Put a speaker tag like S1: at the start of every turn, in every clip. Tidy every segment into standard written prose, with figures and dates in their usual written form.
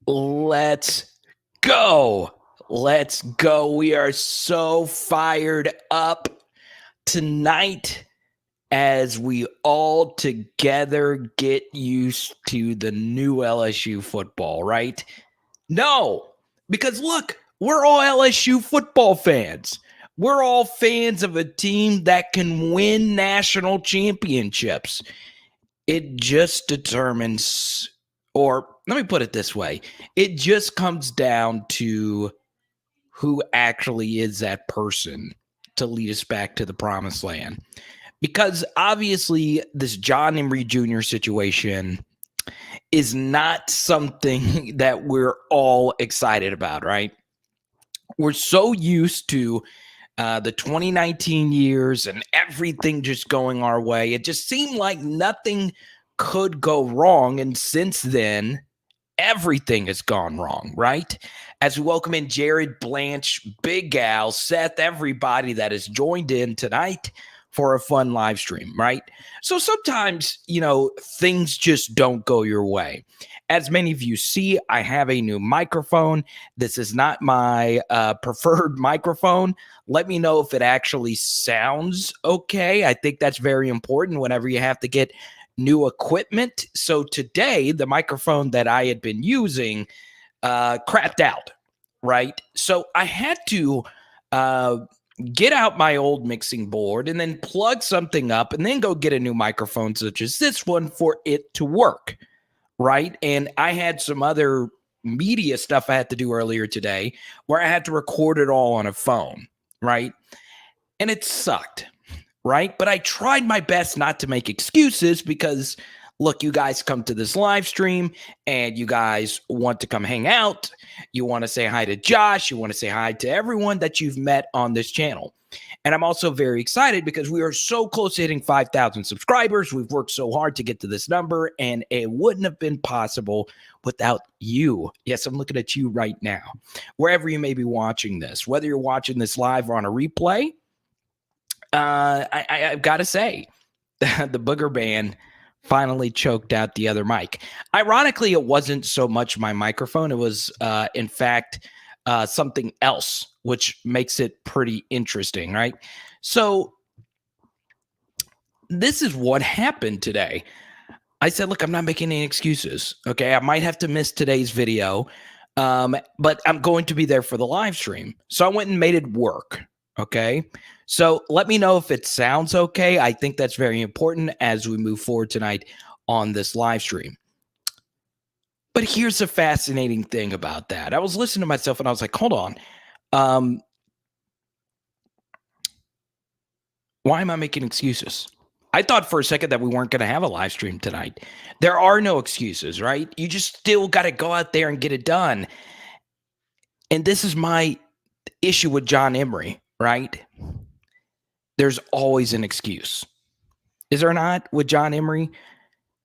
S1: Let's go. Let's go. We are so fired up tonight as we all together get used to the new LSU football, right? No, because look, we're all LSU football fans. We're all fans of a team that can win national championships. It just determines, or let me put it this way, it just comes down to who actually is that person to lead us back to the promised land. Because obviously, this John Emery Jr. situation is not something that we're all excited about, right? We're so used to the 2019 years and everything just going our way. It just seemed like nothing could go wrong. And since then, everything has gone wrong, right? As we welcome in Jared, Blanche, Big Al, Seth, everybody that has joined in tonight for a fun live stream, right? So sometimes, things just don't go your way. As many of you see, I have a new microphone. This is not my preferred microphone. Let me know if it actually sounds okay. I think that's very important whenever you have to get new equipment. So today, the microphone that I had been using crapped out, right? So I had to get out my old mixing board and then plug something up and then go get a new microphone such as this one for it to work, right? And I had some other media stuff I had to do earlier today where I had to record it all on a phone, right? And it sucked, right? But I tried my best not to make excuses because, look, you guys come to this live stream and you guys want to come hang out. You want to say hi to Josh. You want to say hi to everyone that you've met on this channel. And I'm also very excited because we are so close to hitting 5,000 subscribers. We've worked so hard to get to this number, and it wouldn't have been possible without you. Yes, I'm looking at you right now, wherever you may be watching this, whether you're watching this live or on a replay. I've got to say, the Booger Band finally choked out the other mic. Ironically, it wasn't so much my microphone. It was, in fact, something else, which makes it pretty interesting, right? So this is what happened today. I said, look, I'm not making any excuses. Okay, I might have to miss today's video, but I'm going to be there for the live stream. So I went and made it work. Okay, so let me know if it sounds okay. I think that's very important as we move forward tonight on this live stream. But here's the fascinating thing about that. I was listening to myself and I was like, hold on. Why am I making excuses? I thought for a second that we weren't going to have a live stream tonight. There are no excuses, right? You just still got to go out there and get it done. And this is my issue with John Emery, right? There's always an excuse. Is there not with John Emery?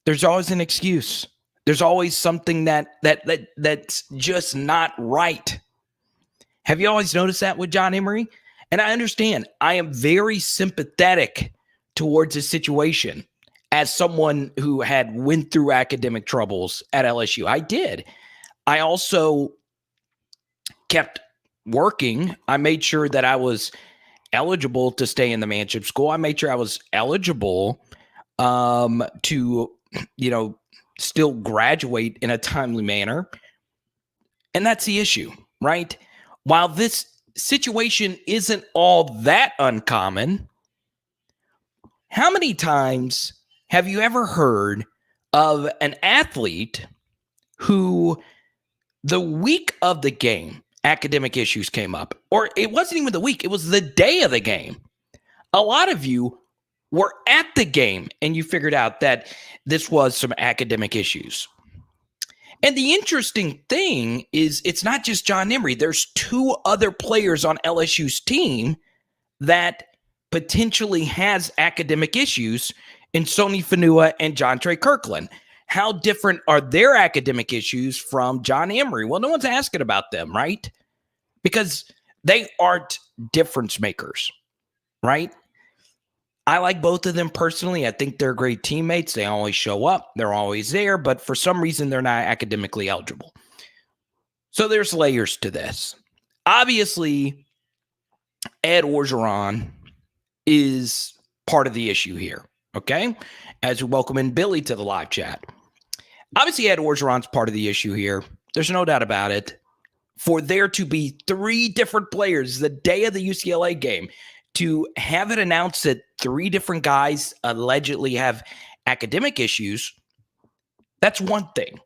S1: There's always an excuse. There's always something that's just not right. Have you always noticed that with John Emery? And I understand. I am very sympathetic towards his situation as someone who had went through academic troubles at LSU. I did. I also kept working. I made sure that I was eligible to stay in the manship school. I made sure I was eligible to, still graduate in a timely manner. And that's the issue, right? While this situation isn't all that uncommon, how many times have you ever heard of an athlete who the week of the game, academic issues came up, or it wasn't even the week, it was the day of the game. A lot of you were at the game and you figured out that this was some academic issues. And the interesting thing is it's not just John Emery. There's two other players on LSU's team that potentially has academic issues in Sony Fanua and John Trey Kirkland. How different are their academic issues from John Emery? Well, no one's asking about them, right? Because they aren't difference makers, right? I like both of them personally. I think they're great teammates. They always show up. They're always there. But for some reason, they're not academically eligible. So there's layers to this. Obviously, Ed Orgeron is part of the issue here, okay? As we welcome in Billy to the live chat. Obviously, Ed Orgeron's part of the issue here. There's no doubt about it. For there to be 3 different players the day of the UCLA game, to have it announced that 3 different guys allegedly have academic issues, that's one thing.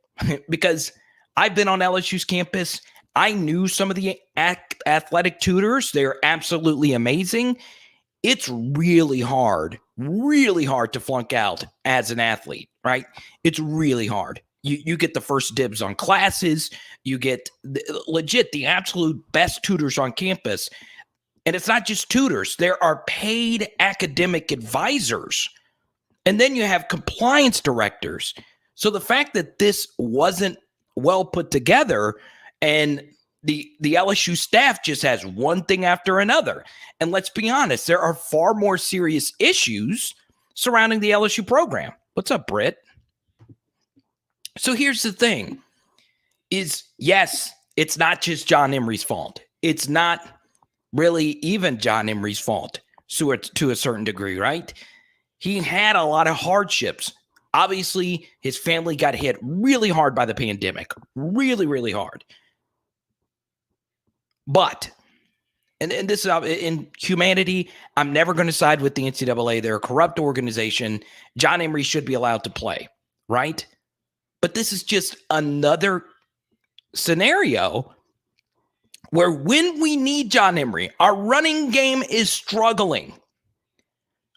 S1: Because I've been on LSU's campus. I knew some of the athletic tutors. They're absolutely amazing. It's really hard to flunk out as an athlete, right? It's really hard. You get the first dibs on classes. You get legit the absolute best tutors on campus. And it's not just tutors. There are paid academic advisors. And then you have compliance directors. So the fact that this wasn't well put together and the LSU staff just has one thing after another. And let's be honest, there are far more serious issues surrounding the LSU program. What's up, Britt? So here's the thing is, yes, it's not just John Emery's fault. It's not really even John Emery's fault to a certain degree, right? He had a lot of hardships. Obviously, his family got hit really hard by the pandemic, really, really hard. But, and this is in humanity, I'm never going to side with the NCAA. They're a corrupt organization. John Emery should be allowed to play, right? But this is just another scenario where when we need John Emery, our running game is struggling.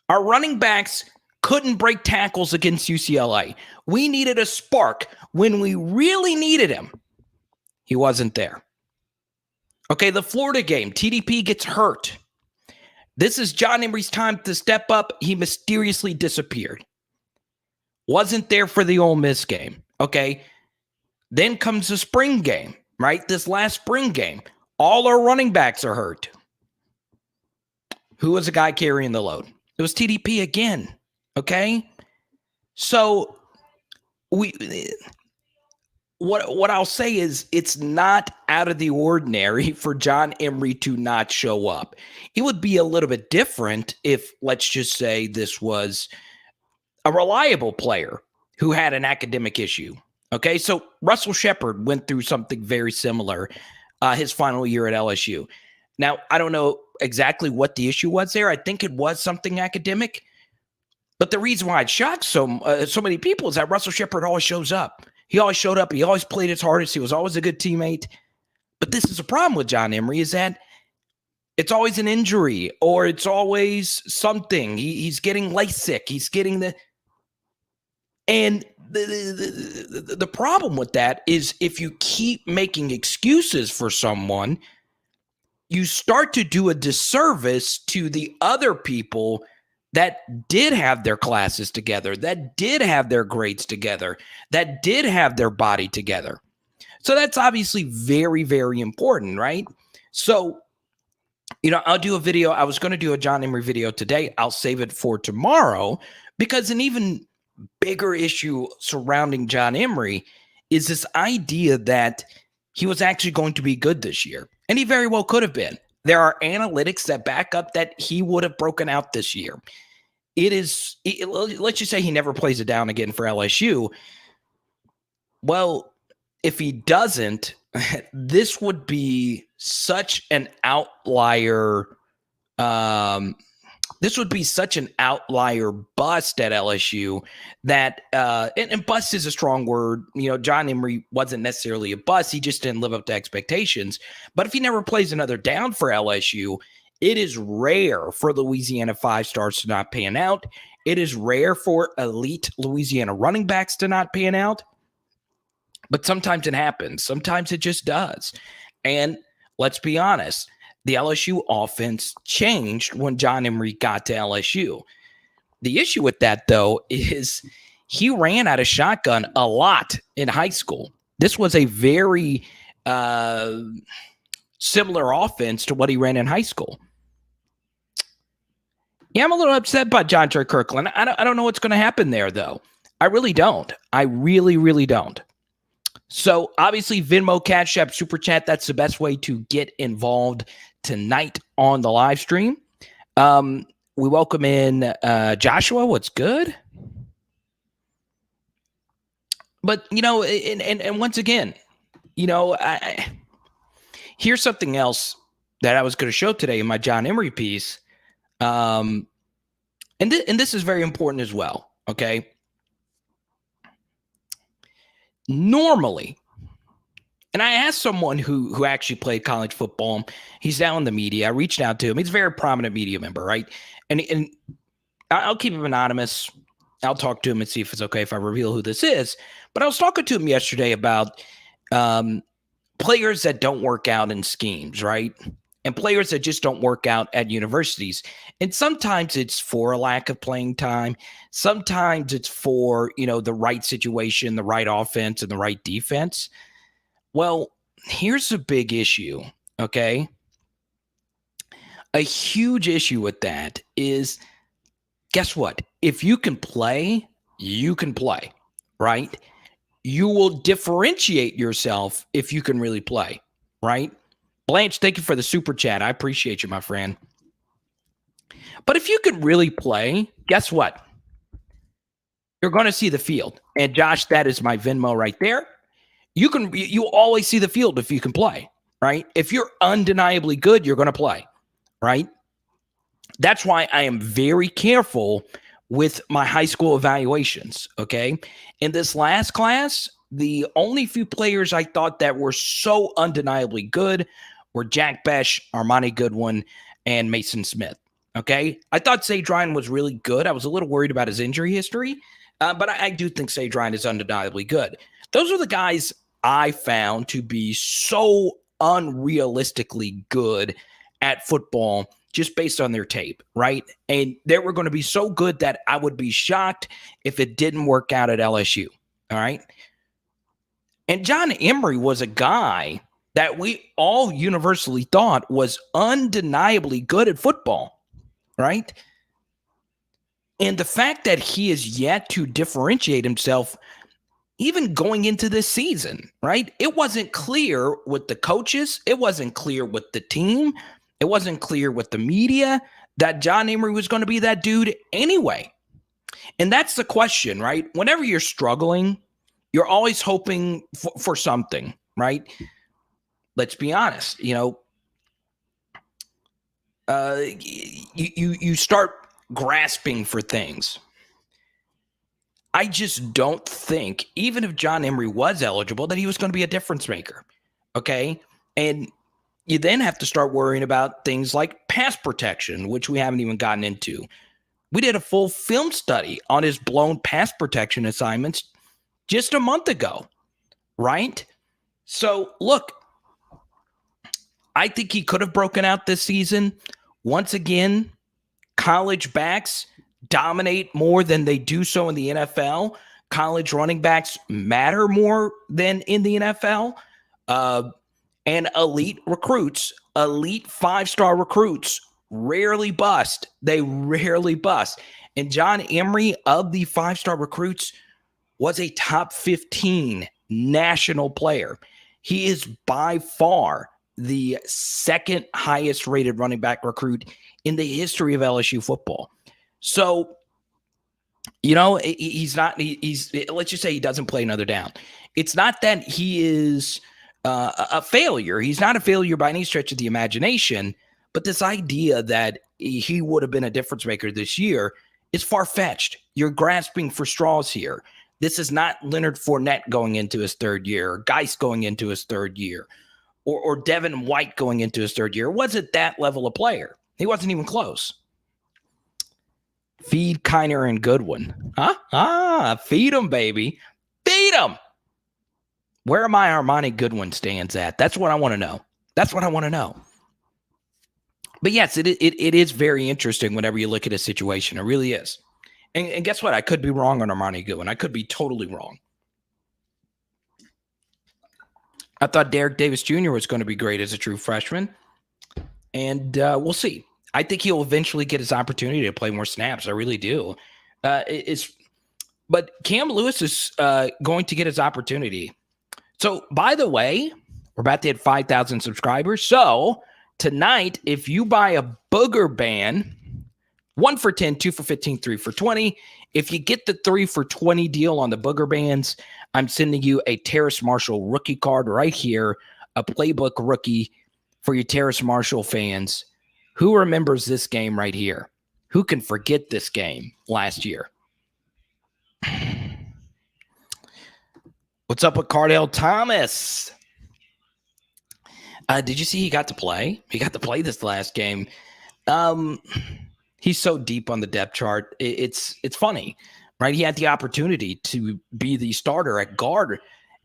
S1: Our running backs couldn't break tackles against UCLA. We needed a spark. When we really needed him, he wasn't there. Okay, the Florida game, TDP gets hurt. This is John Emery's time to step up. He mysteriously disappeared. Wasn't there for the Ole Miss game. Okay, then comes the spring game, right? This last spring game. All our running backs are hurt. Who was the guy carrying the load? It was TDP again. Okay, so what I'll say is it's not out of the ordinary for John Emery to not show up. It would be a little bit different if, let's just say, this was a reliable player who had an academic issue. Okay, so Russell Shepard went through something very similar his final year at LSU. Now, I don't know exactly what the issue was there. I think it was something academic. But the reason why it shocked so many people is that Russell Shepard always shows up. He always showed up. He always played his hardest. He was always a good teammate. But this is a problem with John Emery is that it's always an injury or it's always something. He's getting LASIK. He's getting the – and the problem with that is if you keep making excuses for someone, you start to do a disservice to the other people that did have their classes together, that did have their grades together, that did have their body together. So that's obviously very, very important, right? So, I'll do a video. I was going to do a John Emery video today. I'll save it for tomorrow because an even bigger issue surrounding John Emery is this idea that he was actually going to be good this year. And he very well could have been. There are analytics that back up that he would have broken out this year. Let's just say he never plays it down again for LSU. Well, if he doesn't, this would be such an outlier. This would be such an outlier bust at LSU that, and bust is a strong word. John Emery wasn't necessarily a bust. He just didn't live up to expectations. But if he never plays another down for LSU, it is rare for Louisiana 5-stars to not pan out. It is rare for elite Louisiana running backs to not pan out. But sometimes it happens. Sometimes it just does. And let's be honest, the LSU offense changed when John Emery got to LSU. The issue with that, though, is he ran out of shotgun a lot in high school. This was a very similar offense to what he ran in high school. Yeah, I'm a little upset by John Trey Kirkland. I don't know what's going to happen there, though. I really don't. I really, really don't. So obviously Venmo, Cash App, Super Chat, that's the best way to get involved tonight on the live stream. We welcome in Joshua. What's good? But, and once again, here's something else that I was going to show today in my John Emery piece. And this is very important as well, okay? Normally, and I asked someone who actually played college football. He's now in the media. I reached out to him. He's a very prominent media member, right? And I'll keep him anonymous. I'll talk to him and see if it's okay if I reveal who this is. But I was talking to him yesterday about players that don't work out in schemes, right? And players that just don't work out at universities. And sometimes it's for a lack of playing time. Sometimes it's for, the right situation, the right offense, and the right defense. Well, here's a big issue, okay? A huge issue with that is, guess what? If you can play, you can play, right? You will differentiate yourself if you can really play, right? Blanche, thank you for the super chat. I appreciate you, my friend. But if you could really play, guess what? You're going to see the field. And Josh, that is my Venmo right there. You always see the field if you can play, right? If you're undeniably good, you're going to play, right? That's why I am very careful with my high school evaluations, okay? In this last class, the only few players I thought that were so undeniably good were Jack Besh, Armani Goodwin, and Mason Smith, okay? I thought Sage Ryan was really good. I was a little worried about his injury history, but I do think Sage Ryan is undeniably good. Those are the guys I found to be so unrealistically good at football just based on their tape, right? And they were going to be so good that I would be shocked if it didn't work out at LSU, all right? And John Emery was a guy that we all universally thought was undeniably good at football, right? And the fact that he is yet to differentiate himself even going into this season, right? It wasn't clear with the coaches. It wasn't clear with the team. It wasn't clear with the media that John Emery was going to be that dude anyway. And that's the question, right? Whenever you're struggling, you're always hoping for something, right? Let's be honest, you start grasping for things. I just don't think, even if John Emery was eligible, that he was going to be a difference maker, okay? And you then have to start worrying about things like pass protection, which we haven't even gotten into. We did a full film study on his blown pass protection assignments just a month ago, right? So, look, I think he could have broken out this season. Once again, college backs dominate more than they do so in the NFL. College running backs matter more than in the NFL. And elite recruits, elite five-star recruits, rarely bust. They rarely bust. And John Emery, of the five-star recruits, was a top 15 national player. He is by far the second highest rated running back recruit in the history of LSU football. So, he's let's just say he doesn't play another down. It's not that he is a failure. He's not a failure by any stretch of the imagination, but this idea that he would have been a difference maker this year is far-fetched. You're grasping for straws here. This is not Leonard Fournette going into his third year, or Geis going into his third year, or Devin White going into his third year. It wasn't that level of player. He wasn't even close. Feed Kiner and Goodwin. Feed them, baby. Feed them. Where my Armani Goodwin stands at? That's what I want to know. That's what I want to know. But yes, it is very interesting whenever you look at a situation. It really is. And guess what? I could be wrong on Armani Goodwin. I could be totally wrong. I thought Derek Davis Jr. was going to be great as a true freshman. And we'll see. I think he'll eventually get his opportunity to play more snaps. I really do. But Cam Lewis is going to get his opportunity. So, by the way, we're about to hit 5,000 subscribers. So, tonight, if you buy a booger ban, 1 for 10, 2 for 15, 3 for 20. If you get the 3 for 20 deal on the booger bands, I'm sending you a Terrace Marshall rookie card right here, a playbook rookie for your Terrace Marshall fans. Who remembers this game right here? Who can forget this game last year? What's up with Cordell Thomas? Did you see he got to play? He got to play this last game. He's so deep on the depth chart. It's funny, right? He had the opportunity to be the starter at guard,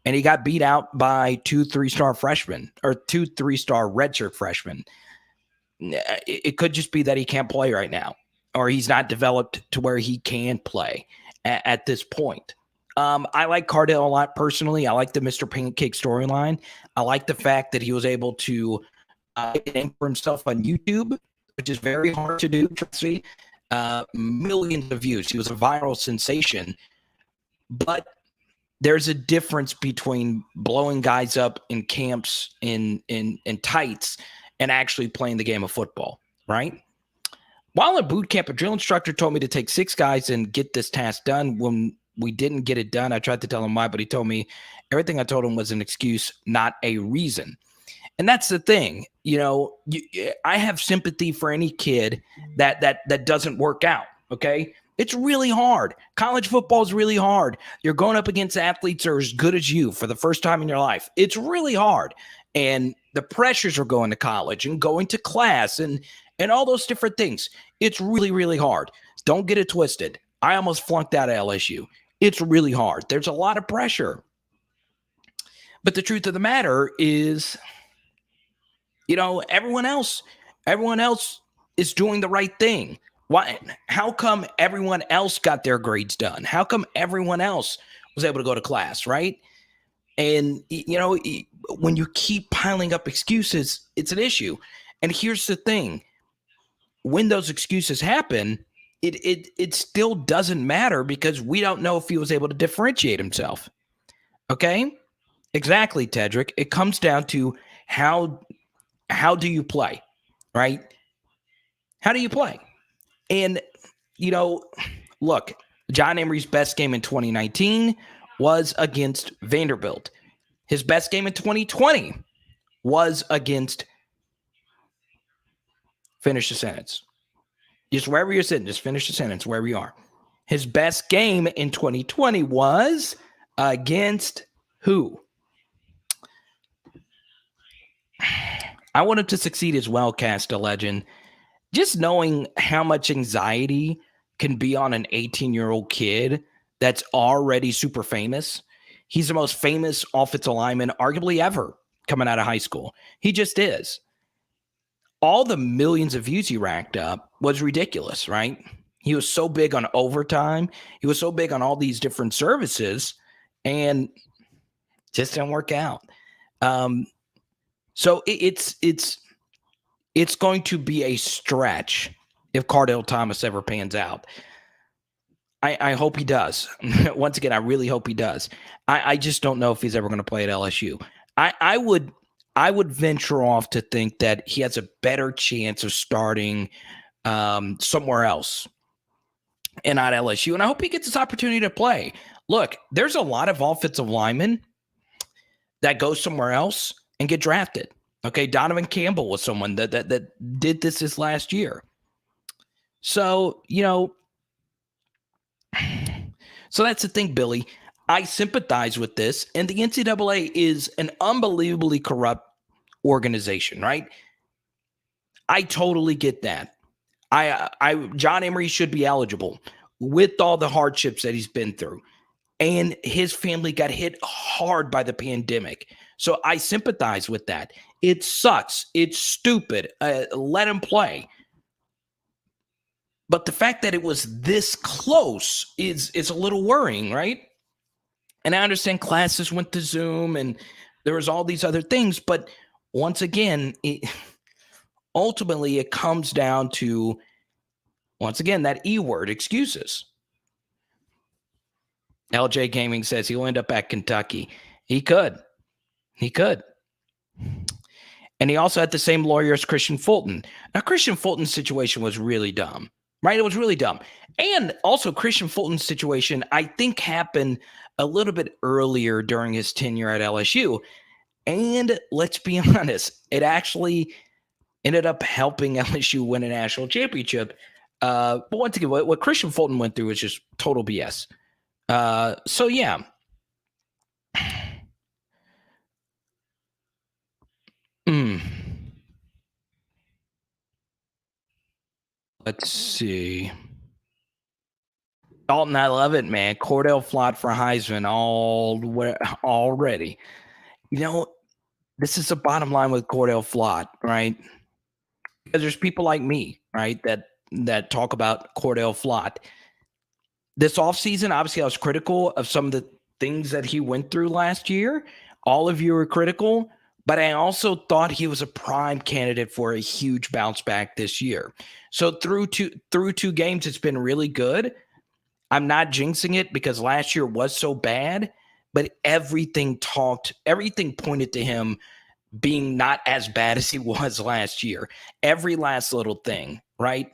S1: and he got beat out by 2 3-star freshmen or 2 3-star redshirt freshmen. It could just be that he can't play right now, or he's not developed to where he can play at this point. I like Cordell a lot personally. I like the Mr. Pancake storyline. I like the fact that he was able to get a name for himself on YouTube, which is very hard to do. Trust me. Millions of views. He was a viral sensation. But there's a difference between blowing guys up in camps in tights and actually playing the game of football, right? While at boot camp, a drill instructor told me to take 6 guys and get this task done. When we didn't get it done, I tried to tell him why, but he told me everything I told him was an excuse, not a reason. And that's the thing. You know, I have sympathy for any kid that doesn't work out, okay? It's really hard. College football is really hard. You're going up against athletes that are as good as you for the first time in your life. It's really hard. And the pressures are going to college and going to class and all those different things. It's really, really hard. Don't get it twisted. I almost flunked out of LSU. It's really hard. There's a lot of pressure. But the truth of the matter is, you know, everyone else is doing the right thing. Why? How come everyone else got their grades done? How come everyone else was able to go to class, right? And, you know, when you keep piling up excuses, it's an issue. And here's the thing. When those excuses happen, it still doesn't matter because we don't know if he was able to differentiate himself. Okay? Exactly, Tedrick. It comes down to how do you play, right? How do you play? And, you know, look, John Emery's best game in 2019 was against Vanderbilt. His best game in 2020 was against, finish the sentence. Just wherever you're sitting, just finish the sentence wherever you are. His best game in 2020 was against who? I want him to succeed as well, Cast a Legend. Just knowing how much anxiety can be on an 18-year-old kid that's already super famous. He's the most famous offensive lineman arguably ever coming out of high school. He just is. All the millions of views he racked up was ridiculous, right? He was so big on overtime. He was so big on all these different services and just didn't work out. So it's going to be a stretch if Cordell Thomas ever pans out. I hope he does. Once again, I really hope he does. I just don't know if he's ever going to play at LSU. I would venture off to think that he has a better chance of starting somewhere else and not LSU. And I hope he gets this opportunity to play. Look, there's a lot of offensive linemen that go somewhere else and get drafted. Okay, Donovan Campbell was someone that did this last year. So, you know, so that's the thing, Billy. I sympathize with this, and the NCAA is an unbelievably corrupt organization, right? I totally get that. John Emery should be eligible with all the hardships that he's been through. And his family got hit hard by the pandemic. So I sympathize with that. It sucks. It's stupid. Let him play. But the fact that it was this close is a little worrying, right? And I understand classes went to Zoom and there was all these other things. But once again, ultimately it comes down to, once again, that E word, excuses. LJ Gaming says he'll end up at Kentucky. He could. He could. And he also had the same lawyer as Christian Fulton. Now, Christian Fulton's situation was really dumb, right? It was really dumb. And also, Christian Fulton's situation, I think, happened a little bit earlier during his tenure at LSU. And let's be honest, it actually ended up helping LSU win a national championship. But once again, what Christian Fulton went through was just total BS. So, yeah. Let's see. Dalton, I love it, man. Cordell Flott for Heisman already. You know, this is the bottom line with Cordell Flott, right? Because there's people like me, right, that talk about Cordell Flott. This offseason, obviously, I was critical of some of the things that he went through last year. All of you were critical, but I also thought he was a prime candidate for a huge bounce back this year. So through two games, it's been really good. I'm not jinxing it because last year was so bad, but everything pointed to him being not as bad as he was last year. Every last little thing, right?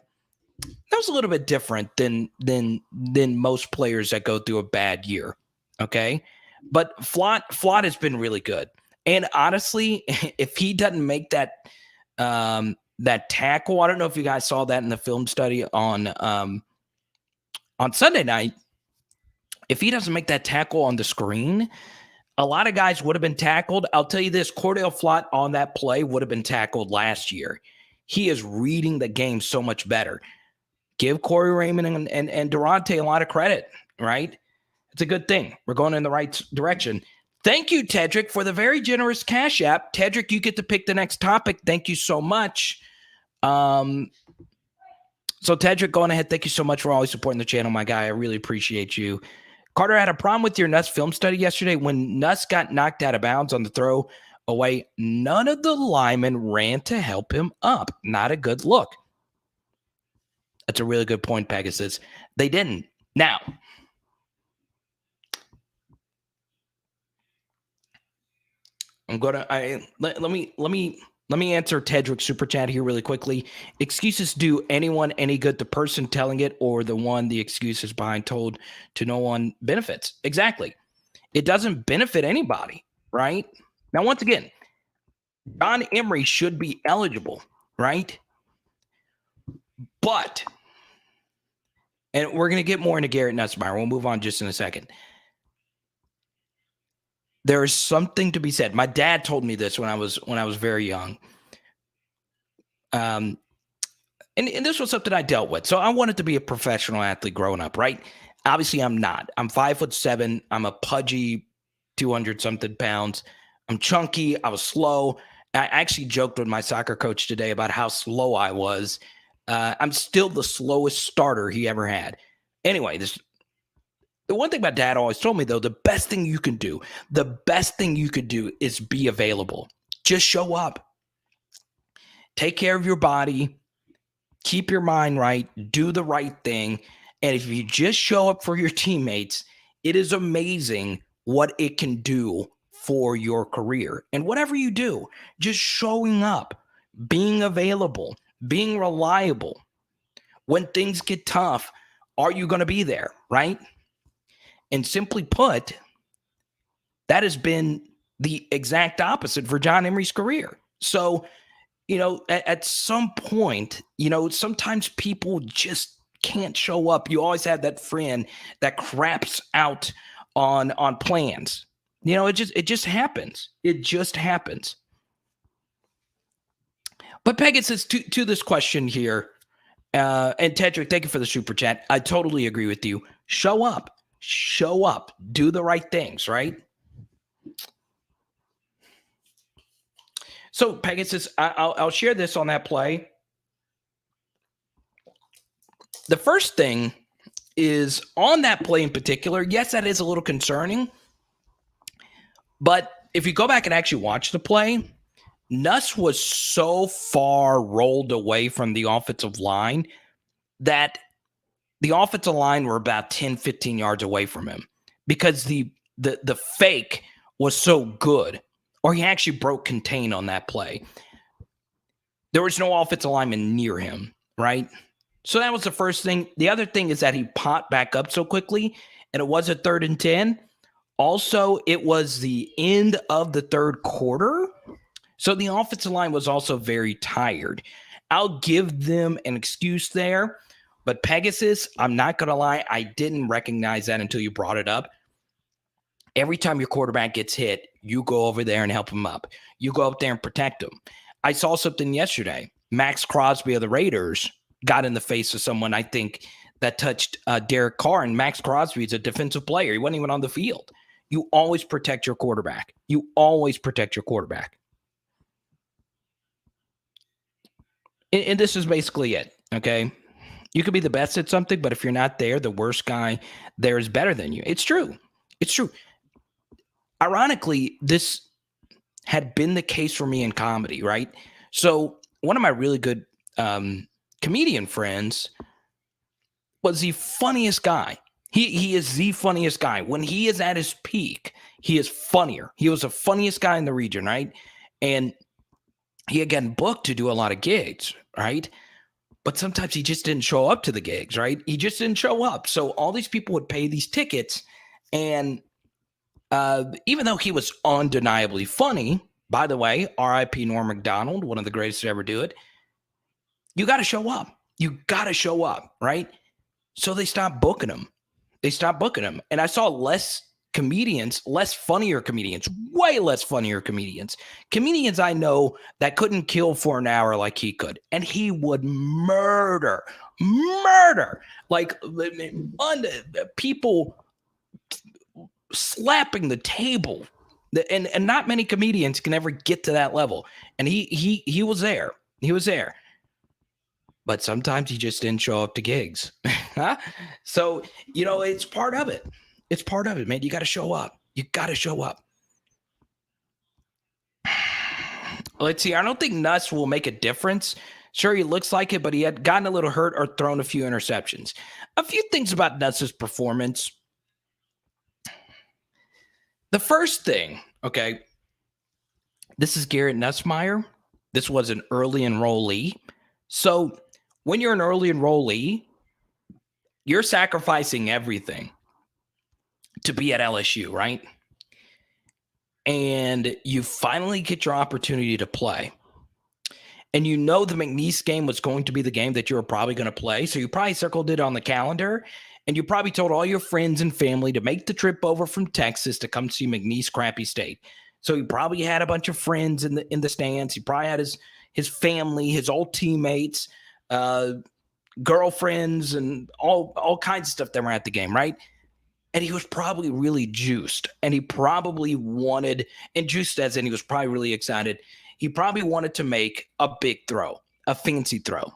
S1: That was a little bit different than most players that go through a bad year. Okay. But Flott has been really good. And honestly, if he doesn't make that tackle, I don't know if you guys saw that in the film study on Sunday night. If he doesn't make that tackle on the screen, a lot of guys would have been tackled. I'll tell you this, Cordell Flott on that play would have been tackled last year. He is reading the game so much better. Give Corey Raymond and Durante a lot of credit, right? It's a good thing. We're going in the right direction. Thank you, Tedrick, for the very generous Cash App. Tedrick, you get to pick the next topic. Thank you so much. So, Tedrick, going ahead. Thank you so much for always supporting the channel, my guy. I really appreciate you. Carter, had a problem with your Nuss film study yesterday. When Nuss got knocked out of bounds on the throw away, none of the linemen ran to help him up. Not a good look. That's a really good point, Pegasus. They didn't. Now, let me answer Tedrick's super chat here really quickly. Excuses do anyone any good? The person telling it or the one the excuse is behind told to no one benefits? Exactly. It doesn't benefit anybody, right? Now, once again, John Emery should be eligible, right? But, and we're going to get more into Garrett Nussmeier. We'll move on just in a second. There is something to be said. My dad told me this when I was very young. And this was something I dealt with. So I wanted to be a professional athlete growing up, right? Obviously, I'm not. I'm 5'7". I'm a pudgy 200 something pounds. I'm chunky. I was slow. I actually joked with my soccer coach today about how slow I was. I'm still the slowest starter he ever had. Anyway, the one thing my dad always told me, though, the best thing you could do is be available. Just show up. Take care of your body. Keep your mind right. Do the right thing. And if you just show up for your teammates, it is amazing what it can do for your career. And whatever you do, just showing up, being available, being reliable. When things get tough, are you going to be there, right? And simply put, that has been the exact opposite for John Emery's career. So, at some point, sometimes people just can't show up. You always have that friend that craps out on plans. It just happens. It just happens. But Pegasus, to this question here, and Tedrick, thank you for the super chat. I totally agree with you. Show up. Do the right things, right? So Pegasus, I'll share this on that play. The first thing is on that play in particular, yes, that is a little concerning. But if you go back and actually watch the play, Nuss was so far rolled away from the offensive line that the offensive line were about 10, 15 yards away from him because the fake was so good or he actually broke contain on that play. There was no offensive lineman near him, right? So that was the first thing. The other thing is that he popped back up so quickly, and it was a 3rd and 10. Also, it was the end of the third quarter. So the offensive line was also very tired. I'll give them an excuse there. But Pegasus, I'm not going to lie, I didn't recognize that until you brought it up. Every time your quarterback gets hit, you go over there and help him up. You go up there and protect him. I saw something yesterday. Max Crosby of the Raiders got in the face of someone, I think, that touched Derek Carr. And Max Crosby is a defensive player. He wasn't even on the field. You always protect your quarterback. You always protect your quarterback. And this is basically it, okay? You could be the best at something, but if you're not there, the worst guy there is better than you. It's true. It's true. Ironically, this had been the case for me in comedy, right? So one of my really good comedian friends was the funniest guy. He is the funniest guy. When he is at his peak, he is funnier. He was the funniest guy in the region, right? And he had gotten booked to do a lot of gigs, right? But sometimes he just didn't show up to the gigs, right? He just didn't show up. So all these people would pay these tickets. And even though he was undeniably funny, by the way, R.I.P. Norm Macdonald, one of the greatest to ever do it, you got to show up. You got to show up, right? So they stopped booking him. And I saw less funnier comedians, way less funnier comedians. Comedians I know that couldn't kill for an hour like he could. And he would murder, like people slapping the table. And not many comedians can ever get to that level. And he was there. He was there. But sometimes he just didn't show up to gigs. So, it's part of it. It's part of it, man. You got to show up. You got to show up. Let's see. I don't think Nuss will make a difference. Sure, he looks like it, but he had gotten a little hurt or thrown a few interceptions. A few things about Nuss's performance. The first thing, okay, this is Garrett Nussmeier. This was an early enrollee. So when you're an early enrollee, you're sacrificing everything to be at LSU, right? And you finally get your opportunity to play. And you know the McNeese game was going to be the game that you were probably going to play. So you probably circled it on the calendar. And you probably told all your friends and family to make the trip over from Texas to come see McNeese Crappy State. So he probably had a bunch of friends in the stands. He probably had his family, his old teammates, girlfriends, and all kinds of stuff that were at the game, right? And he was probably really juiced. And he probably wanted, and juiced as in he was probably really excited. He probably wanted to make a big throw, a fancy throw.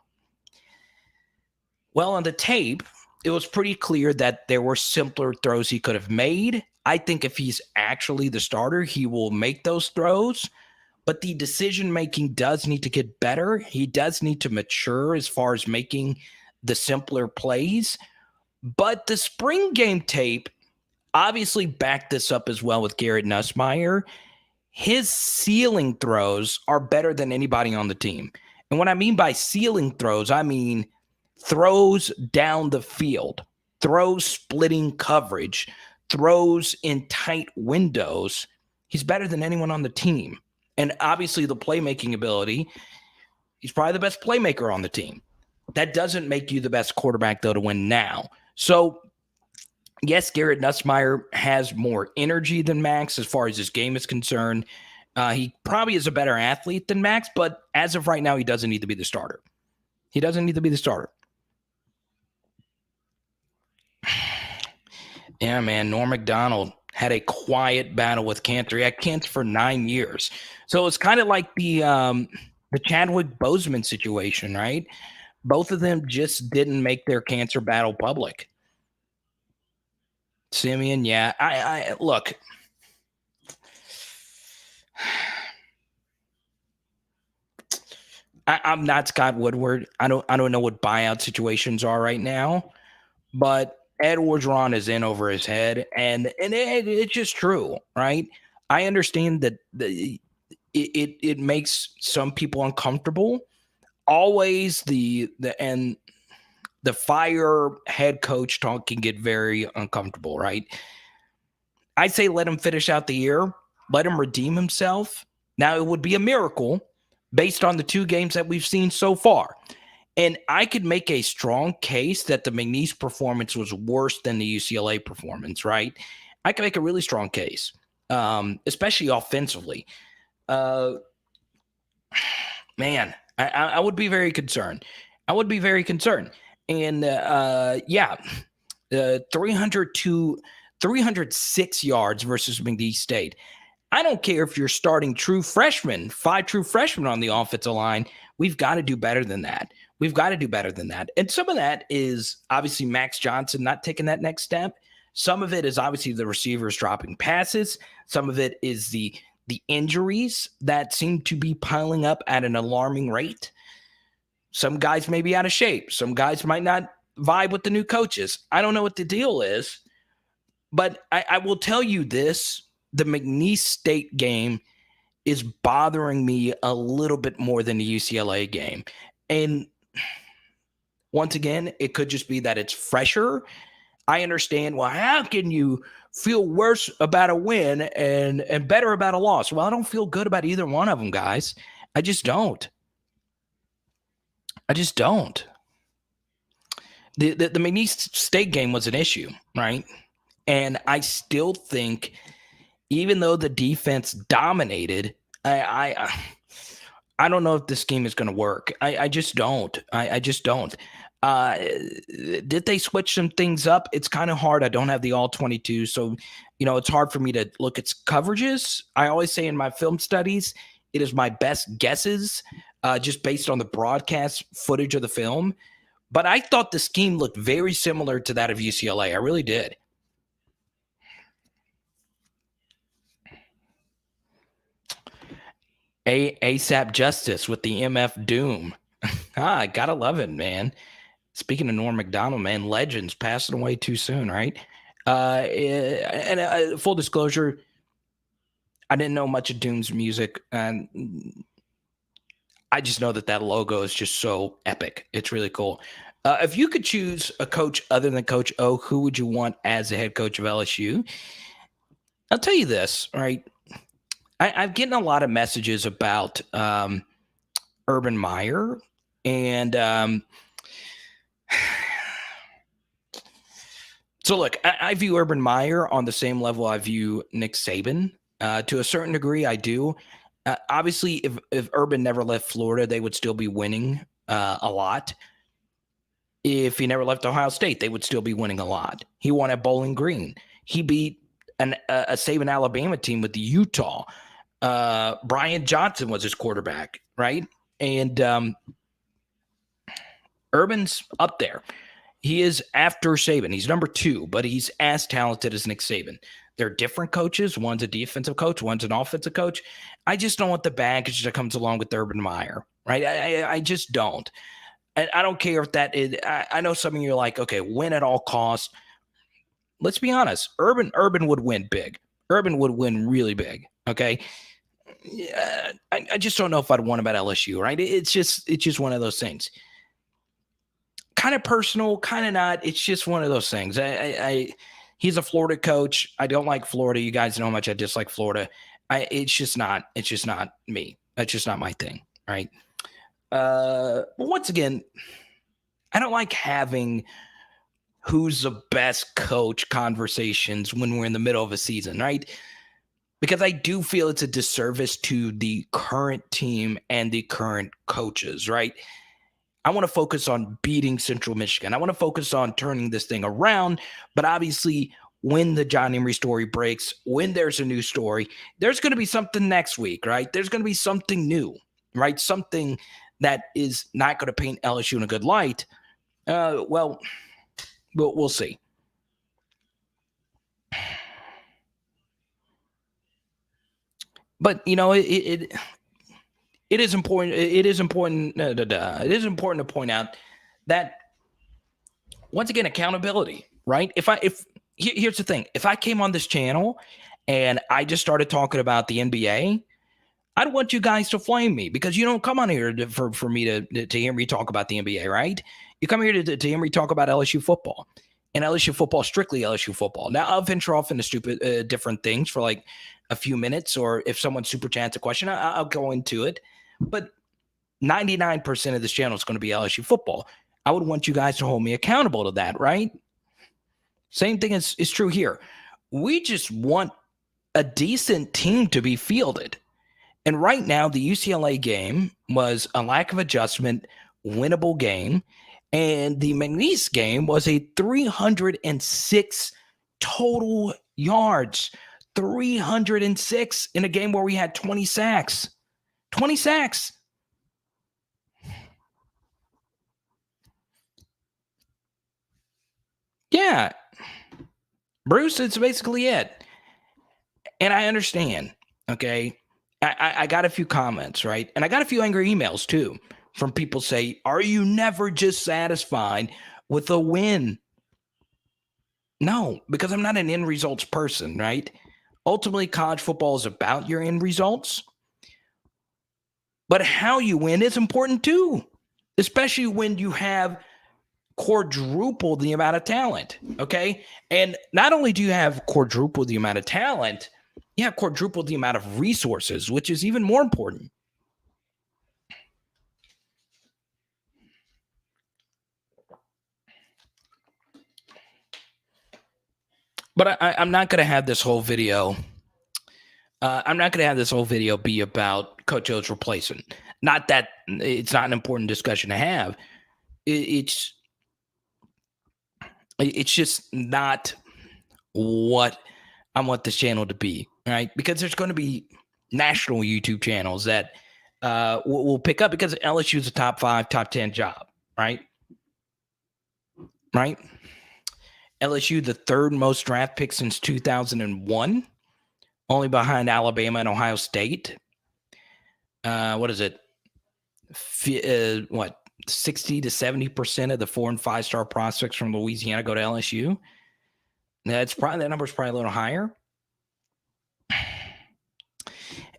S1: Well, on the tape, it was pretty clear that there were simpler throws he could have made. I think if he's actually the starter, he will make those throws. But the decision-making does need to get better. He does need to mature as far as making the simpler plays. But the spring game tape obviously backed this up as well with Garrett Nussmeier. His ceiling throws are better than anybody on the team. And what I mean by ceiling throws, I mean throws down the field, throws splitting coverage, throws in tight windows. He's better than anyone on the team. And obviously the playmaking ability, he's probably the best playmaker on the team. That doesn't make you the best quarterback, though, to win now. So, yes, Garrett Nussmeier has more energy than Max as far as his game is concerned. He probably is a better athlete than Max, but as of right now, he doesn't need to be the starter. He doesn't need to be the starter. Yeah, man, Norm Macdonald had a quiet battle with cancer. He had cancer for 9 years. So it's kind of like the Chadwick Boseman situation, right? Both of them just didn't make their cancer battle public. Simeon, yeah. I look. I'm not Scott Woodward. I don't know what buyout situations are right now, but Ed Orgeron is in over his head, and it's just true, right? I understand that it makes some people uncomfortable. Always the fire head coach talk can get very uncomfortable, right? I say let him finish out the year, let him redeem himself. Now, it would be a miracle based on the 2 games that we've seen so far. And I could make a strong case that the McNeese performance was worse than the UCLA performance, right? I can make a really strong case, especially offensively. Man, I would be very concerned. I would be very concerned. And 306 yards versus McNeese State. I don't care if you're starting 5 true freshmen on the offensive line. We've got to do better than that. We've got to do better than that. And some of that is obviously Max Johnson not taking that next step. Some of it is obviously the receivers dropping passes. Some of it is the injuries that seem to be piling up at an alarming rate. Some guys may be out of shape. Some guys might not vibe with the new coaches. I don't know what the deal is. But I will tell you this, the McNeese State game is bothering me a little bit more than the UCLA game. And once again, it could just be that it's fresher. I understand, well, how can you feel worse about a win and better about a loss? Well, I don't feel good about either one of them, guys. I just don't. The McNeese State game was an issue, right? And I still think, even though the defense dominated, I don't know if this game is going to work. I just don't. I just don't. Did they switch some things up? It's kind of hard. I don't have the all 22, so it's hard for me to look at coverages. I always say in my film studies, it is my best guesses, just based on the broadcast footage of the film. But I thought the scheme looked very similar to that of UCLA. I really did. ASAP Justice with the MF Doom. I gotta love it, man. Speaking of Norm Macdonald, man, legends passing away too soon, right? And full disclosure, I didn't know much of Doom's music, and I just know that logo is just so epic. It's really cool. If you could choose a coach other than Coach O, who would you want as the head coach of LSU? I'll tell you this, right? I'm getting a lot of messages about Urban Meyer, and so look, I view Urban Meyer on the same level I view Nick Saban. To a certain degree, I do. Obviously, if Urban never left Florida, they would still be winning a lot. If he never left Ohio State, they would still be winning a lot. He won at Bowling Green. He beat a Saban Alabama team with Utah. Brian Johnson was his quarterback, right? And Urban's up there. He is after Saban. He's number 2, but he's as talented as Nick Saban. They're different coaches. One's a defensive coach. One's an offensive coach. I just don't want the baggage that comes along with Urban Meyer, right? I just don't. And I don't care if that is – I know some of you are like, okay, win at all costs. Let's be honest. Urban would win big. Urban would win really big, okay? I just don't know if I'd want him at LSU, right? It's just one of those things. Kind of personal, kind of not. It's just one of those things. He's a Florida coach. I don't like Florida. You guys know how much I dislike Florida. It's just not me. That's just not my thing, right? But once again, I don't like having who's the best coach conversations when we're in the middle of a season, right? Because I do feel it's a disservice to the current team and the current coaches, right? I want to focus on beating Central Michigan. I want to focus on turning this thing around. But obviously, when the John Emery story breaks, when there's a new story, there's going to be something next week, right? There's going to be something new, right? Something that is not going to paint LSU in a good light. Well, we'll see. But it is important. It is important to point out that, once again, accountability, right? Here's the thing: if I came on this channel and I just started talking about the NBA, I'd want you guys to flame me because you don't come on here for me to hear me talk about the NBA, right? You come here to hear me talk about LSU football. And LSU football, strictly LSU football. Now, I'll venture off into stupid different things for like a few minutes, or if someone super chats a question, I'll go into it. But 99% of this channel is going to be LSU football. I would want you guys to hold me accountable to that, right? Same thing is true here. We just want a decent team to be fielded. And right now, the UCLA game was a lack of adjustment, winnable game. And the McNeese game was a 306 total yards. 306 in a game where we had 20 sacks. 20 sacks. Yeah. Bruce, it's basically it. And I understand, okay? I got a few comments, right? And I got a few angry emails too from people say, are you never just satisfied with a win? No, because I'm not an end results person, right? Ultimately, college football is about your end results. But how you win is important too, especially when you have quadruple the amount of talent, okay? And not only do you have quadruple the amount of talent, you have quadruple the amount of resources, which is even more important. But I'm not going to have this whole video. I'm not going to have this whole video be about Coach O's replacement. Not that it's not an important discussion to have. It's just not what I want this channel to be, right? Because there's going to be national YouTube channels that will pick up because LSU is a top 5, top 10 job, right? Right? LSU, the third most draft pick since 2001, only behind Alabama and Ohio State. What is it? 60 to 70% of the 4 and 5 star prospects from Louisiana go to LSU. That number's probably a little higher.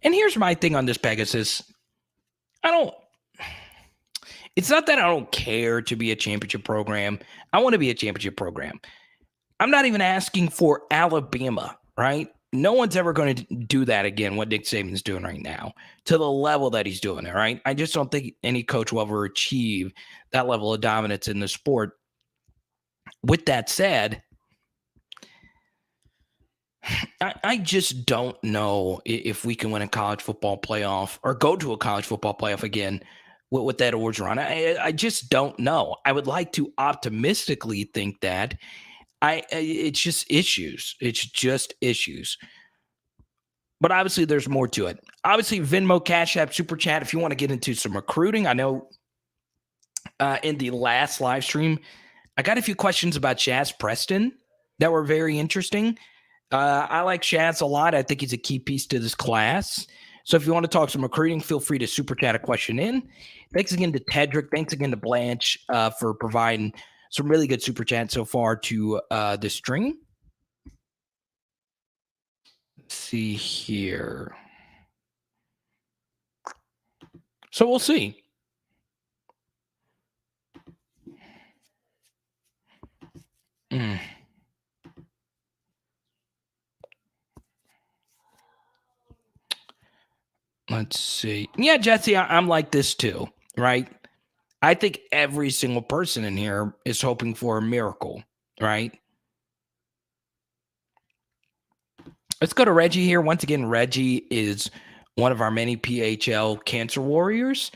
S1: And here's my thing on this, Pegasus. It's not that I don't care to be a championship program. I want to be a championship program. I'm not even asking for Alabama, right? No one's ever going to do that again, what Nick Saban's doing right now, to the level that he's doing it, right? I just don't think any coach will ever achieve that level of dominance in the sport. With that said, I just don't know if we can win a college football playoff or go to a college football playoff again with that Orgeron. I just don't know. I would like to optimistically think that. It's just issues. It's just issues. But obviously, there's more to it. Obviously, Venmo, Cash App, Super Chat. If you want to get into some recruiting, I know in the last live stream, I got a few questions about Shaz Preston that were very interesting. I like Shaz a lot. I think he's a key piece to this class. So if you want to talk some recruiting, feel free to Super Chat a question in. Thanks again to Tedrick. Thanks again to Blanche for providing some really good Super Chats so far to the stream. Let's see here. So we'll see. Let's see. Yeah, Jesse, I'm like this too, right? I think every single person in here is hoping for a miracle, right? Let's go to Reggie here. Once again, Reggie is one of our many PHL cancer warriors.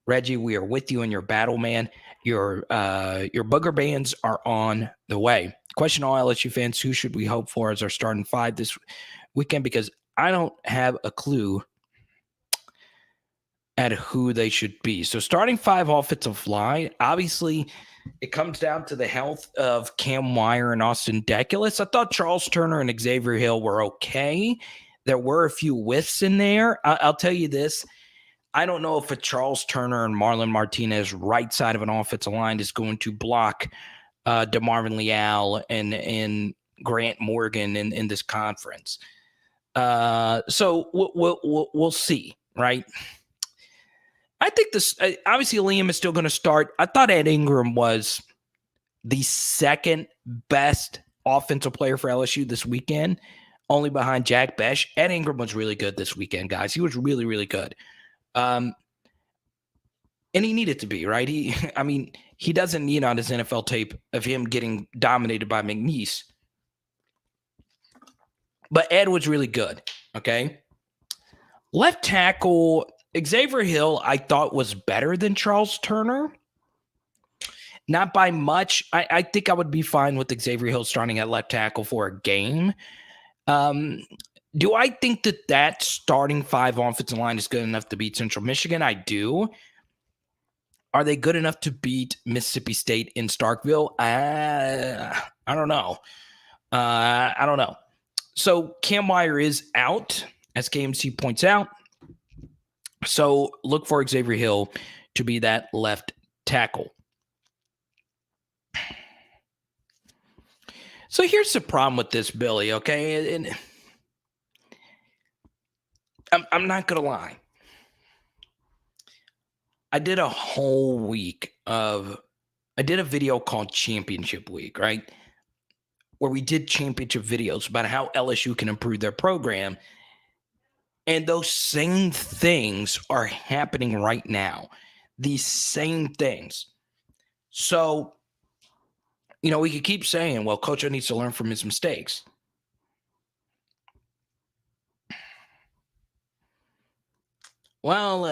S1: Reggie, we are with you in your battle, man. Your booger bands are on the way. Question all LSU fans, who should we hope for as our starting 5 this weekend? Because I don't have a clue at who they should be. So starting 5 offensive line, obviously it comes down to the health of Cam Wire and Austin Deculus. I thought Charles Turner and Xavier Hill were okay. There were a few whiffs in there. I'll tell you this. I don't know if a Charles Turner and Marlon Martinez right side of an offensive line is going to block DeMarvin Leal and Grant Morgan in this conference. So we'll see, right? I think this obviously Liam is still going to start. I thought Ed Ingram was the second best offensive player for LSU this weekend, only behind Jack Besh. Ed Ingram was really good this weekend, guys. He was really, really good. And he needed to be, right? He doesn't need on his NFL tape of him getting dominated by McNeese. But Ed was really good, okay? Left tackle, Xavier Hill, I thought was better than Charles Turner. Not by much. I think I would be fine with Xavier Hill starting at left tackle for a game. Do I think that starting 5 offensive line is good enough to beat Central Michigan? I do. Are they good enough to beat Mississippi State in Starkville? I don't know. I don't know. So Cam Wire is out, as KMC points out. So look for Xavier Hill to be that left tackle. So here's the problem with this, Billy, okay? And I'm not going to lie. I did a whole week I did a video called Championship Week, right? Where we did championship videos about how LSU can improve their program. And those same things are happening right now. These same things. So, we could keep saying, well, Coach needs to learn from his mistakes. Well,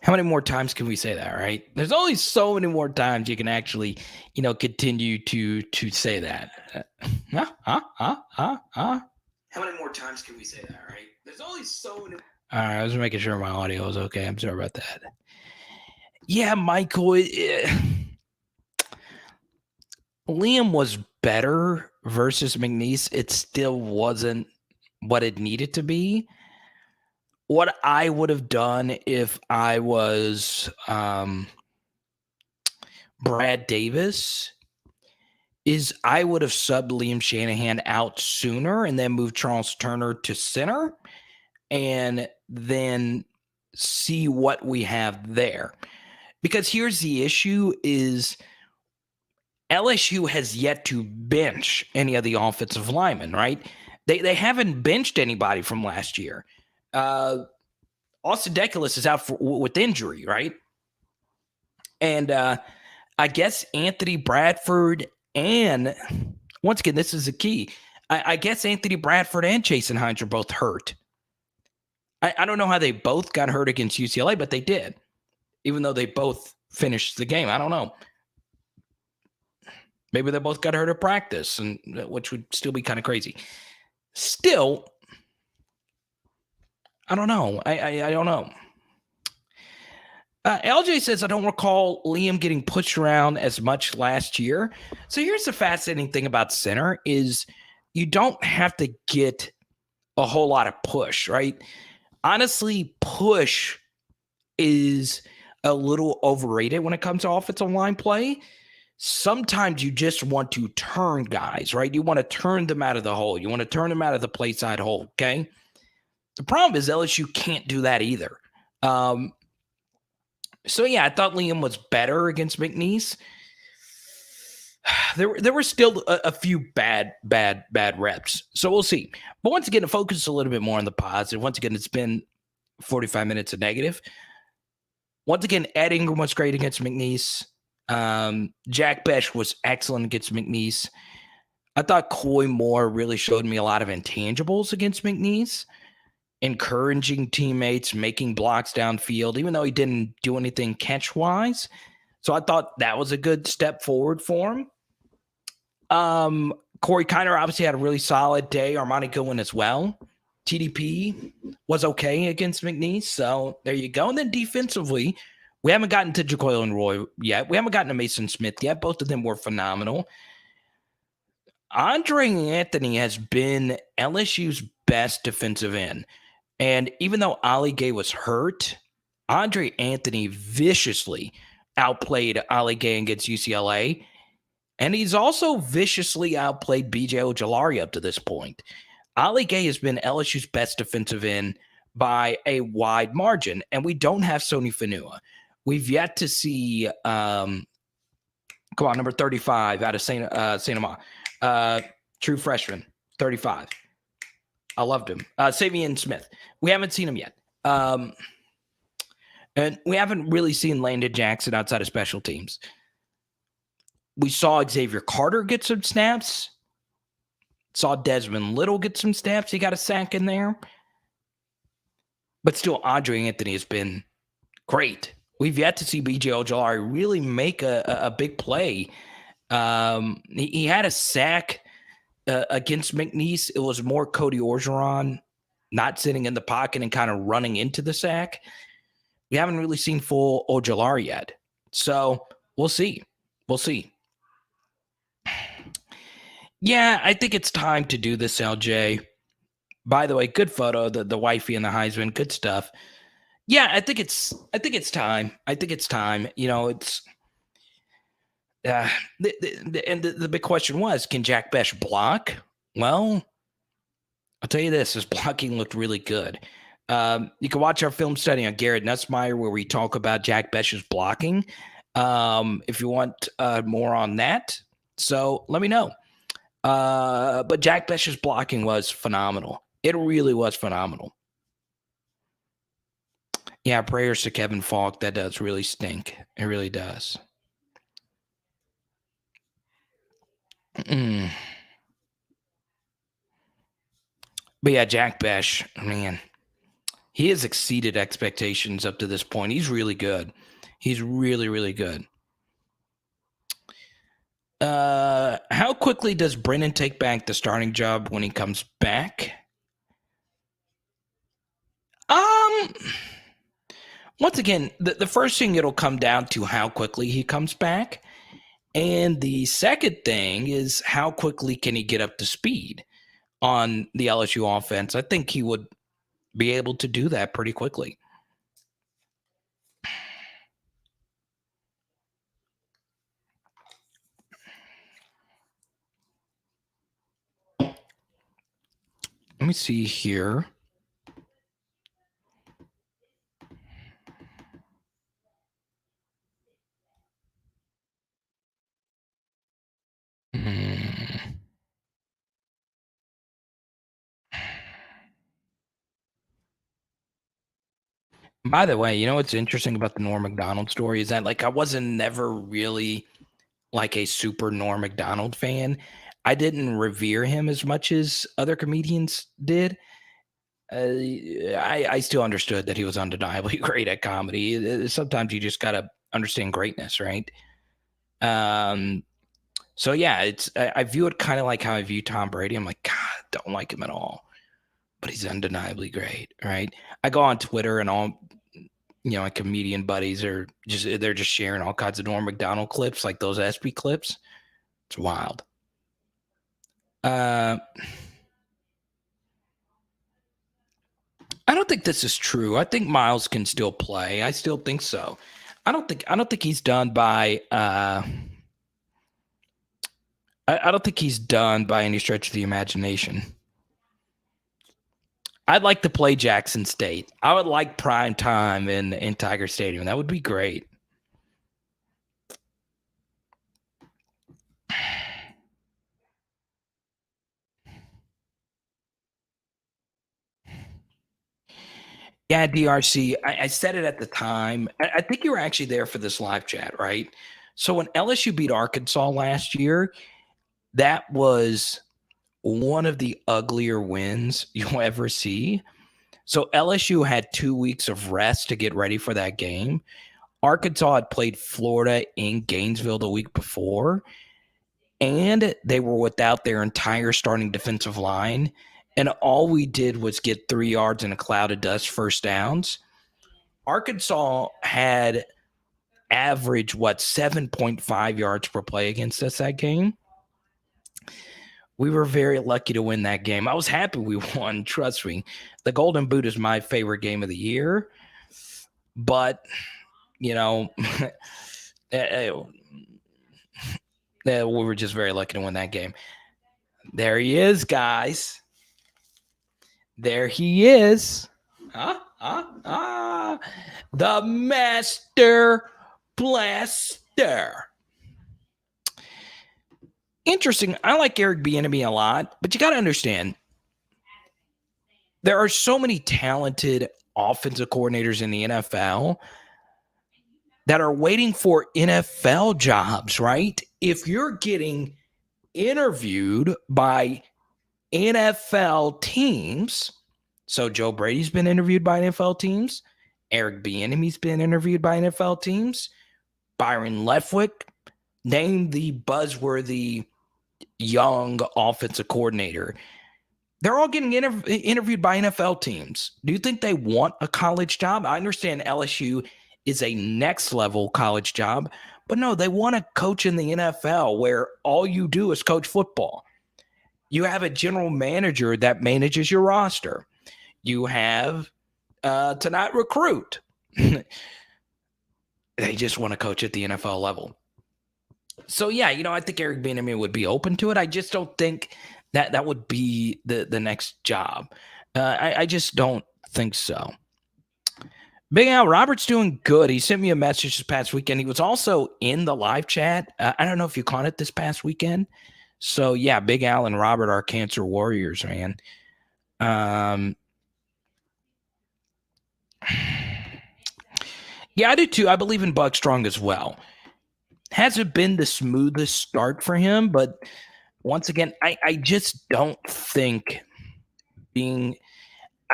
S1: how many more times can we say that, right? There's only so many more times you can actually, continue to say that. How many more times can we say that, right? There's only so many. All right, I was making sure my audio was okay. I'm sorry about that. Yeah, Michael, Liam was better versus McNeese. It still wasn't what it needed to be. What I would have done if I was Brad Davis is I would have subbed Liam Shanahan out sooner and then moved Charles Turner to center and then see what we have there. Because here's the issue is LSU has yet to bench any of the offensive linemen, right? They haven't benched anybody from last year. Austin Deculus is out with injury, right? And I guess Anthony Bradford and, once again, this is the key. I guess Anthony Bradford and Jason Hines are both hurt. I don't know how they both got hurt against UCLA, but they did, even though they both finished the game. I don't know. Maybe they both got hurt at practice, and which would still be kind of crazy. Still, I don't know. I don't know. LJ says, I don't recall Liam getting pushed around as much last year. So here's the fascinating thing about center is you don't have to get a whole lot of push, right? Honestly, push is a little overrated when it comes to offensive line play. Sometimes you just want to turn guys, right? You want to turn them out of the hole. You want to turn them out of the play side hole, okay? The problem is LSU can't do that either. So, yeah, I thought Liam was better against McNeese. There were still a few bad reps. So we'll see. But once again, to focus a little bit more on the positive. Once again, it's been 45 minutes of negative. Once again, Ed Ingram was great against McNeese. Jack Besh was excellent against McNeese. I thought Coy Moore really showed me a lot of intangibles against McNeese. Encouraging teammates, making blocks downfield, even though he didn't do anything catch-wise. So I thought that was a good step forward for him. Corey Kiner obviously had a really solid day. Armani Goodwin as well. TDP was okay against McNeese. So there you go. And then defensively, we haven't gotten to Jacoil and Roy yet. We haven't gotten to Mason Smith yet. Both of them were phenomenal. Andre Anthony has been LSU's best defensive end. And even though Ali Gay was hurt, Andre Anthony viciously outplayed Ali Gay against UCLA, and he's also viciously outplayed BJ Ojolari up to this point. Ali Gay has been LSU's best defensive end by a wide margin, and we don't have Sony Fanua. We've yet to see, number 35 out of St. Amant, true freshman, 35. I loved him. Savion Smith. We haven't seen him yet. And we haven't really seen Landon Jackson outside of special teams. We saw Xavier Carter get some snaps. Saw Desmond Little get some snaps. He got a sack in there. But still, Andre Anthony has been great. We've yet to see BJ Ojolari really make a big play. He had a sack against McNeese. It was more Cody Orgeron not sitting in the pocket and kind of running into the sack. We haven't really seen full Ojolari yet. So we'll see. We'll see. Yeah, I think it's time to do this, LJ. By the way, good photo, the wifey and the Heisman, good stuff. Yeah, I think it's time. I think it's time. You know, it's the big question was, can Jack Bech block? Well, I'll tell you this, his blocking looked really good. You can watch our film study on Garrett Nussmeier where we talk about Jack Bech's blocking. If you want more on that, so let me know. But Jack Bech's blocking was phenomenal. It really was phenomenal. Yeah, prayers to Kevin Falk. That does really stink. It really does. But yeah, Jack Bech, man, he has exceeded expectations up to this point. He's really good. He's really, really good. How quickly does Brennan take back the starting job when he comes back? Once again, the first thing it'll come down to how quickly he comes back. And the second thing is how quickly can he get up to speed on the LSU offense. I think he would be able to do that pretty quickly. Let me see here. By the way, you know what's interesting about the Norm Macdonald story is that, like, I wasn't never really like a super Norm Macdonald fan. I didn't revere him as much as other comedians did. I still understood that he was undeniably great at comedy. Sometimes you just gotta understand greatness, right? So yeah, I view it kind of like how I view Tom Brady. I'm like, God, don't like him at all, but he's undeniably great, right? I go on Twitter and all, my comedian buddies are they're just sharing all kinds of Norm Macdonald clips, like those SB clips. It's wild. I don't think this is true. I think Miles can still play. I still think so. I don't think he's done by I don't think he's done by any stretch of the imagination. I'd like to play Jackson State. I would like prime time in Tiger Stadium. That would be great. Yeah, DRC. I said it at the time. I think you were actually there for this live chat, right? So when LSU beat Arkansas last year, that was one of the uglier wins you'll ever see. So LSU had 2 weeks of rest to get ready for that game. Arkansas had played Florida in Gainesville the week before, and they were without their entire starting defensive line. And all we did was get 3 yards in a cloud of dust first downs. Arkansas had averaged, 7.5 yards per play against us that game. We were very lucky to win that game. I was happy we won, trust me. The Golden Boot is my favorite game of the year. But, we were just very lucky to win that game. There he is, guys. There he is. The Master Blaster. Interesting. I like Eric Bieniemy a lot, but you got to understand, there are so many talented offensive coordinators in the NFL that are waiting for NFL jobs, right? If you're getting interviewed by NFL teams, so Joe Brady's been interviewed by NFL teams, Eric Bieniemy's been interviewed by NFL teams, Byron Leftwich, name the buzzworthy young offensive coordinator. They're all getting interviewed by NFL teams. Do you think they want a college job? I understand LSU is a next level college job, but no, they want to coach in the NFL where all you do is coach football. You have a general manager that manages your roster. You have to not recruit. They just want to coach at the NFL level. So, yeah, I think Eric Bieniemy would be open to it. I just don't think that would be the next job. I just don't think so. Big Al Robert's doing good. He sent me a message this past weekend. He was also in the live chat. I don't know if you caught it this past weekend. So, yeah, Big Al and Robert are cancer warriors, man. Yeah, I do too. I believe in Bug Strong as well. Hasn't been the smoothest start for him, but once again, I just don't think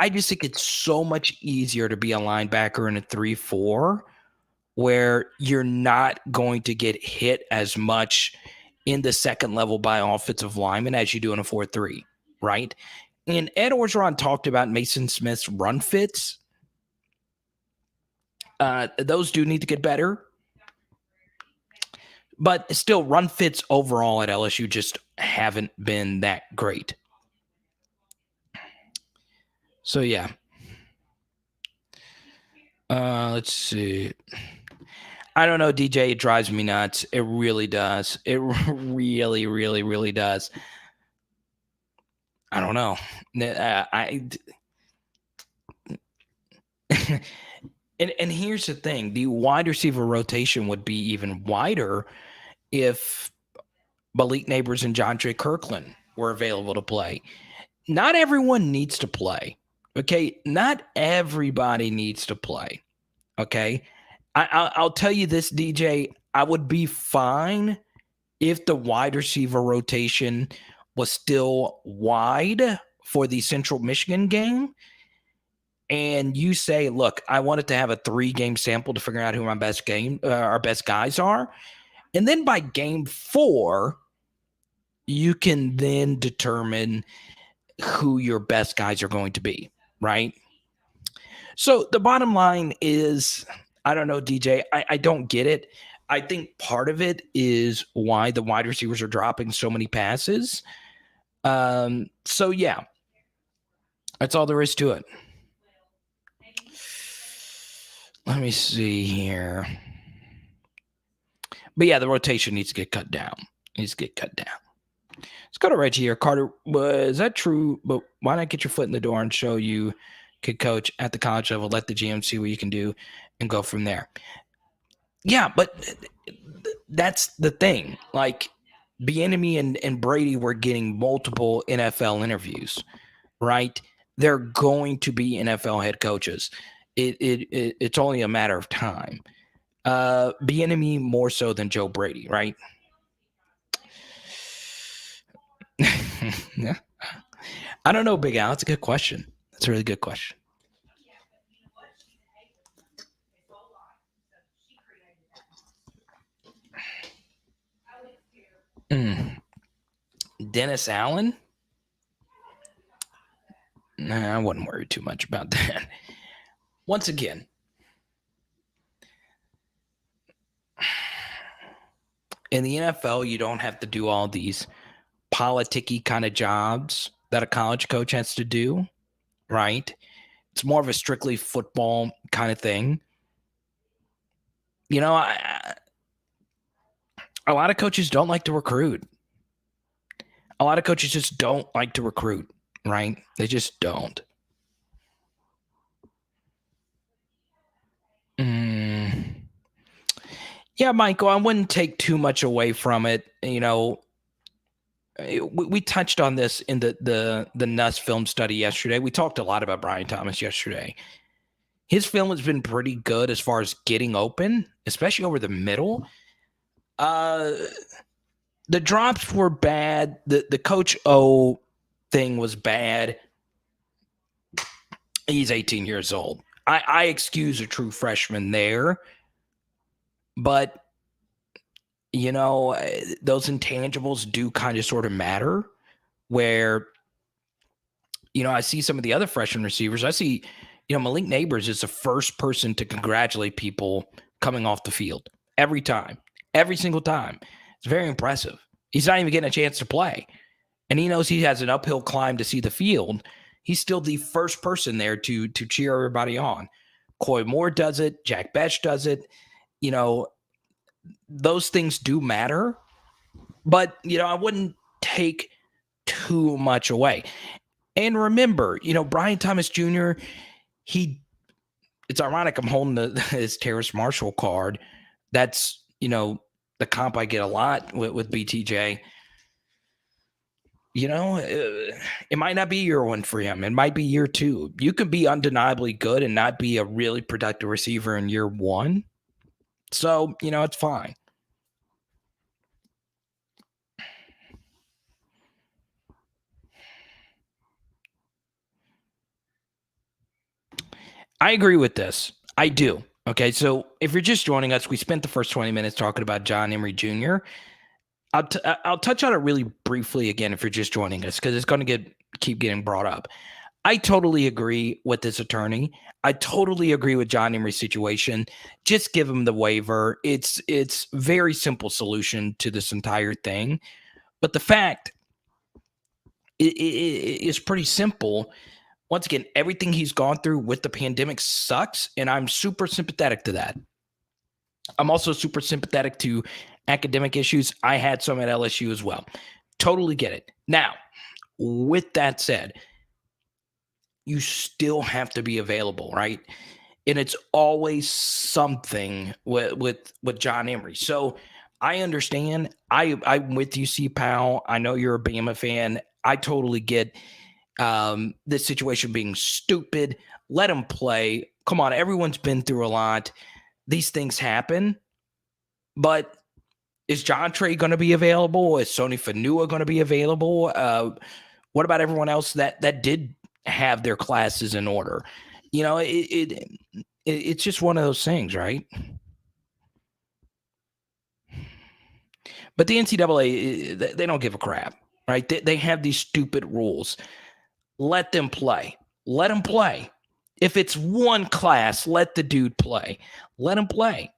S1: I just think it's so much easier to be a linebacker in a 3-4 where you're not going to get hit as much in the second level by offensive linemen as you do in a 4-3, right? And Ed Orgeron talked about Mason Smith's run fits. Those do need to get better. But still, run fits overall at LSU just haven't been that great. So, yeah. Let's see. I don't know, DJ. It drives me nuts. It really does. It really, really, really does. I don't know. And here's the thing. The wide receiver rotation would be even wider if Malik Neighbors and John J. Kirkland were available to play. Not everyone needs to play. Okay? Not everybody needs to play. Okay? I'll tell you this, DJ. I would be fine if the wide receiver rotation was still wide for the Central Michigan game. And you say, look, I wanted to have a 3-game sample to figure out who our best guys are. And then by game 4, you can then determine who your best guys are going to be, right? So the bottom line is, I don't know, DJ, I don't get it. I think part of it is why the wide receivers are dropping so many passes. So, yeah, that's all there is to it. Let me see here. But, yeah, the rotation needs to get cut down. Let's go to Reggie here. Carter, is that true? But why not get your foot in the door and show you could coach at the college level, let the GM see what you can do, and go from there? Yeah, but that's the thing. Like, Bieniemy and Brady were getting multiple NFL interviews, right? They're going to be NFL head coaches. It's only a matter of time. Bieniemy more so than Joe Brady, right? Yeah. I don't know, Big Al. It's a good question. That's a really good question. Dennis Allen? Nah, I wouldn't worry too much about that. Once again, in the NFL, you don't have to do all these politicky kind of jobs that a college coach has to do, right? It's more of a strictly football kind of thing. You know, a lot of coaches don't like to recruit. A lot of coaches just don't like to recruit, right? They just don't. Yeah, Michael, I wouldn't take too much away from it. We touched on this in the Nuss film study yesterday. We talked a lot about Brian Thomas yesterday. His film has been pretty good as far as getting open, especially over the middle. The drops were bad. The Coach O thing was bad. He's 18 years old. I excuse a true freshman there, but those intangibles do kind of sort of matter. Where I see some of the other freshman receivers. I see, Malik Neighbors is the first person to congratulate people coming off the field every time, every single time. It's very impressive. He's not even getting a chance to play. And he knows he has an uphill climb to see the field. He's still the first person there to cheer everybody on. Coy Moore does it. Jack Besh does it. Those things do matter. But, I wouldn't take too much away. And remember, Brian Thomas Jr., it's ironic I'm holding his Terrace Marshall card. That's, the comp I get a lot with BTJ. It might not be year one for him. It might be year two. You could be undeniably good and not be a really productive receiver in year one. So, it's fine. I agree with this. I do. Okay, so if you're just joining us, we spent the first 20 minutes talking about John Emery Jr. I'll touch on it really briefly again if you're just joining us, because it's going to keep getting brought up. I totally agree with this attorney. I totally agree with John Emery's situation. Just give him the waiver. It's very simple solution to this entire thing. But the fact is pretty simple. Once again, everything he's gone through with the pandemic sucks, and I'm super sympathetic to that. I'm also super sympathetic to academic issues. I had some at LSU as well. Totally get it. Now, with that said, you still have to be available, right? And it's always something with John Emery. So I understand. I'm with you, C. Powell. I know you're a Bama fan. I totally get this situation being stupid. Let him play. Come on, everyone's been through a lot. These things happen. But is John Trey going to be available? Is Sony Fanua going to be available? What about everyone else that did have their classes in order? It's just one of those things, right? But the NCAA, they don't give a crap, right? They have these stupid rules. Let them play. Let them play. If it's one class, let the dude play. Let him play.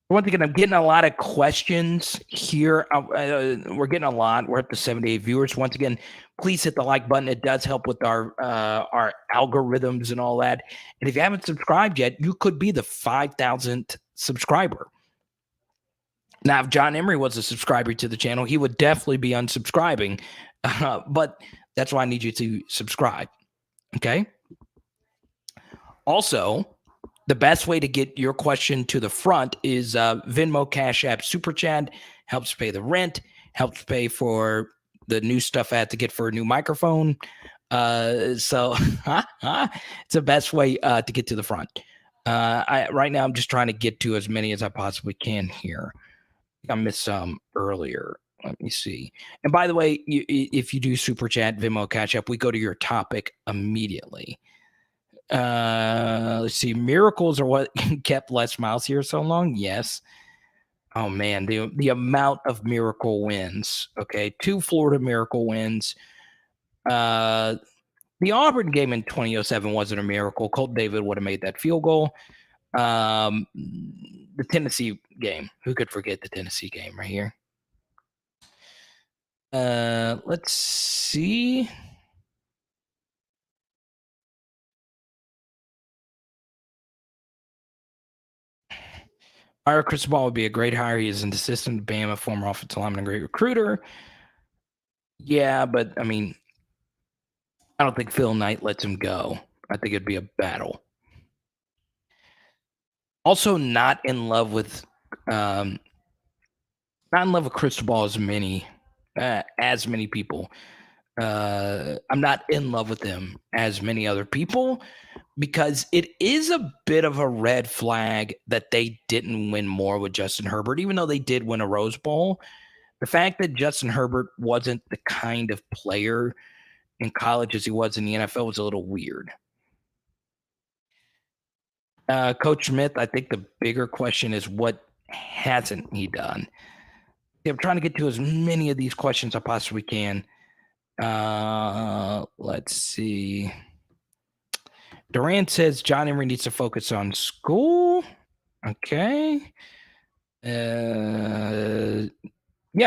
S1: Once again, I'm getting a lot of questions here. We're getting a lot. We're up to 78 viewers. Once again, please hit the like button. It does help with our algorithms and all that. And if you haven't subscribed yet, you could be the 5,000th subscriber. Now, if John Emery was a subscriber to the channel, he would definitely be unsubscribing. But that's why I need you to subscribe. Okay? Also, the best way to get your question to the front is Venmo, Cash App, Super Chat. Helps pay the rent, helps pay for the new stuff I had to get for a new microphone. So it's the best way to get to the front. Right now, I'm just trying to get to as many as I possibly can here. I missed some earlier. Let me see. And by the way, if you do Super Chat, Venmo, Cash App, we go to your topic immediately. Let's see. Miracles are what kept Les Miles here so long. Yes. Oh man, the amount of miracle wins. Okay, 2 Florida miracle wins. The Auburn game in 2007 wasn't a miracle. Colt David would have made that field goal. The Tennessee game. Who could forget the Tennessee game right here? Let's see. Ira Cristobal would be a great hire. He is an assistant to Bama, former offensive lineman, and great recruiter. Yeah, but I mean, I don't think Phil Knight lets him go. I think it'd be a battle. Also, not in love with Cristobal as many people. I'm not in love with him as many other people because it is a bit of a red flag that they didn't win more with Justin Herbert, even though they did win a Rose Bowl. The fact that Justin Herbert wasn't the kind of player in college as he was in the NFL was a little weird. Coach Smith, I think the bigger question is what hasn't he done? I'm trying to get to as many of these questions I possibly can. Let's see. Durant says John Emery needs to focus on school. Okay. Yeah,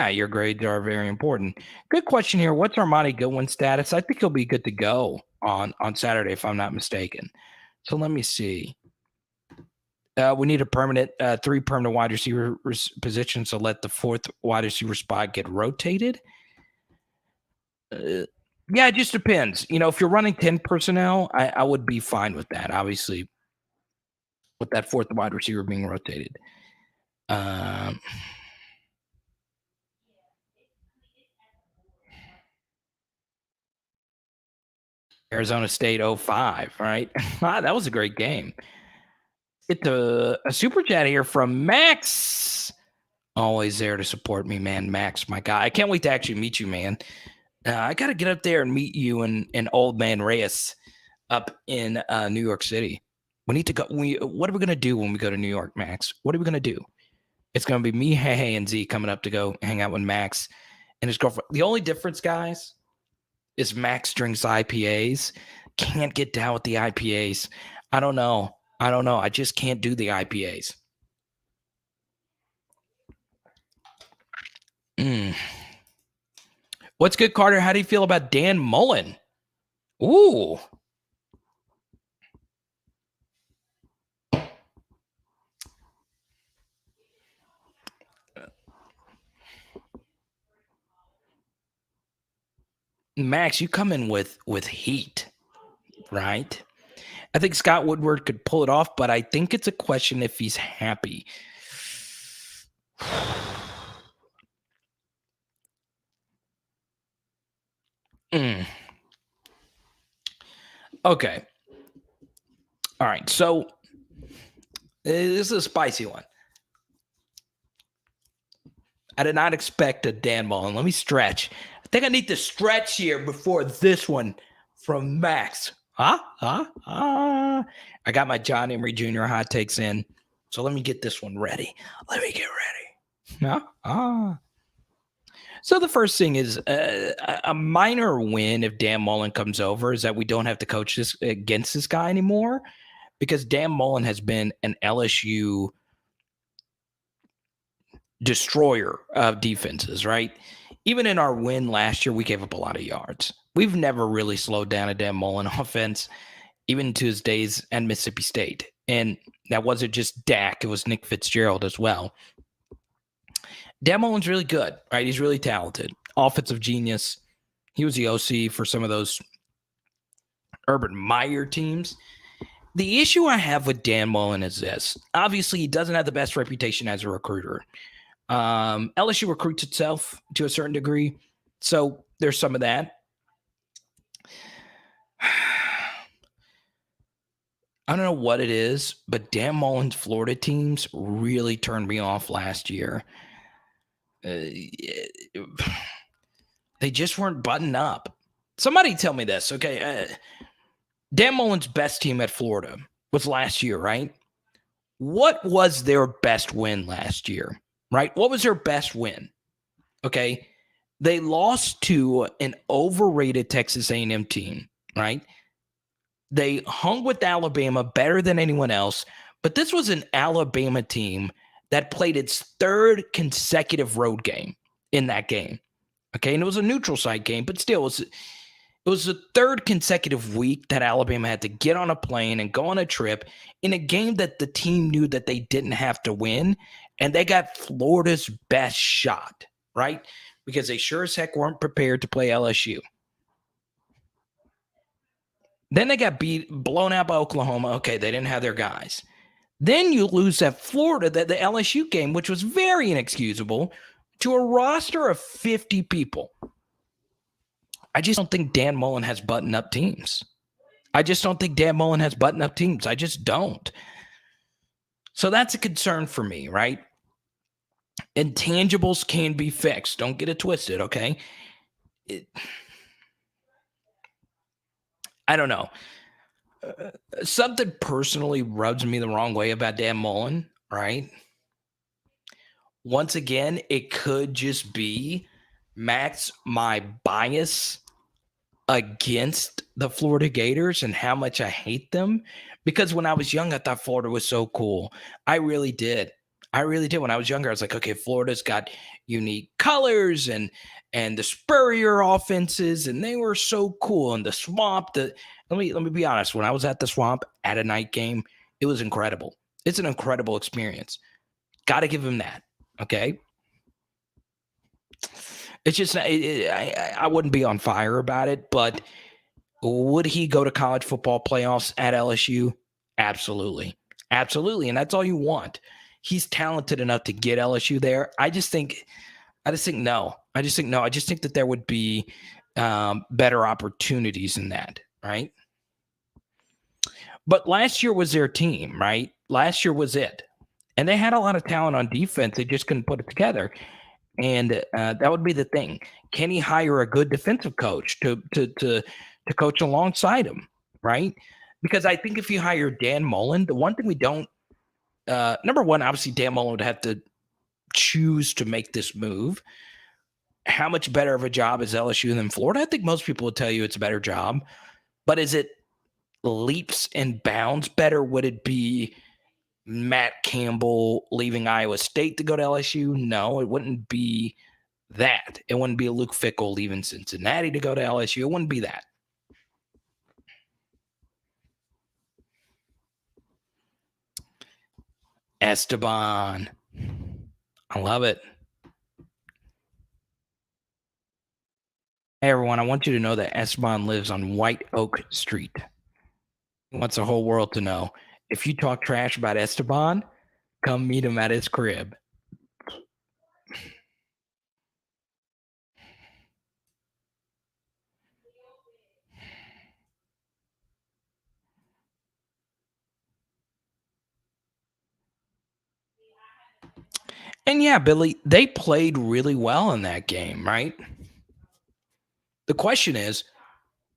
S1: your grades are very important. Good question here. What's Armani Goodwin's status? I think he'll be good to go on Saturday, if I'm not mistaken. So let me see. We need a permanent 3 permanent wide receiver positions to let the 4th wide receiver spot get rotated. Yeah, it just depends. If you're running 10 personnel, I would be fine with that, obviously, with that 4th wide receiver being rotated. Arizona State 05, right? That was a great game. Get a super chat here from Max. Always there to support me, man. Max, my guy. I can't wait to actually meet you, man. I got to get up there and meet you and Old Man Reyes up in New York City. We need to go. What are we going to do when we go to New York, Max? What are we going to do? It's going to be me, Hey, and Z coming up to go hang out with Max and his girlfriend. The only difference, guys, is Max drinks IPAs. Can't get down with the IPAs. I don't know. I just can't do the IPAs. What's good, Carter? How do you feel about Dan Mullen? Ooh. Max, you come in with heat, right? I think Scott Woodward could pull it off, but I think it's a question if he's happy. Okay. All right. So this is a spicy one. I did not expect a Dan Mullen. Let me stretch. I think I need to stretch here before this one from Max. I got my John Emery Jr. hot takes in. So let me get this one ready. Let me get ready. So the first thing is a minor win if Dan Mullen comes over is that we don't have to coach this against this guy anymore because Dan Mullen has been an LSU destroyer of defenses, right? Even in our win last year, we gave up a lot of yards. We've never really slowed down a Dan Mullen offense, even to his days at Mississippi State. And that wasn't just Dak, it was Nick Fitzgerald as well. Dan Mullen's really good, right? He's really talented. Offensive genius. He was the OC for some of those Urban Meyer teams. The issue I have with Dan Mullen is this. Obviously, he doesn't have the best reputation as a recruiter. LSU recruits itself to a certain degree. So there's some of that. I don't know what it is, but Dan Mullen's Florida teams really turned me off last year. They just weren't buttoned up. Somebody tell me this, okay? Dan Mullen's best team at Florida was last year, right? What was their best win last year, right? What was their best win? Okay, they lost to an overrated Texas A&M team, right? They hung with Alabama better than anyone else, But this was an Alabama team that played its third consecutive road game in that game. Okay, and it was a neutral site game, but still, it was the third consecutive week that Alabama had to get on a plane and go on a trip in a game that the team knew that they didn't have to win, and they got Florida's best shot, right? Because they sure as heck weren't prepared to play LSU. Then they got blown out by Oklahoma. Okay, they didn't have their guys. Then you lose at Florida, the LSU game, which was very inexcusable, to a roster of 50 people. I just don't think Dan Mullen has button-up teams. I just don't. So that's a concern for me, right? Intangibles can be fixed. Don't get it twisted, okay? I don't know. Something personally rubs me the wrong way about Dan Mullen, right? Once again, it could just be, Max, my bias against the Florida Gators and how much I hate them. Because when I was young, I thought Florida was so cool. I really did. When I was younger, I was like, okay, Florida's got unique colors and the Spurrier offenses, and they were so cool. And the Swamp, let me be honest. When I was at the Swamp at a night game, it was incredible. It's an incredible experience. Got to give him that. Okay. It's just, I wouldn't be on fire about it, but would he go to college football playoffs at LSU? Absolutely. Absolutely. And that's all you want. He's talented enough to get LSU there. I just think no. I just think that there would be better opportunities in that, right? But last year was their team, right? Last year was it. And they had a lot of talent on defense. They just couldn't put it together. And that would be the thing. Can he hire a good defensive coach to coach alongside him, right? Because I think if you hire Dan Mullen, the one thing we don't, number one, obviously Dan Mullen would have to choose to make this move. How much better of a job is LSU than Florida? I think most people would tell you it's a better job. But is it leaps and bounds better? Would it be Matt Campbell leaving Iowa State to go to LSU? No, it wouldn't be that. It wouldn't be Luke Fickell leaving Cincinnati to go to LSU. It wouldn't be that. Esteban. I love it. Hey, everyone, I want you to know that Esteban lives on White Oak Street. He wants the whole world to know. If you talk trash about Esteban, come meet him at his crib. And yeah, Billy, they played really well in that game, right? The question is,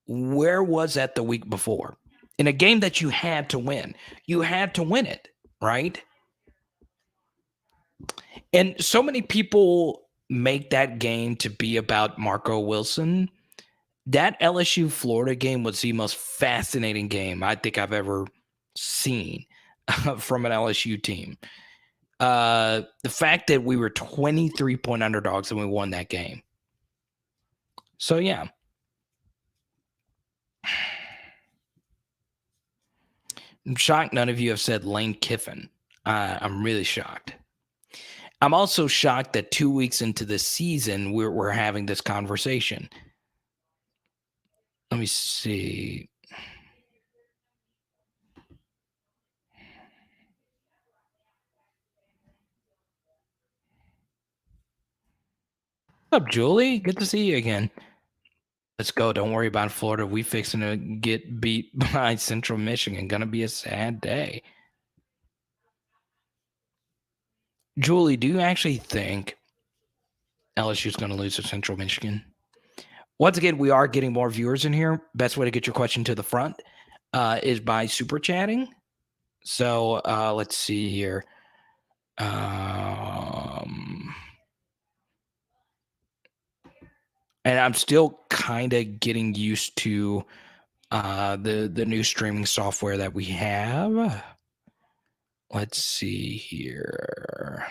S1: where was that the week before? In a game that you had to win. You had to win it, right? And so many people make that game to be about Marco Wilson. That LSU Florida game was the most fascinating game I think I've ever seen from an LSU team. The fact that we were 23-point underdogs and we won that game. So, yeah. I'm shocked none of you have said Lane Kiffin. I'm really shocked. I'm also shocked that 2 weeks into the season, we're having this conversation. Let me see. What's up, Julie? Good to see you again. Let's go. Don't worry about Florida. We fixing to get beat by Central Michigan. Gonna be a sad day. Julie, do you actually think LSU is going to lose to Central Michigan? Once again, we are getting more viewers in here. Best way to get your question to the front is by super chatting. So let's see here. And I'm still kind of getting used to the new streaming software that we have. let's see here.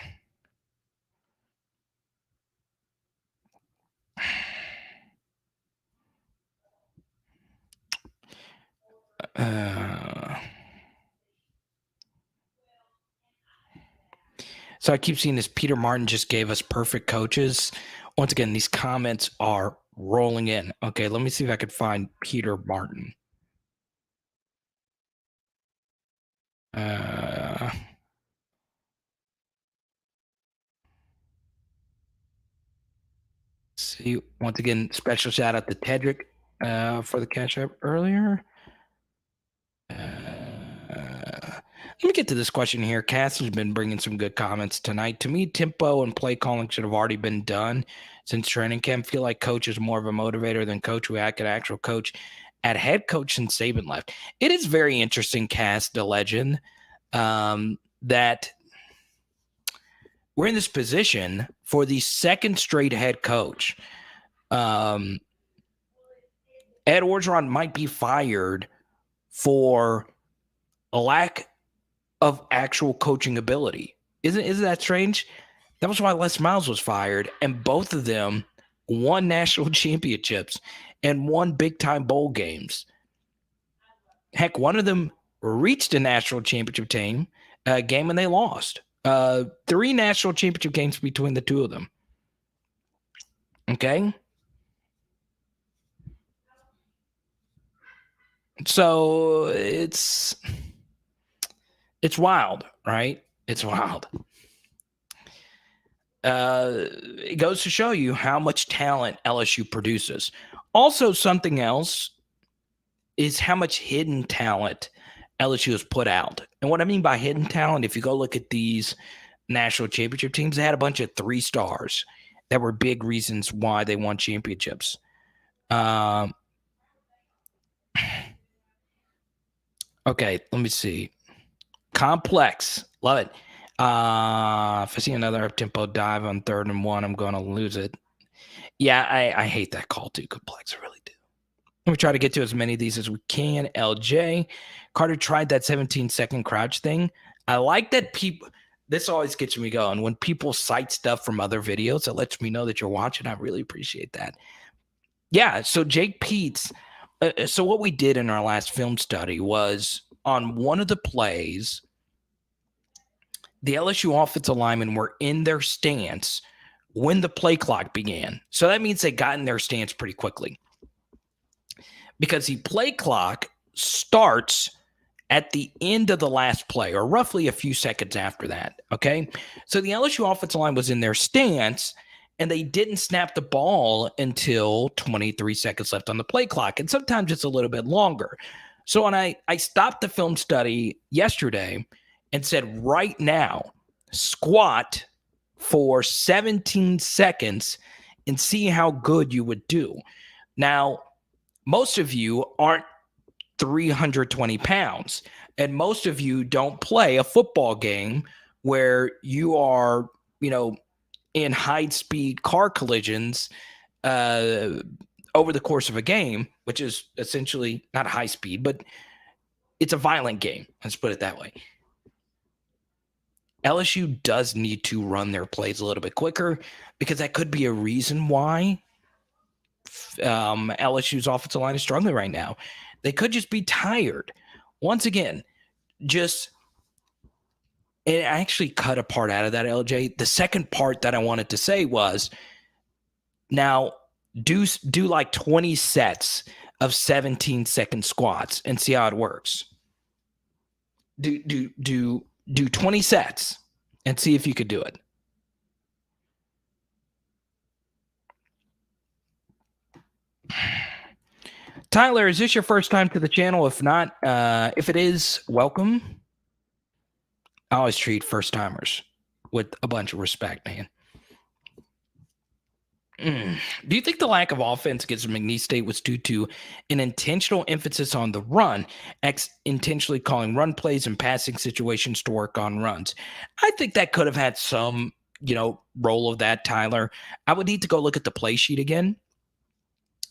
S1: So I keep seeing this. Peter Martin just gave us perfect coaches. Once again, these comments are rolling in. Okay, let me see if I could find Peter Martin. See, once again, special shout out to Tedrick for the catch up earlier. Let me get to this question here. Cass has been bringing some good comments tonight. To me, tempo and play calling should have already been done since training camp. Feel like coach is more of a motivator than coach. We act an actual coach at head coach since Saban left. It is very interesting, Cass, the legend, that we're in this position for the second straight head coach. Ed Orgeron might be fired for a lack of actual coaching ability. Isn't that strange? That was why Les Miles was fired, and both of them won national championships and won big-time bowl games. Heck, one of them reached a national championship game and they lost. 3 national championship games between the two of them. Okay? So it's wild, right? It's wild. It goes to show you how much talent LSU produces. Also, something else is how much hidden talent LSU has put out. And what I mean by hidden talent, if you go look at these national championship teams, they had a bunch of 3 stars that were big reasons why they won championships. Okay, let me see. Complex. Love it. If I see another up-tempo dive on 3rd and 1, I'm going to lose it. Yeah, I hate that call too, Complex. I really do. Let me try to get to as many of these as we can. LJ. Carter tried that 17-second crouch thing. I like that people – this always gets me going. When people cite stuff from other videos, it lets me know that you're watching. I really appreciate that. Yeah, so Jake Peets so what we did in our last film study was on one of the plays, the LSU offensive linemen were in their stance when the play clock began. So that means they got in their stance pretty quickly. Because the play clock starts at the end of the last play, or roughly a few seconds after that, okay? So the LSU offensive line was in their stance, and they didn't snap the ball until 23 seconds left on the play clock, and sometimes it's a little bit longer. So when I stopped the film study yesterday and said, right now, squat for 17 seconds and see how good you would do. Now, most of you aren't 320 pounds, and most of you don't play a football game where you are, in high-speed car collisions over the course of a game, which is essentially not high speed, but it's a violent game. Let's put it that way. LSU does need to run their plays a little bit quicker because that could be a reason why LSU's offensive line is struggling right now. They could just be tired. Once again, and I actually cut a part out of that, LJ. The second part that I wanted to say was, now do like 20 sets of 17-second squats and see how it works. Do 20 sets and see if you could do it. Tyler, is this your first time to the channel? If not, if it is, welcome. I always treat first timers with a bunch of respect, man. Do you think the lack of offense against McNeese State was due to an intentional emphasis on the run, intentionally calling run plays and passing situations to work on runs? I think that could have had some, role of that, Tyler. I would need to go look at the play sheet again.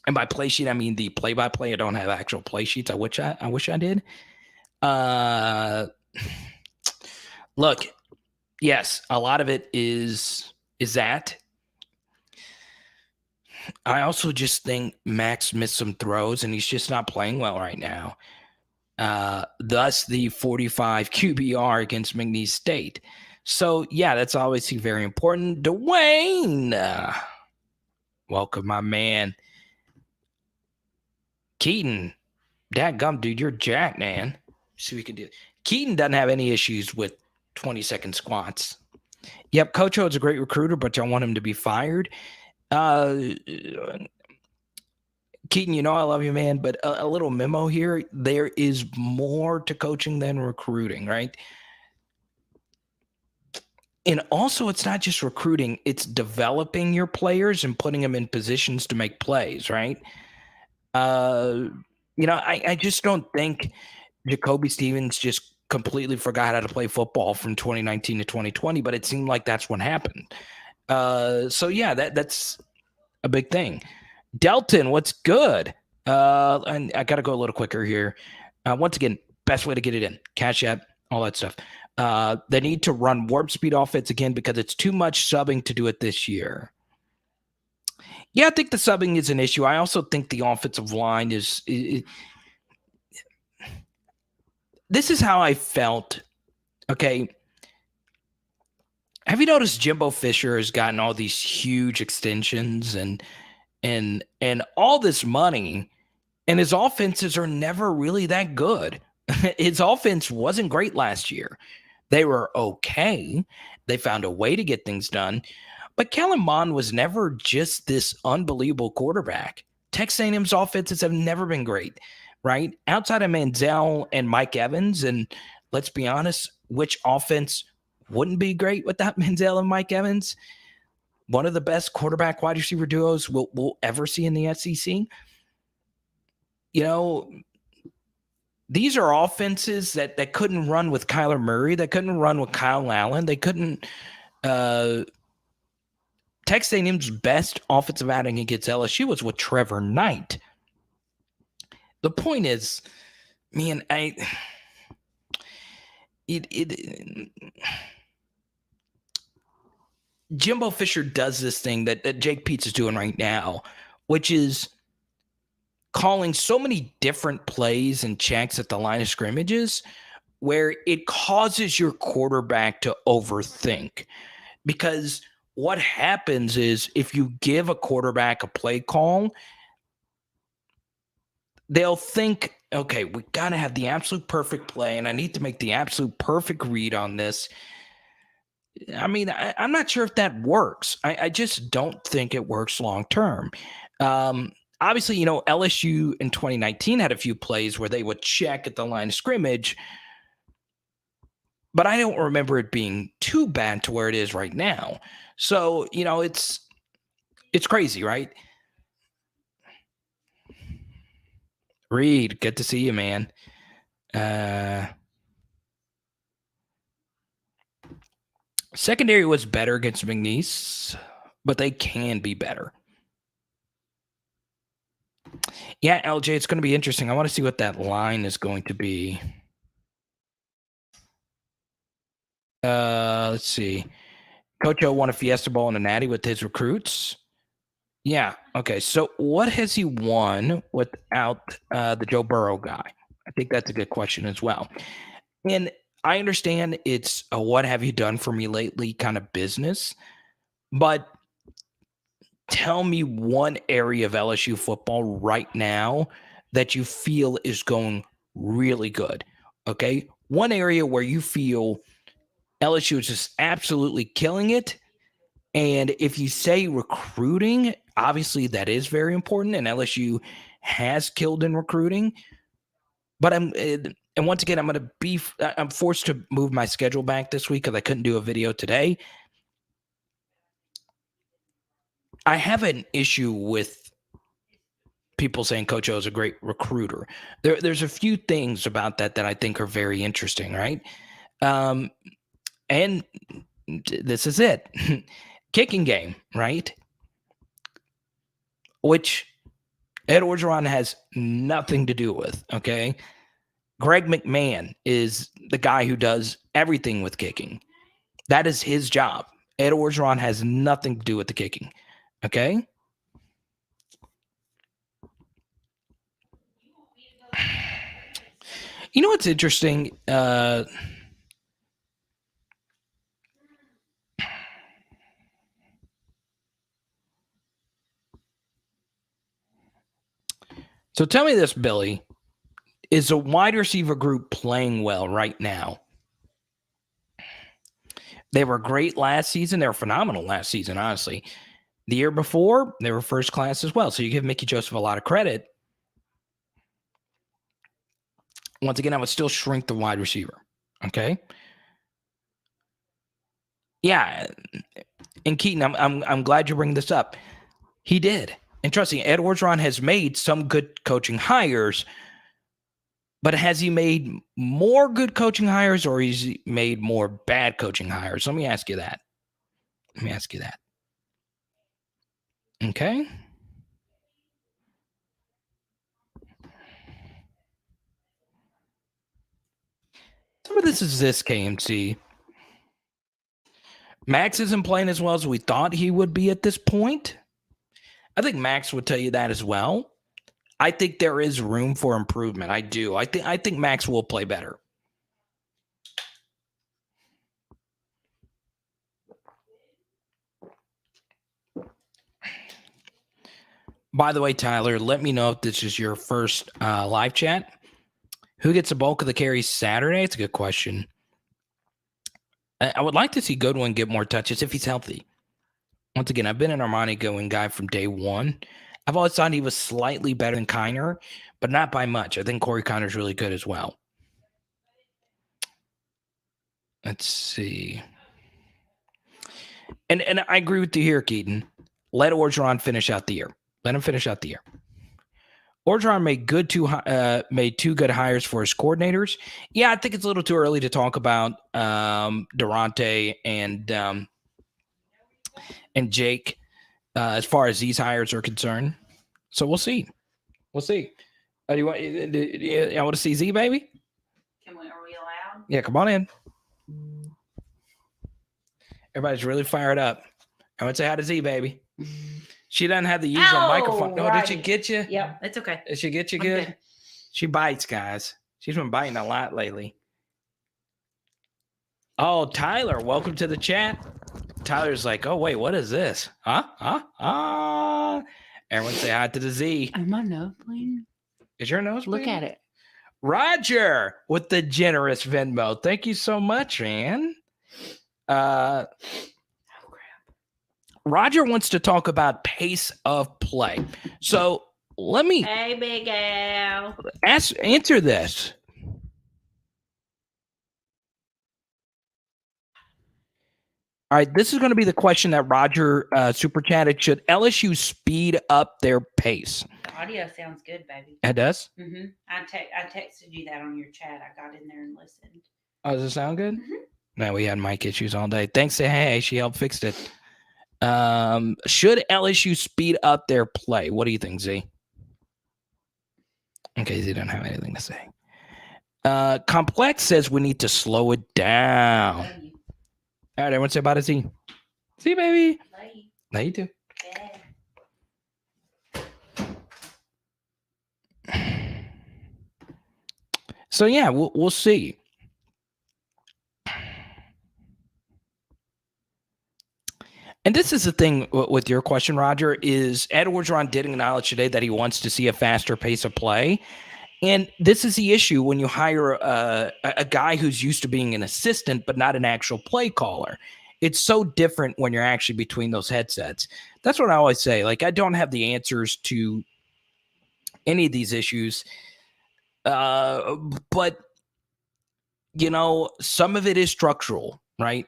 S1: And by play sheet, I mean the play-by-play. I don't have actual play sheets. I wish I did. Look, yes, a lot of it is that. I also just think Max missed some throws, and he's just not playing well right now. Thus, the 45 QBR against McNeese State. So, yeah, that's obviously very important. Dwayne, welcome, my man. Keaton, dadgum, dude, you're jacked, man. See what we can do. Keaton doesn't have any issues with 20-second squats. Yep, Coach O is a great recruiter, but y'all want him to be fired. Keaton, you know I love you, man, but a little memo here. There is more to coaching than recruiting, right? And also, it's not just recruiting, it's developing your players and putting them in positions to make plays, right? I just don't think Jacoby Stevens just completely forgot how to play football from 2019 to 2020, but it seemed like that's what happened. So, yeah, that's a big thing. Delton, what's good? And I got to go a little quicker here. Once again, best way to get it in. Cash App, all that stuff. They need to run warp speed offense again because it's too much subbing to do it this year. Yeah, I think the subbing is an issue. I also think the offensive line is this is how I felt. Okay. Have you noticed Jimbo Fisher has gotten all these huge extensions and all this money, and his offenses are never really that good? His offense wasn't great last year. They were okay. They found a way to get things done. But Kellen Mond was never just this unbelievable quarterback. Texas A&M's offenses have never been great, right? Outside of Manziel and Mike Evans, and let's be honest, which offense wouldn't be great without Manziel and Mike Evans? One of the best quarterback wide receiver duos we'll ever see in the SEC. You know, these are offenses that couldn't run with Kyler Murray, that couldn't run with Kyle Allen, they couldn't. Texas A&M's best offensive outing against LSU was with Trevor Knight. The point is, man, Jimbo Fisher does this thing that Jake Peetz is doing right now, which is calling so many different plays and checks at the line of scrimmages where it causes your quarterback to overthink. Because what happens is if you give a quarterback a play call, they'll think, okay, we got to have the absolute perfect play, and I need to make the absolute perfect read on this. I mean, I'm not sure if that works. I just don't think it works long term. Obviously, LSU in 2019 had a few plays where they would check at the line of scrimmage, but I don't remember it being too bad to where it is right now. So, it's crazy, right? Reed, good to see you, man. Secondary was better against McNeese, but they can be better. Yeah, LJ, it's going to be interesting. I want to see what that line is going to be. Let's see. Coach O won a Fiesta Bowl and a Natty with his recruits. Yeah. Okay. So what has he won without the Joe Burrow guy? I think that's a good question as well. And I understand it's a what have you done for me lately kind of business, but tell me one area of LSU football right now that you feel is going really good. Okay. One area where you feel LSU is just absolutely killing it. And if you say recruiting, obviously that is very important, and LSU has killed in recruiting. But and once again, I'm forced to move my schedule back this week because I couldn't do a video today. I have an issue with people saying Coach O is a great recruiter. There's a few things about that I think are very interesting, right? And this is it. Kicking game, right? Which Ed Orgeron has nothing to do with, okay? Greg McMahon is the guy who does everything with kicking. That is his job. Ed Orgeron has nothing to do with the kicking. Okay? You know what's interesting? So tell me this, Billy. Is a wide receiver group playing well right now? They were great last season. They were phenomenal last season, honestly. The year before, they were first class as well. So you give Mickey Joseph a lot of credit. Once again, I would still shrink the wide receiver. Okay. Yeah. And Keaton, I'm glad you bring this up. He did. And trust me, Ed Orgeron has made some good coaching hires, but has he made more good coaching hires or has he made more bad coaching hires? Let me ask you that. Okay. Some of this is this, KMC. Max isn't playing as well as we thought he would be at this point. I think Max would tell you that as well. I think there is room for improvement. I do. I think Max will play better. By the way, Tyler, let me know if this is your first live chat. Who gets the bulk of the carries Saturday? It's a good question. I would like to see Goodwin get more touches if he's healthy. Once again, I've been an Armani Goodwin guy from day one. I've always thought he was slightly better than Kiner, but not by much. I think Corey Kiner's really good as well. Let's see. And I agree with you here, Keaton. Let Orgeron finish out the year. Let him finish out the year. Orgeron made two good hires for his coordinators. Yeah, I think it's a little too early to talk about Durante and Jake as far as these hires are concerned. So we'll see. We'll see. I want to see Z, baby?
S2: Are we allowed?
S1: Yeah, come on in. Everybody's really fired up. I want to say hi to Z, baby. She doesn't have the usual microphone. No,
S2: right.
S1: Did she get you?
S2: Yep, it's okay.
S1: Did she get you good? She bites, guys. She's been biting a lot lately. Oh, Tyler, welcome to the chat. Tyler's like, oh, wait, what is this? Huh? Everyone say hi to the Z.
S2: Am I nose bleeding?
S1: Is your nose bleeding?
S2: Look at it.
S1: Roger with the generous Venmo. Thank you so much, man. Roger wants to talk about pace of play. So let me
S2: Big Al.
S1: answer this. All right, this is going to be the question that Roger super chatted. Should LSU speed up their pace?
S2: The audio sounds good, baby.
S1: It does?
S2: Mm-hmm. I texted you that on your chat. I got in there and listened.
S1: Oh, does it sound good?
S2: Mm-hmm.
S1: No, we had mic issues all day. Thanks to Hey, she helped fix it. Should LSU speed up their play? What do you think, Z? Okay, Z don't have anything to say. Complex says we need to slow it down. All right, everyone say bye to Z. Z, baby. Love you too. Yeah. So yeah, we'll see. And this is the thing with your question, Roger, is Ed Orgeron did acknowledge today that he wants to see a faster pace of play. And this is the issue when you hire a guy who's used to being an assistant, but not an actual play caller. It's so different when you're actually between those headsets. That's what I always say. Like, I don't have the answers to any of these issues. But, you know, some of it is structural, right?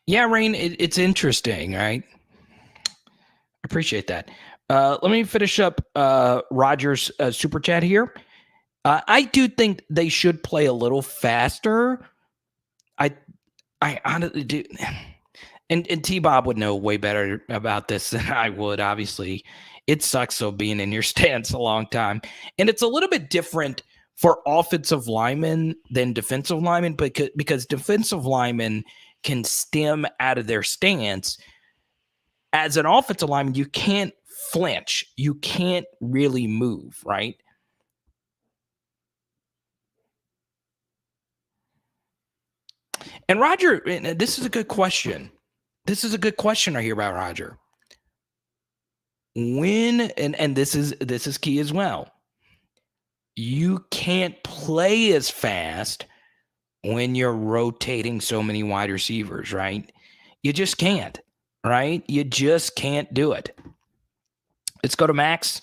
S1: Yeah, Rain, it's interesting, right? Appreciate that. Let me finish up Roger's super chat here. I do think they should play a little faster. I honestly do. And T-Bob would know way better about this than I would, obviously. It sucks so being in your stance a long time. And it's a little bit different for offensive linemen than defensive linemen because defensive linemen can stem out of their stance. As an offensive lineman, you can't flinch. You can't really move, right? And Roger, this is a good question. This is a good question right here about Roger. When and this is key as well. You can't play as fast when you're rotating so many wide receivers, right? You just can't, right? You just can't do it. Let's go to Max.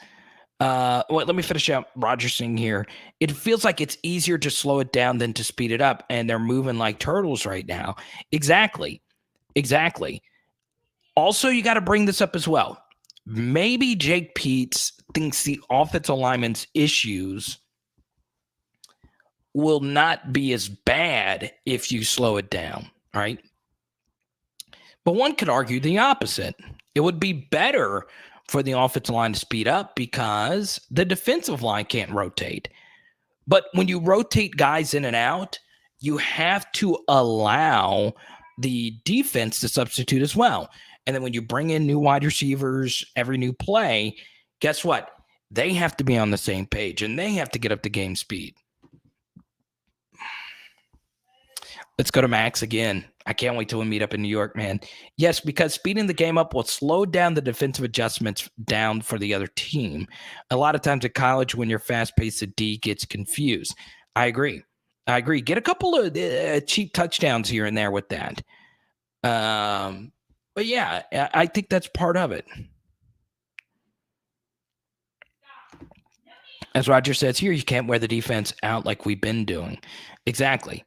S1: Let me finish up Roger's thing here. It feels like it's easier to slow it down than to speed it up, and they're moving like turtles right now. Exactly. Also, you got to bring this up as well. Maybe Jake Peetz thinks the offensive lineman's issues will not be as bad if you slow it down, right? But one could argue the opposite. It would be better for the offensive line to speed up because the defensive line can't rotate. But when you rotate guys in and out, you have to allow the defense to substitute as well. And then when you bring in new wide receivers every new play, guess what? They have to be on the same page and they have to get up to game speed. Let's go to Max again. I can't wait till we meet up in New York, man. Yes, because speeding the game up will slow down the defensive adjustments down for the other team. A lot of times at college, when you're fast-paced, the D gets confused. I agree. Get a couple of cheap touchdowns here and there with that. But yeah, I think that's part of it. As Roger says here, you can't wear the defense out like we've been doing. Exactly.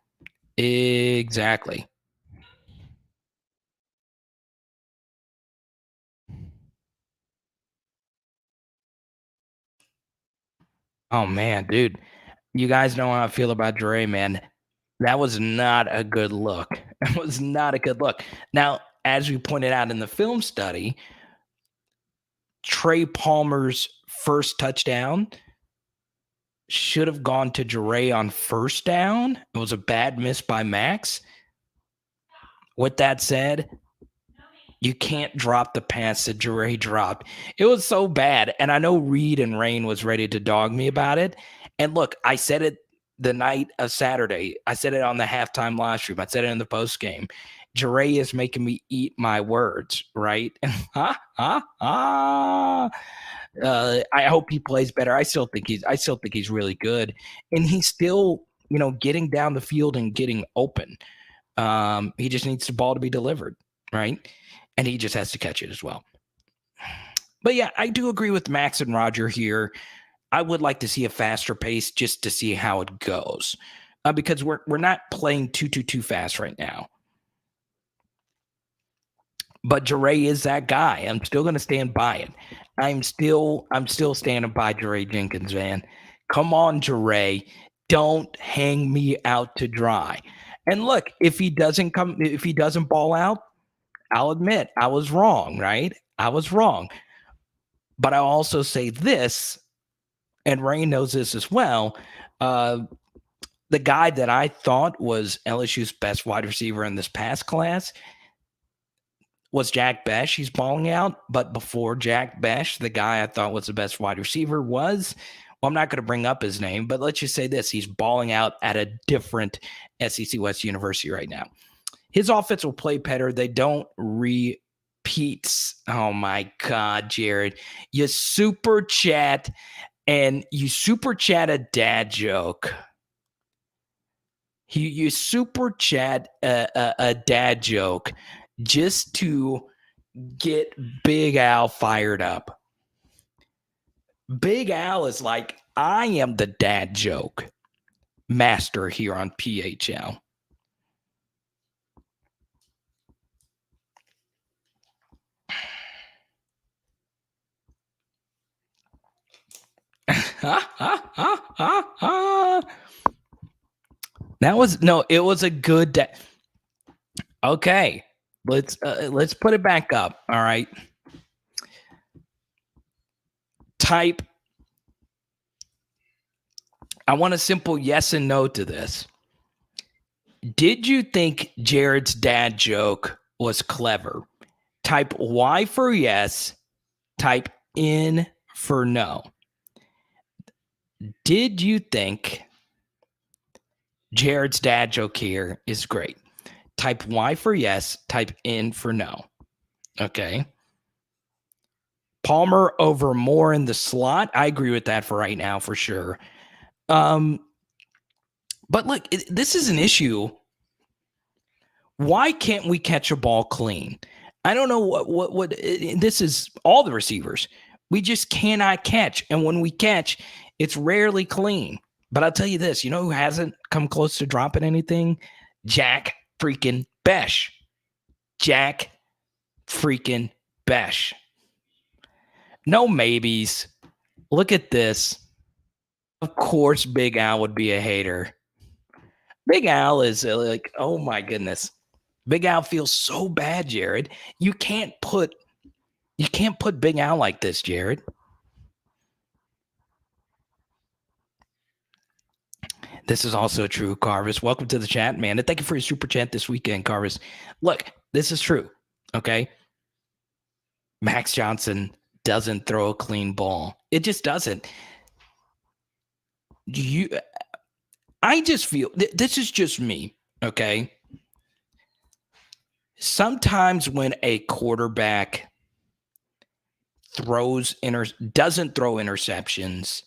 S1: Oh man, dude. You guys know how I feel about Dre, man. That was not a good look. It was not a good look. Now, as we pointed out in the film study, Trey Palmer's first touchdown should have gone to Dre on first down. It was a bad miss by Max. With that said, you can't drop the pass that Dre dropped. It was so bad. And I know Reed and Rain was ready to dog me about it. And look, I said it the night of Saturday. I said it on the halftime live stream. I said it in the post game. Dre is making me eat my words, right? I hope he plays better. I still think he's really good, and he's still, getting down the field and getting open. He just needs the ball to be delivered, right? And he just has to catch it as well. But yeah, I do agree with Max and Roger here. I would like to see a faster pace just to see how it goes, because we're not playing too fast right now. But Jure is that guy. I'm still going to stand by it. I'm still standing by Jure Jenkins, man. Come on, Jure. Don't hang me out to dry. And look, if he doesn't ball out, I'll admit I was wrong, right? I was wrong. But I'll also say this, and Ray knows this as well. The guy that I thought was LSU's best wide receiver in this past class was Jack Besh. He's balling out. But before Jack Besh, the guy I thought was the best wide receiver was, well, I'm not going to bring up his name, but let's just say this. He's balling out at a different SEC West University right now. His offense will play better. They don't repeat. Oh, my God, Jared. You super chat a dad joke. You super chat a dad joke just to get Big Al fired up. Big Al is like, I am the dad joke master here on PHL. It was a good Okay, let's put it back up. All right. Type. I want a simple yes and no to this. Did you think Jared's dad joke was clever? Type Y for yes. Type N for no. Did you think Jared's dad joke here is great? Type Y for yes. Type N for no. Okay. Palmer over Moore in the slot. I agree with that for right now, for sure. But look, this is an issue. Why can't we catch a ball clean? I don't know what this is. All the receivers, we just cannot catch, and when we catch, it's rarely clean. But I'll tell you this: you know who hasn't come close to dropping anything? Jack freaking Besh. Jack freaking Besh. No maybes. Look at this. Of course, Big Al would be a hater. Big Al is like, oh my goodness. Big Al feels so bad, Jared. You can't put Big Al like this, Jared. This is also true, Carvis. Welcome to the chat, man. And thank you for your super chat this weekend, Carvis. Look, this is true. Okay. Max Johnson doesn't throw a clean ball. It just doesn't. I just feel this is just me. Okay. Sometimes when a quarterback doesn't throw interceptions,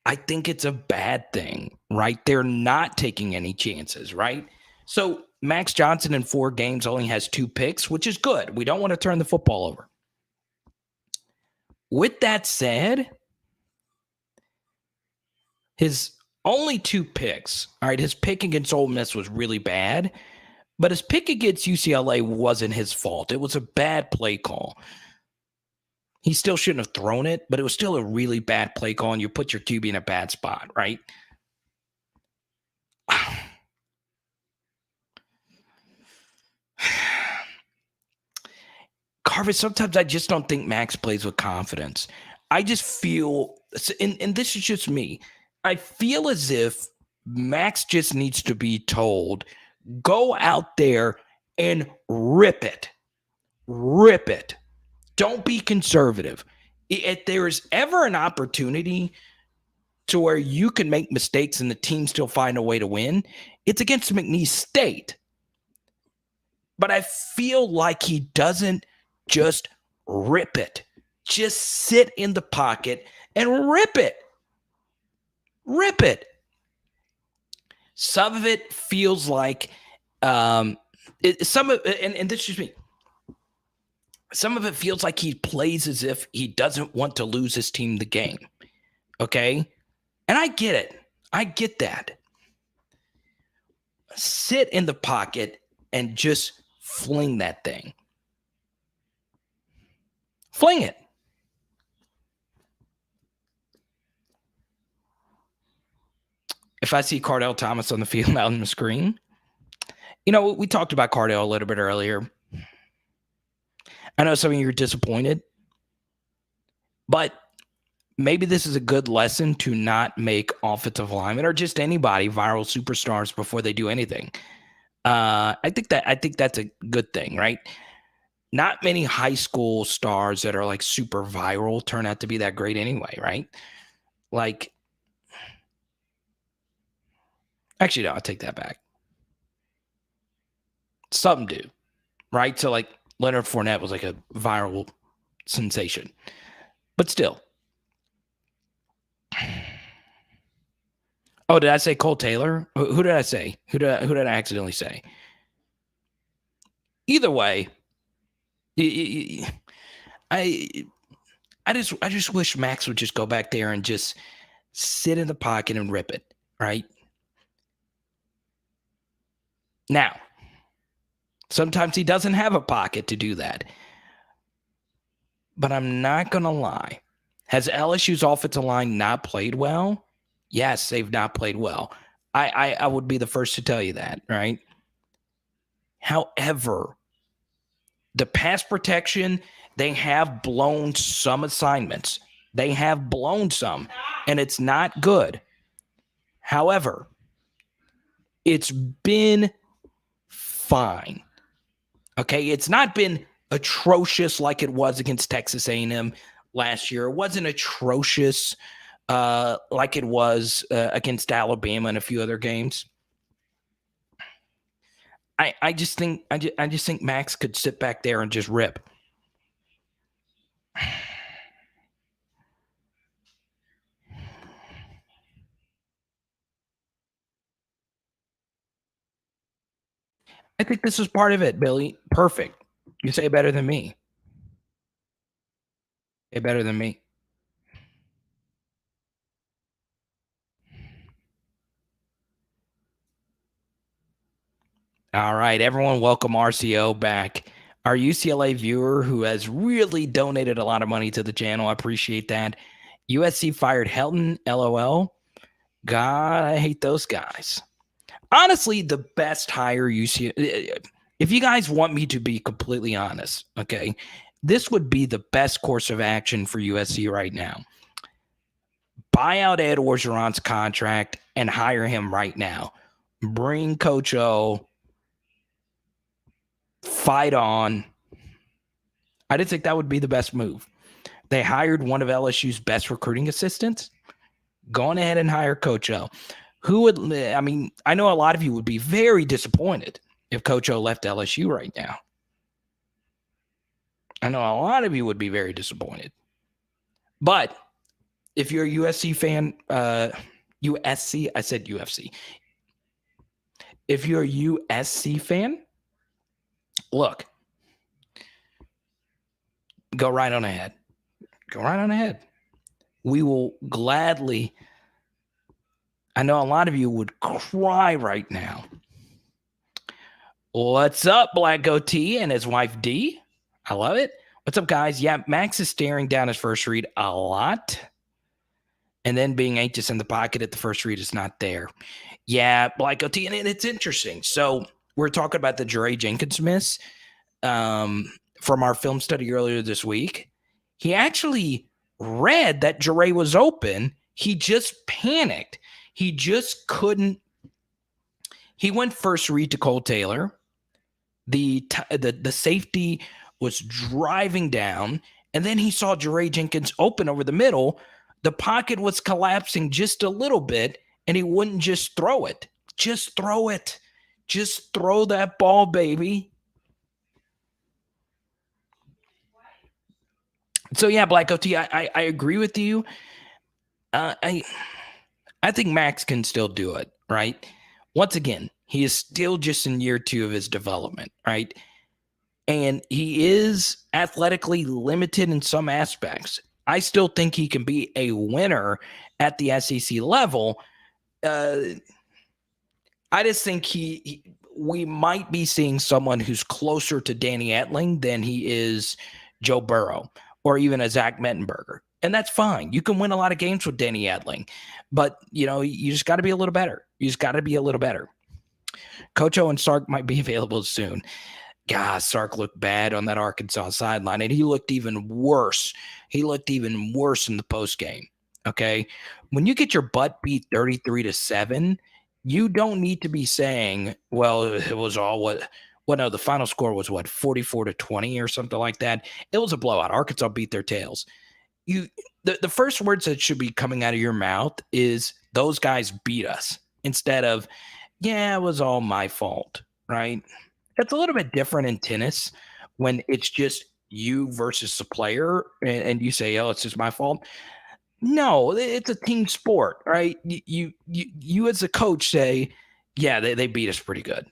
S1: I think it's a bad thing, right? They're not taking any chances, right? So Max Johnson in 4 games only has 2 picks, which is good. We don't want to turn the football over. With that said, his only 2 picks, all right, his pick against Ole Miss was really bad, but his pick against UCLA wasn't his fault. It was a bad play call. He still shouldn't have thrown it, but it was still a really bad play call, and you put your QB in a bad spot, right? Carver, sometimes I just don't think Max plays with confidence. I just feel, and this is just me, I feel as if Max just needs to be told, go out there and rip it. Rip it. Don't be conservative. If there is ever an opportunity to where you can make mistakes and the team still find a way to win, it's against McNeese State. But I feel like he doesn't just rip it. Just sit in the pocket and rip it. Rip it. Some of it feels like and this is just me. Some of it feels like he plays as if he doesn't want to lose his team the game. Okay? And I get it. I get that. Sit in the pocket and just fling that thing. Fling it. If I see Cordell Thomas on the field out on the screen, you know, we talked about Cordell a little bit earlier. I know some of you are disappointed, but maybe this is a good lesson to not make offensive linemen or just anybody viral superstars before they do anything. I think that's a good thing, right? Not many high school stars that are like super viral turn out to be that great anyway, right? Like, actually, no, I'll take that back. Some do, right? So like Leonard Fournette was like a viral sensation, but still. Oh, did I say Cole Taylor? Who did I say? Who did I accidentally say? Either way, I just wish Max would just go back there and just sit in the pocket and rip it, right? Now, sometimes he doesn't have a pocket to do that. But I'm not going to lie. Has LSU's offensive line not played well? Yes, they've not played well. I would be the first to tell you that, right? However, the pass protection, they have blown some assignments. They have blown some, and it's not good. However, it's been fine. Okay, it's not been atrocious like it was against Texas A&M last year. It wasn't atrocious like it was against Alabama and a few other games. I just think Max could sit back there and just rip. I think this is part of it, Billy. Perfect. You say it better than me. Say better than me. All right, everyone, welcome RCO back. Our UCLA viewer who has really donated a lot of money to the channel. I appreciate that. USC fired Helton, LOL. God, I hate those guys. Honestly, the best hire UCLA. If you guys want me to be completely honest, okay, this would be the best course of action for USC right now. Buy out Ed Orgeron's contract and hire him right now. Bring Coach O. Fight on. I didn't think that would be the best move. They hired one of LSU's best recruiting assistants. Go on ahead and hire Coach O. I know a lot of you would be very disappointed if Coach O left LSU right now. I know a lot of you would be very disappointed. But if you're a USC fan, USC, I said UFC. If you're a USC fan, look, go right on ahead. Go right on ahead. We will gladly. I know a lot of you would cry right now. What's up, Black Goatee and his wife D? I love it. What's up, guys? Yeah, Max is staring down his first read a lot. And then being anxious in the pocket at the first read is not there. Yeah, Black Goatee, and it's interesting. So we're talking about the Jare Jenkins miss from our film study earlier this week. He actually read that Jare was open. He just panicked. He just couldn't. He went first read to Cole Taylor. The safety was driving down, and then he saw Jare Jenkins open over the middle. The pocket was collapsing just a little bit, and he wouldn't just throw it. Just throw it. Just throw that ball, baby. So yeah, Black OT, I agree with you. I think Max can still do it, right? Once again, he is still just in year 2 of his development, right? And he is athletically limited in some aspects. I still think he can be a winner at the SEC level. I just think we might be seeing someone who's closer to Danny Etling than he is Joe Burrow or even a Zach Mettenberger. And that's fine. You can win a lot of games with Danny Etling, but you just got to be a little better. You just got to be a little better. Coach O and Sark might be available soon. God, Sark looked bad on that Arkansas sideline, and he looked even worse. He looked even worse in the post game. Okay, when you get your butt beat 33-7, you don't need to be saying, "Well, it was all what." Well, no, the final score was what 44-20 or something like that. It was a blowout. Arkansas beat their tails. The first words that should be coming out of your mouth is those guys beat us instead of, yeah, it was all my fault, right? It's a little bit different in tennis when it's just you versus the player and you say, oh, it's just my fault. No, it's a team sport, right? You as a coach say, yeah, they beat us pretty good.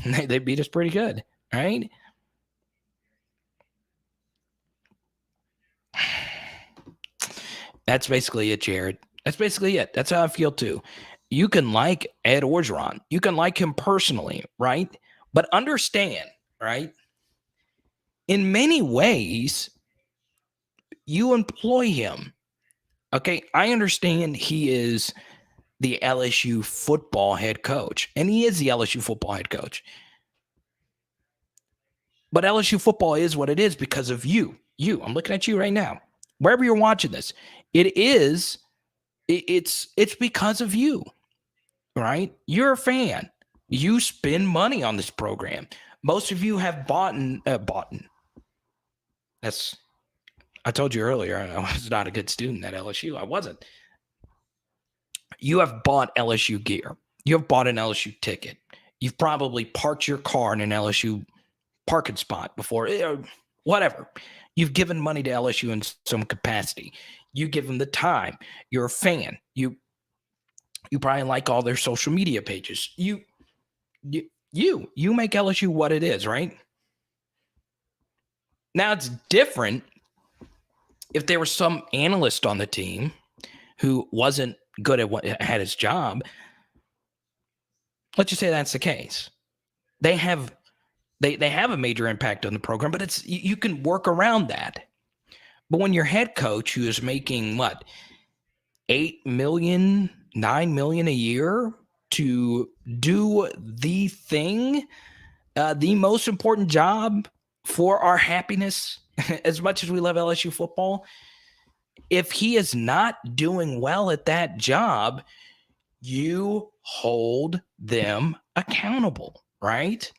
S1: They beat us pretty good, right? That's basically it, Jared. That's basically it. That's how I feel too. You can like Ed Orgeron. You can like him personally, right? But understand, right? In many ways, you employ him. Okay, I understand he is the LSU football head coach, and he is the LSU football head coach. But LSU football is what it is because of you. I'm looking at you right now. Wherever you're watching this, it's because of you, right? You're a fan. You spend money on this program. Most of you have bought. I told you earlier, I was not a good student at LSU. I wasn't. You have bought LSU gear. You have bought an LSU ticket. You've probably parked your car in an LSU parking spot before, whatever. You've given money to LSU in some capacity. You give them the time. You're a fan. You probably like all their social media pages. You make LSU what it is, right? Now it's different if there was some analyst on the team who wasn't good at what had his job. Let's just say that's the case. They have a major impact on the program, but you can work around that. But when your head coach, who is making what, $8 million, $9 million a year to do the thing, the most important job for our happiness, as much as we love LSU football, if he is not doing well at that job, you hold them accountable, right?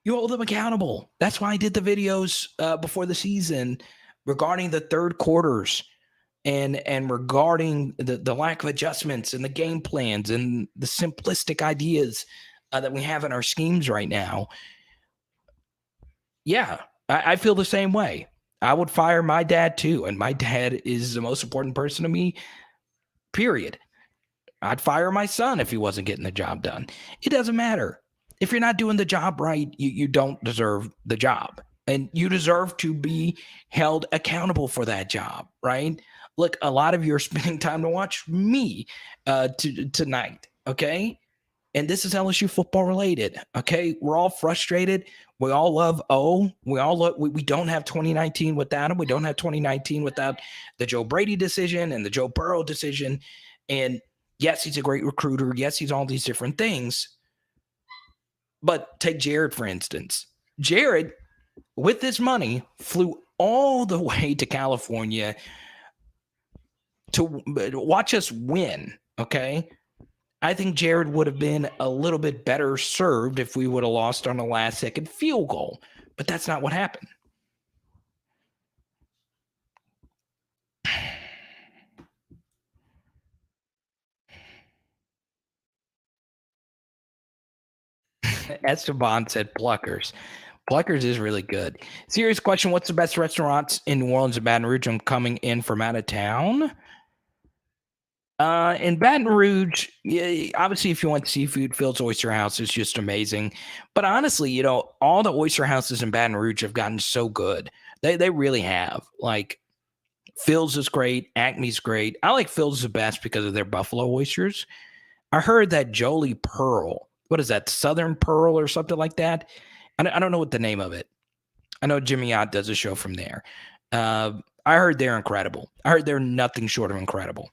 S1: You hold them accountable. That's why I did the videos before the season regarding the third quarters and regarding the lack of adjustments and the game plans and the simplistic ideas that we have in our schemes right now. Yeah, I feel the same way. I would fire my dad too, and my dad is the most important person to me, period. I'd fire my son if he wasn't getting the job done. It doesn't matter. If you're not doing the job right, you don't deserve the job. And you deserve to be held accountable for that job, right? Look, a lot of you are spending time to watch me tonight, okay? And this is LSU football related, okay? We're all frustrated. We all love O. We don't have 2019 without him. We don't have 2019 without the Joe Brady decision and the Joe Burrow decision. And yes, he's a great recruiter. Yes, he's all these different things. But take Jared, for instance. Jared, with this money, flew all the way to California to watch us win, okay? I think Jared would have been a little bit better served if we would have lost on a last-second field goal. But that's not what happened. Esteban said Pluckers. Pluckers is really good. Serious question. What's the best restaurants in New Orleans and Baton Rouge? I'm coming in from out of town. In Baton Rouge, yeah, obviously, if you want seafood, Phil's Oyster House is just amazing. But honestly, all the oyster houses in Baton Rouge have gotten so good. They really have. Like, Phil's is great. Acme's great. I like Phil's the best because of their buffalo oysters. I heard that Jolie Pearl, what is that, Southern Pearl or something like that? I don't know what the name of it. I know Jimmy Ott does a show from there. I heard they're incredible. I heard they're nothing short of incredible.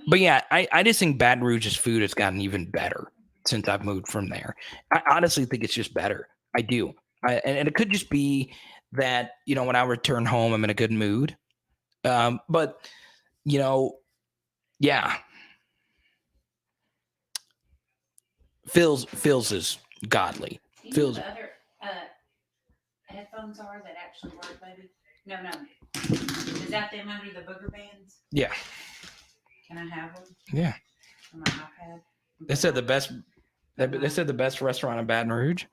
S1: But yeah, I just think Baton Rouge's food has gotten even better since I've moved from there. I honestly think it's just better. I do. And it could just be that, when I return home, I'm in a good mood. But, yeah. Phil's is godly.
S2: Phil's. The other headphones are that actually work, baby? No. Is that them under the booger bands?
S1: Yeah.
S2: Can I have them?
S1: Yeah.
S2: On my iPad?
S1: They said the best. They said the best restaurant in Baton Rouge.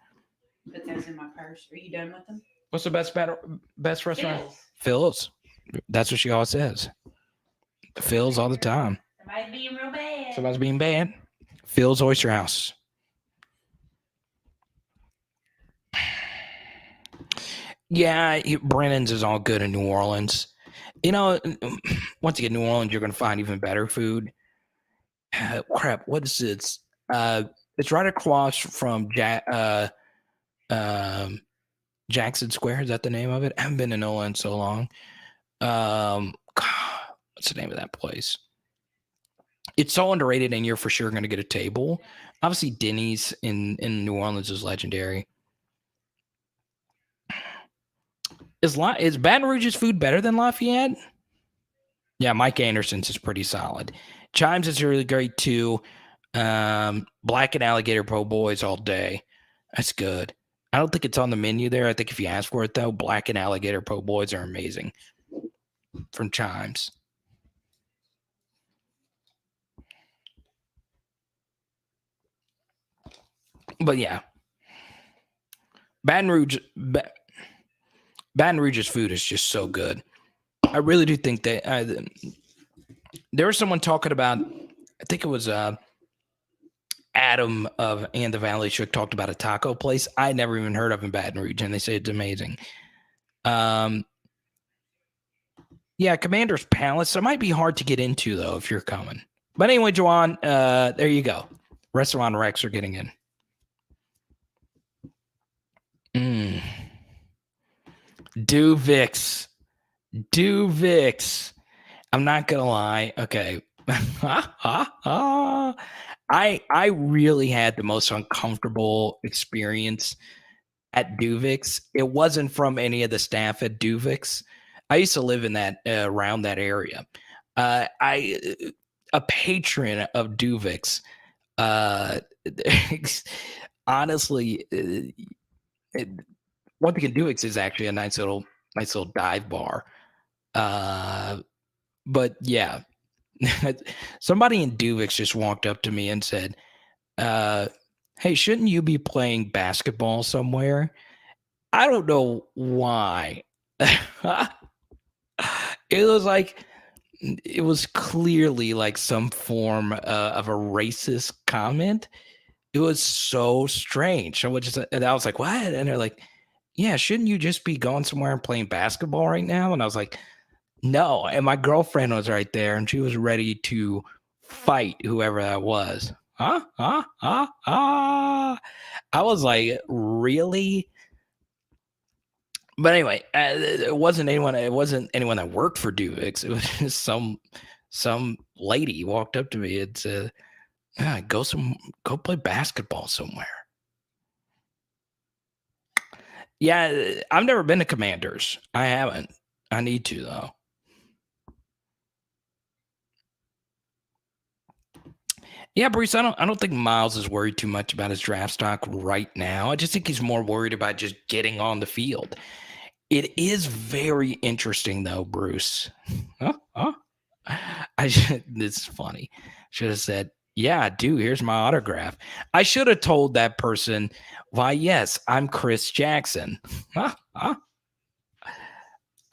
S2: Put those in my purse. Are you done with them?
S1: What's the best restaurant? Phil's. That's what she always says. Phil's all the time.
S2: Somebody's being real bad.
S1: Somebody's being bad. Phil's Oyster House. Yeah, Brennan's is all good in New Orleans. Once you get New Orleans, you're going to find even better food. Crap, what is it? It's right across from Jackson Square. Is that the name of it? I haven't been to NOLA in so long. What's the name of that place? It's so underrated, and you're for sure going to get a table. Obviously, Denny's in New Orleans is legendary. Is Baton Rouge's food better than Lafayette? Yeah, Mike Anderson's is pretty solid. Chimes is really great too. Black and Alligator Po' Boys all day. That's good. I don't think it's on the menu there. I think if you ask for it though, Black and Alligator Po' Boys are amazing from Chimes. But yeah, Baton Rouge's food is just so good. I really do think that there was someone talking about, I think it was Adam of And the Valley Shook talked about a taco place I never even heard of in Baton Rouge, and they say it's amazing. Yeah, Commander's Palace. It might be hard to get into though if you're coming. But anyway, Juwan, there you go. Restaurant Rex are getting in. Duvix. I'm not gonna lie. Okay. I really had the most uncomfortable experience at Duvix. It wasn't from any of the staff at Duvix. I used to live in that around that area. A patron of Duvix. Honestly, one thing in Duvix is actually a nice little dive bar. But yeah, somebody in Duvix just walked up to me and said, hey, shouldn't you be playing basketball somewhere? I don't know why. It was clearly like some form of a racist comment. It was so strange. And I was like, what? And they're like, yeah, shouldn't you just be going somewhere and playing basketball right now? And I was like, no. And my girlfriend was right there and she was ready to fight whoever that was. I was like, really? But anyway, it wasn't anyone that worked for Duvix. It was just some lady walked up to me and said, go play basketball somewhere. Yeah, I've never been to Commanders. I haven't. I need to though. Yeah, Bruce, I don't think Miles is worried too much about his draft stock right now. I just think he's more worried about just getting on the field. It is very interesting though, Bruce. It's funny. Should have said, yeah, dude, here's my autograph. I should have told that person, why, yes, I'm Chris Jackson.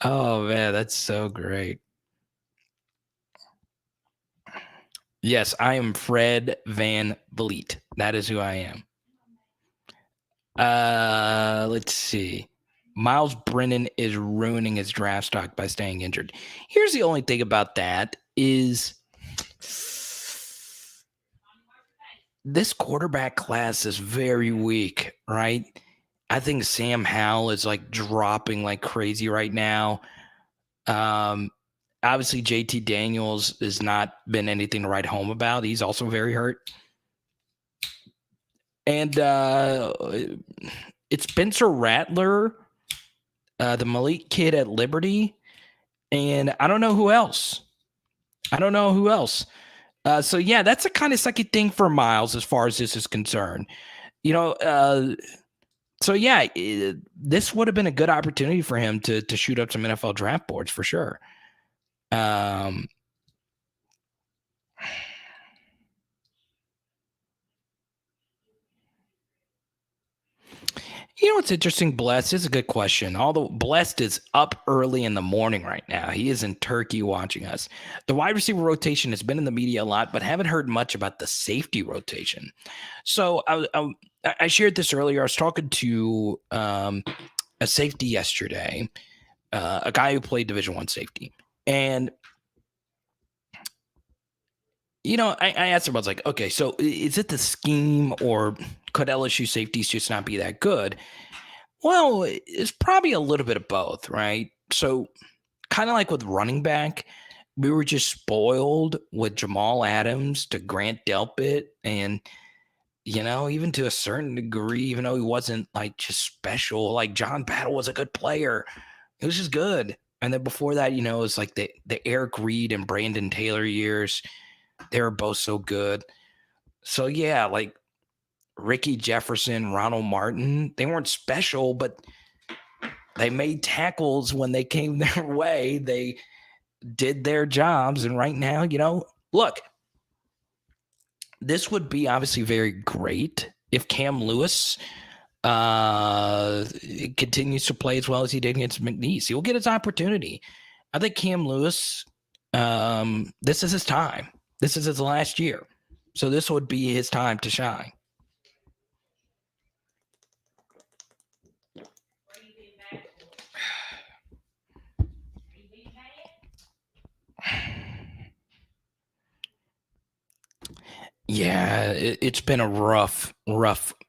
S1: Oh man, that's so great. Yes, I am Fred Van Vliet. That is who I am. Let's see. Miles Brennan is ruining his draft stock by staying injured. Here's the only thing about that is this quarterback class is very weak, right? I think Sam Howell is like dropping like crazy right now. Obviously, JT Daniels has not been anything to write home about. He's also very hurt. And it's Spencer Rattler, the Malik kid at Liberty, and I don't know who else. So yeah, that's a kind of sucky thing for Miles as far as this is concerned. So yeah, this would have been a good opportunity for him to shoot up some NFL draft boards for sure. You know what's interesting, Blessed? This is a good question. Although Blessed is up early in the morning right now. He is in Turkey watching us. The wide receiver rotation has been in the media a lot, but haven't heard much about the safety rotation. So I shared this earlier. I was talking to a safety yesterday, a guy who played Division I safety. And I asked him, I was like, okay, so is it the scheme or could LSU safeties just not be that good? Well, it's probably a little bit of both, right? So kind of like with running back, we were just spoiled with Jamal Adams to Grant Delpit, and even to a certain degree, even though he wasn't like just special, like John Battle was a good player. It was just good. And then before that, it was like the Eric Reed and Brandon Taylor years. They were both so good. So yeah, like Ricky Jefferson, Ronald Martin, they weren't special, but they made tackles when they came their way. They did their jobs. And right now, look, this would be obviously very great if Cam Lewis continues to play as well as he did against McNeese. He'll get his opportunity. I think Cam Lewis, this is his time. This is his last year. So this would be his time to shine. Yeah, it's been a rough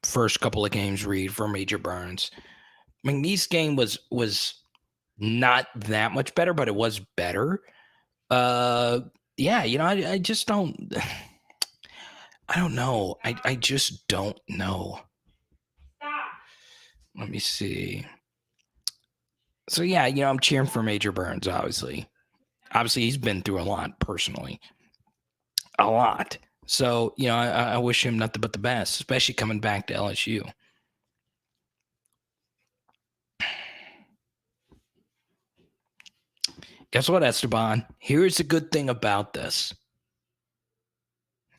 S1: first couple of games read for Major Burns. McNeese game was not that much better, but it was better. Yeah, I just don't. I don't know. I just don't know. Let me see. So yeah, I'm cheering for Major Burns. Obviously, he's been through a lot personally, a lot. So I wish him nothing but the best, especially coming back to LSU. Guess what, Esteban? Here's the good thing about this.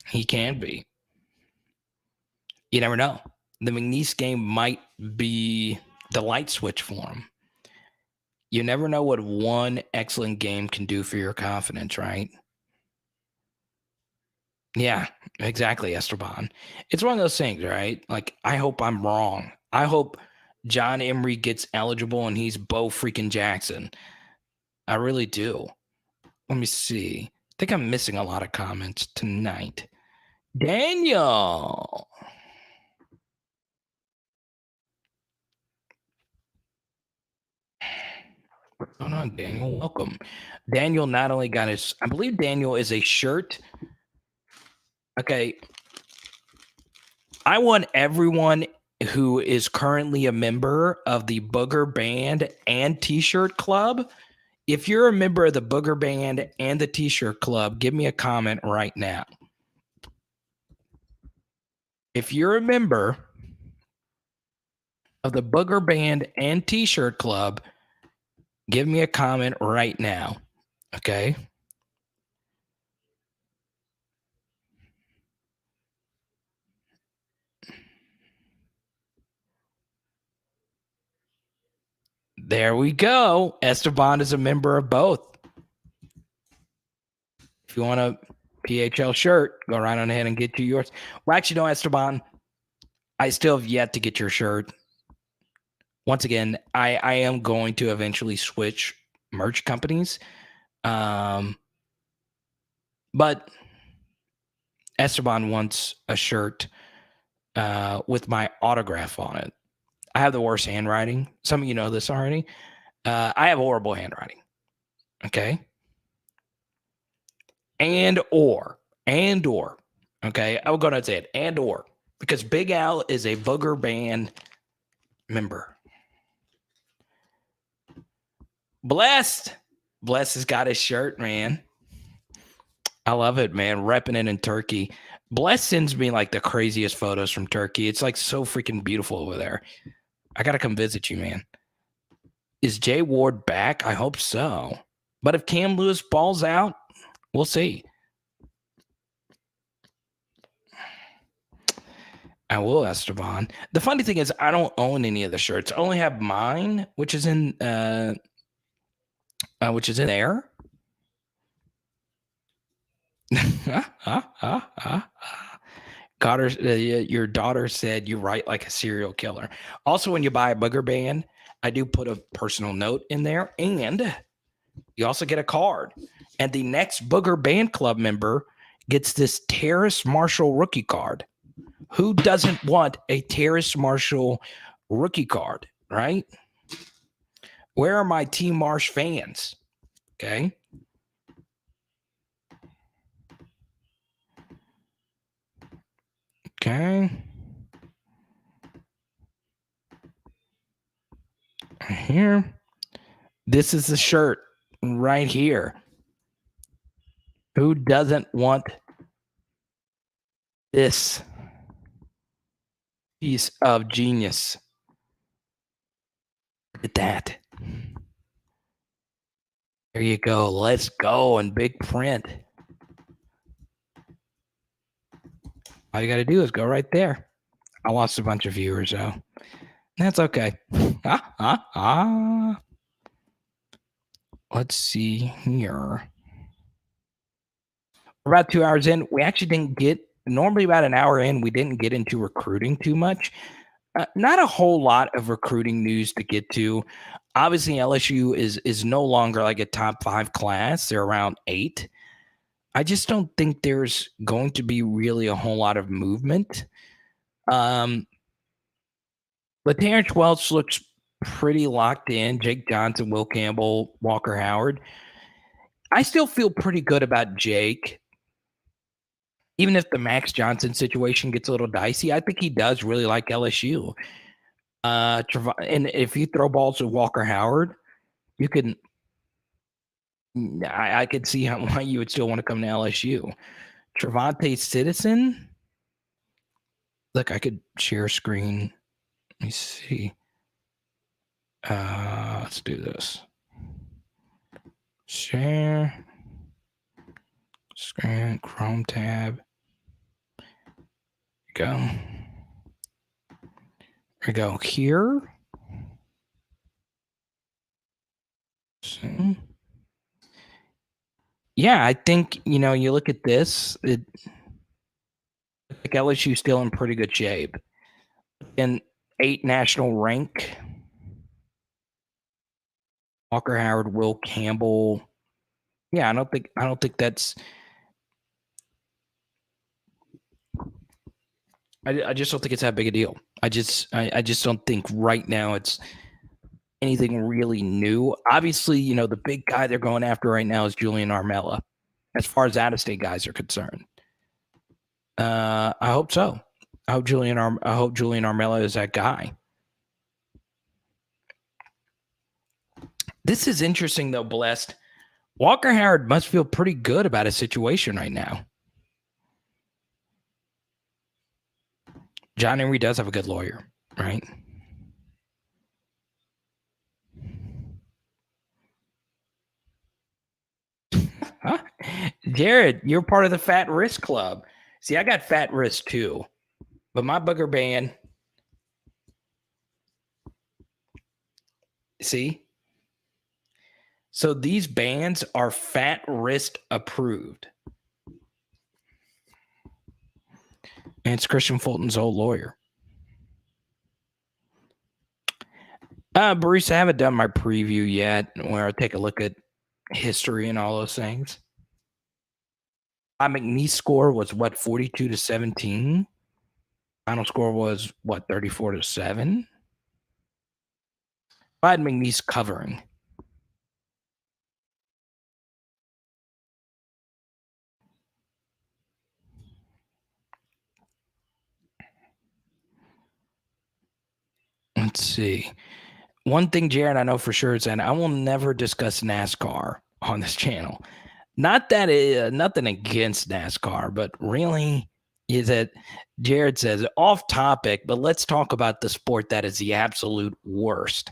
S1: He can be. You never know. The McNeese game might be the light switch for him. You never know what one excellent game can do for your confidence, right? Yeah, exactly, Esteban. It's one of those things, right? Like, I hope I'm wrong. I hope John Emery gets eligible and he's Bo freaking Jackson. I really do. Let me see. I think I'm missing a lot of comments tonight. Daniel. What's going on, Daniel? Welcome. Daniel not only got his, I believe Daniel is a shirt. Okay. I want everyone who is currently a member of the Booger Band and T-shirt club. If you're a member of the Booger Band and the T-shirt club, give me a comment right now. If you're a member of the Booger Band and T-shirt club, give me a comment right now. Okay? There we go. Esteban is a member of both. If you want a PHL shirt, go right on ahead and get you yours. Well, actually, no, Esteban, I still have yet to get your shirt. Once again, I am going to eventually switch merch companies. But Esteban wants a shirt with my autograph on it. I have the worst handwriting. Some of you know this already. I have horrible handwriting. Okay. And or. Okay. I will go ahead and say it. And or. Because Big Al is a Booger Band member. Blessed has got his shirt, man. I love it, man. Repping it in Turkey. Bless sends me like the craziest photos from Turkey. It's like so freaking beautiful over there. I got to come visit you, man. Is Jay Ward back? I hope so. But if Cam Lewis balls out, we'll see. I will, Esteban. The funny thing is, I don't own any of the shirts. I only have mine, which is in there. Your daughter said you write like a serial killer. Also, when you buy a Booger Band, I do put a personal note in there, and you also get a card. And the next Booger Band Club member gets this Terrace Marshall rookie card. Who doesn't want a Terrace Marshall rookie card, right? Where are my Team Marsh fans? Okay. Okay. Here. This is the shirt right here. Who doesn't want this piece of genius? Look at that. There you go. Let's go in big print. All you got to do is go right there. I lost a bunch of viewers, though. That's okay. Let's see here. We're about 2 hours in. We actually didn't get, normally about an hour in, we didn't get into recruiting too much. Not a whole lot of recruiting news to get to. Obviously, LSU is no longer like a top 5 class. They're around 8. I just don't think there's going to be really a whole lot of movement. But Terrence Welch looks pretty locked in. Jake Johnson, Will Campbell, Walker Howard. I still feel pretty good about Jake. Even if the Max Johnson situation gets a little dicey, I think he does really like LSU. And if you throw balls to Walker Howard, you can. I could see why you would still want to come to LSU. Trevante Citizen. Look, I could share screen. Let me see. Let's do this. Share screen, Chrome tab. Go. We go here. See. Yeah, I think, you look at this, I think LSU's still in pretty good shape. And 8 national rank. Walker Howard, Will Campbell. Yeah, I don't think that's. I just don't think it's that big a deal. I just don't think right now it's anything really new. Obviously, the big guy they're going after right now is Julian Armella, as far as out-of-state guys are concerned. I hope so. I hope Julian Armella is that guy. This is interesting, though, Blessed. Walker Howard must feel pretty good about his situation right now. John Emery does have a good lawyer, right? Huh? Jared, you're part of the Fat Wrist Club. See, I got fat wrist too, but my booger band. See? So these bands are fat wrist approved. And it's Christian Fulton's old lawyer. Bruce, I haven't done my preview yet where I take a look at history and all those things. My McNeese score was 42-17. Final score was 34-7. I had McNeese covering. Let's see. One thing, Jared, I know for sure is that I will never discuss NASCAR on this channel. Not that nothing against NASCAR, but really is that Jared says off topic, but let's talk about the sport that is the absolute worst.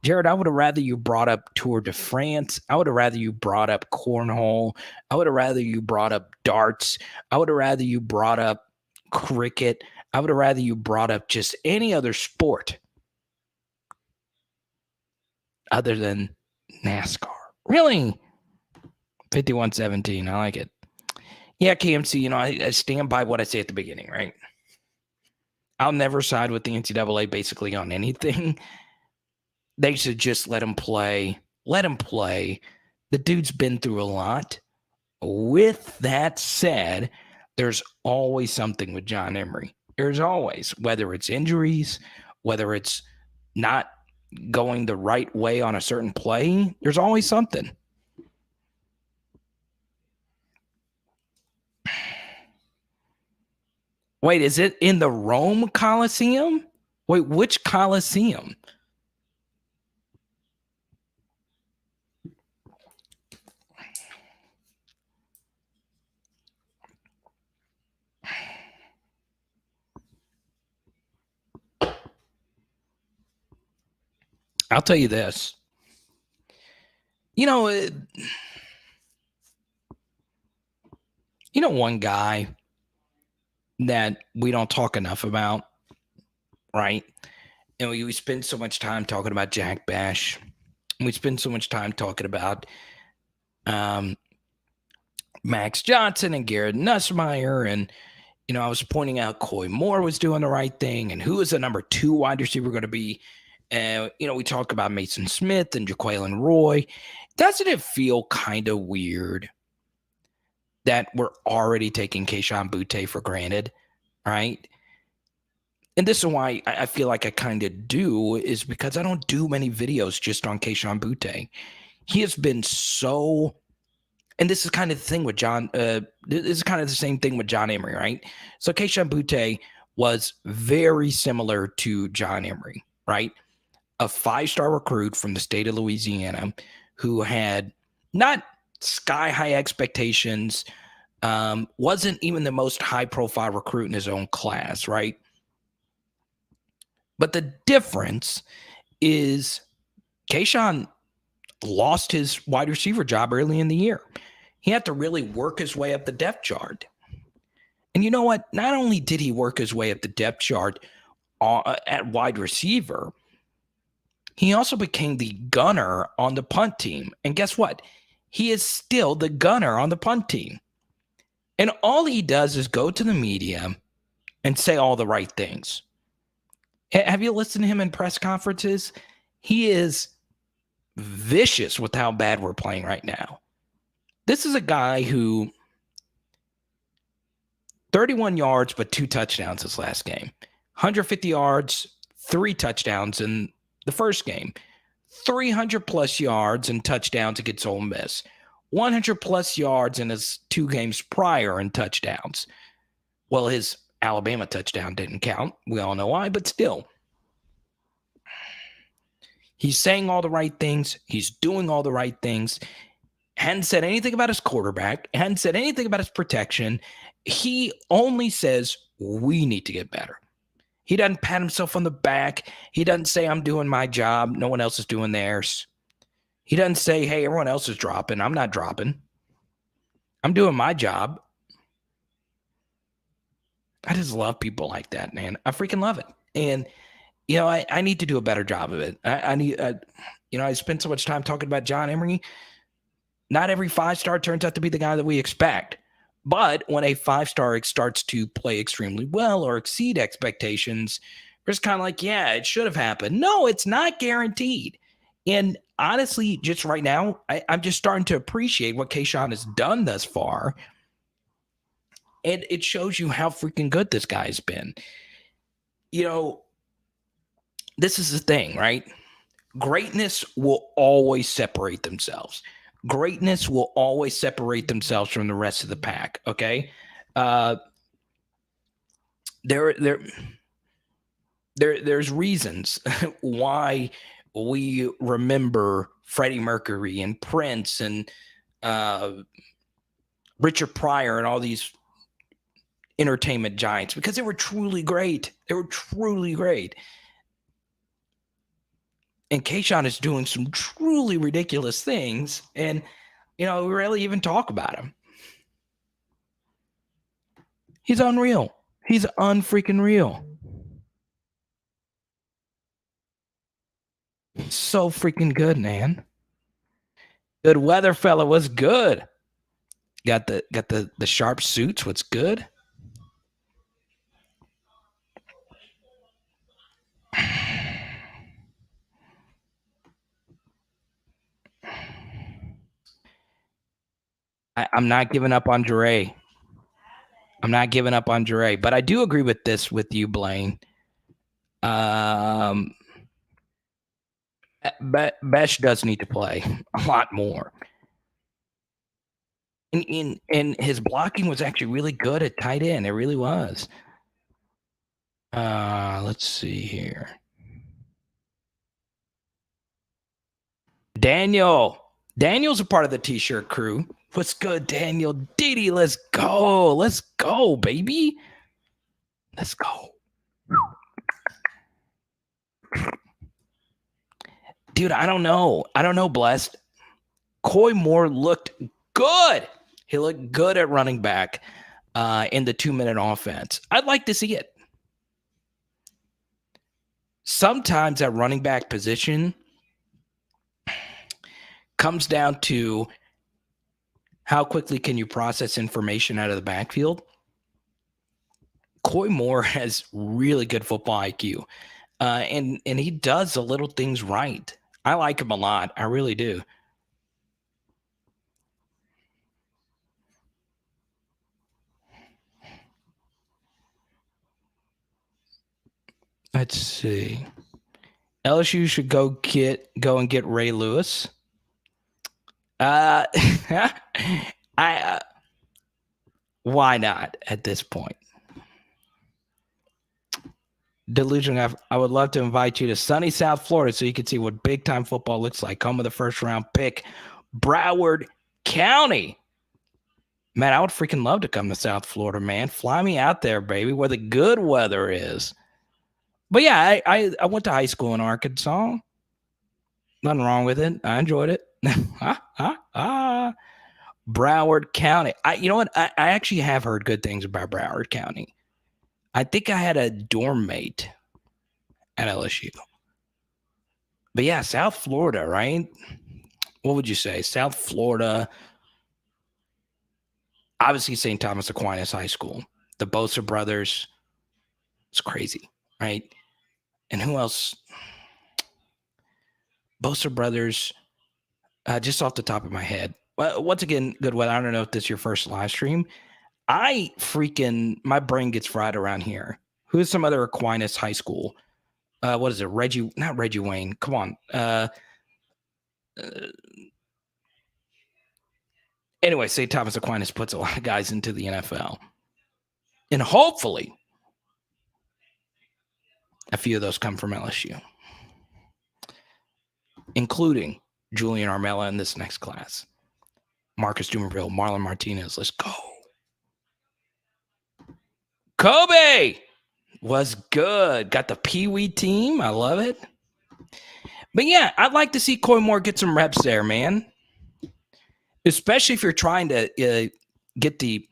S1: Jared, I would have rather you brought up Tour de France. I would have rather you brought up cornhole. I would have rather you brought up darts. I would have rather you brought up cricket. I would have rather you brought up just any other sport other than NASCAR. Really? 51-17. I like it. Yeah, KMC, I stand by what I say at the beginning, right? I'll never side with the NCAA basically on anything. They should just let him play. Let him play. The dude's been through a lot. With that said, there's always something with John Emery. There's always, whether it's injuries, whether it's not going the right way on a certain play, there's always something. Wait, is it in the Rome Coliseum? Wait, which Coliseum? I'll tell you this. One guy that we don't talk enough about, right? And we spend so much time talking about Jack Bash. And we spend so much time talking about Max Johnson and Garrett Nussmeier. And, I was pointing out Coy Moore was doing the right thing. And who is the number 2 wide receiver going to be? And, we talk about Mason Smith and Jaquelin Roy. Doesn't it feel kind of weird that we're already taking Kayshon Boutte for granted, right? And this is why I feel like I kind of do, is because I don't do many videos just on Kayshon Boutte. He has been so, and this is kind of the thing with John, this is kind of the same thing with John Emery, right? So Kayshon Boutte was very similar to John Emery, right? A 5-star recruit from the state of Louisiana who had not sky-high expectations, wasn't even the most high-profile recruit in his own class, right? But the difference is Kayshon lost his wide receiver job early in the year. He had to really work his way up the depth chart. And you know what? Not only did he work his way up the depth chart at wide receiver, he also became the gunner on the punt team. And guess what? He is still the gunner on the punt team. And all he does is go to the media and say all the right things. Have you listened to him in press conferences? He is vicious with how bad we're playing right now. This is a guy who 31 yards, but 2 touchdowns this last game. 150 yards, 3 touchdowns in the first game. 300 plus yards and touchdowns against Ole Miss. 100 plus yards in his 2 games prior in touchdowns. Well, his Alabama touchdown didn't count. We all know why, but still. He's saying all the right things. He's doing all the right things. Hadn't said anything about his quarterback. Hadn't said anything about his protection. He only says, we need to get better. He doesn't pat himself on the back. He doesn't say, I'm doing my job. No one else is doing theirs. He doesn't say, hey, everyone else is dropping. I'm not dropping. I'm doing my job. I just love people like that, man. I freaking love it. And, I need to do a better job of it. I spent so much time talking about John Emery. Not every 5-star turns out to be the guy that we expect. But when a 5-star starts to play extremely well or exceed expectations, we're just kind of like, yeah, it should have happened. No, it's not guaranteed. And honestly, just right now, I'm just starting to appreciate what Kayshon has done thus far. And it shows you how freaking good this guy's been. This is the thing, right? Greatness will always separate themselves. Greatness will always separate themselves from the rest of the pack, okay? There's reasons why we remember Freddie Mercury and Prince and Richard Pryor and all these entertainment giants, because they were truly great. They were truly great. And Kayshon is doing some truly ridiculous things, and we rarely even talk about him. He's unreal. He's unfreaking real. So freaking good, man. Good weather, fella. What's good? Got the sharp suits. What's good? I'm not giving up on Dre. I'm not giving up on Dre, but I do agree with this with you, Blaine. Besh does need to play a lot more. And his blocking was actually really good at tight end. It really was. Let's see here. Daniel's a part of the T-shirt crew. What's good, Daniel? Didi, let's go. Let's go, baby. Let's go. Dude, I don't know. Blessed. Coy Moore looked good. He looked good at running back in the 2-minute offense. I'd like to see it. Sometimes that running back position comes down to how quickly can you process information out of the backfield. Coy Moore has really good football IQ, and he does the little things right. I like him a lot. I really do. Let's see. LSU should go and get Ray Lewis. Why not at this point? Delusion. I would love to invite you to sunny South Florida so you can see what big time football looks like. Home of the first round pick, Broward County. Man, I would freaking love to come to South Florida, man. Fly me out there, baby, where the good weather is. But yeah, I went to high school in Arkansas. Nothing wrong with it. I enjoyed it. Broward County. You know what? I actually have heard good things about Broward County. I think I had a dorm mate at LSU. But yeah, South Florida, right? What would you say? South Florida. Obviously, St. Thomas Aquinas High School. The Bosa brothers. It's crazy, right? And who else? Bosa brothers. Just off the top of my head. Well, once again, good weather. I don't know if this is your first live stream. My brain gets fried around here. Who's some other Aquinas High School? What is it? Not Reggie Wayne. Come on. Anyway, St. Thomas Aquinas puts a lot of guys into the NFL. And hopefully, a few of those come from LSU, including Julian Armella in this next class. Marcus Dumerville, Marlon Martinez. Let's go. Kobe was good. Got the Pee Wee team. I love it. But yeah, I'd like to see Coy Moore get some reps there, man. Especially if you're trying to get the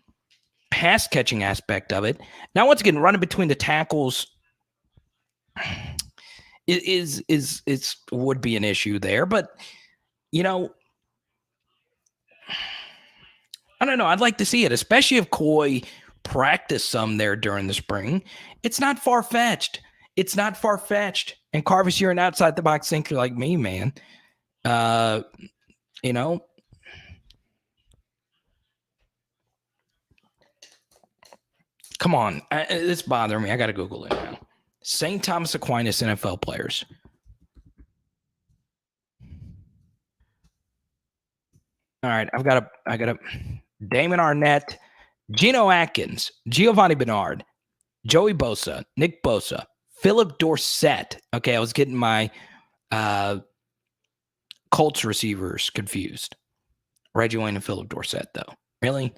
S1: pass catching aspect of it. Now, once again, running between the tackles would be an issue there. But, you know, I don't know. I'd like to see it, especially if Coy practiced some there during the spring. It's not far-fetched. And Carvis, you're an outside-the-box thinker like me, man. You know, come on. It's bothering me. I got to Google it now. St. Thomas Aquinas NFL players. All right, I got a Damon Arnett, Geno Atkins, Giovanni Bernard, Joey Bosa, Nick Bosa, Philip Dorsett. Okay, I was getting my Colts receivers confused. Reggie Wayne and Philip Dorsett, though. Really?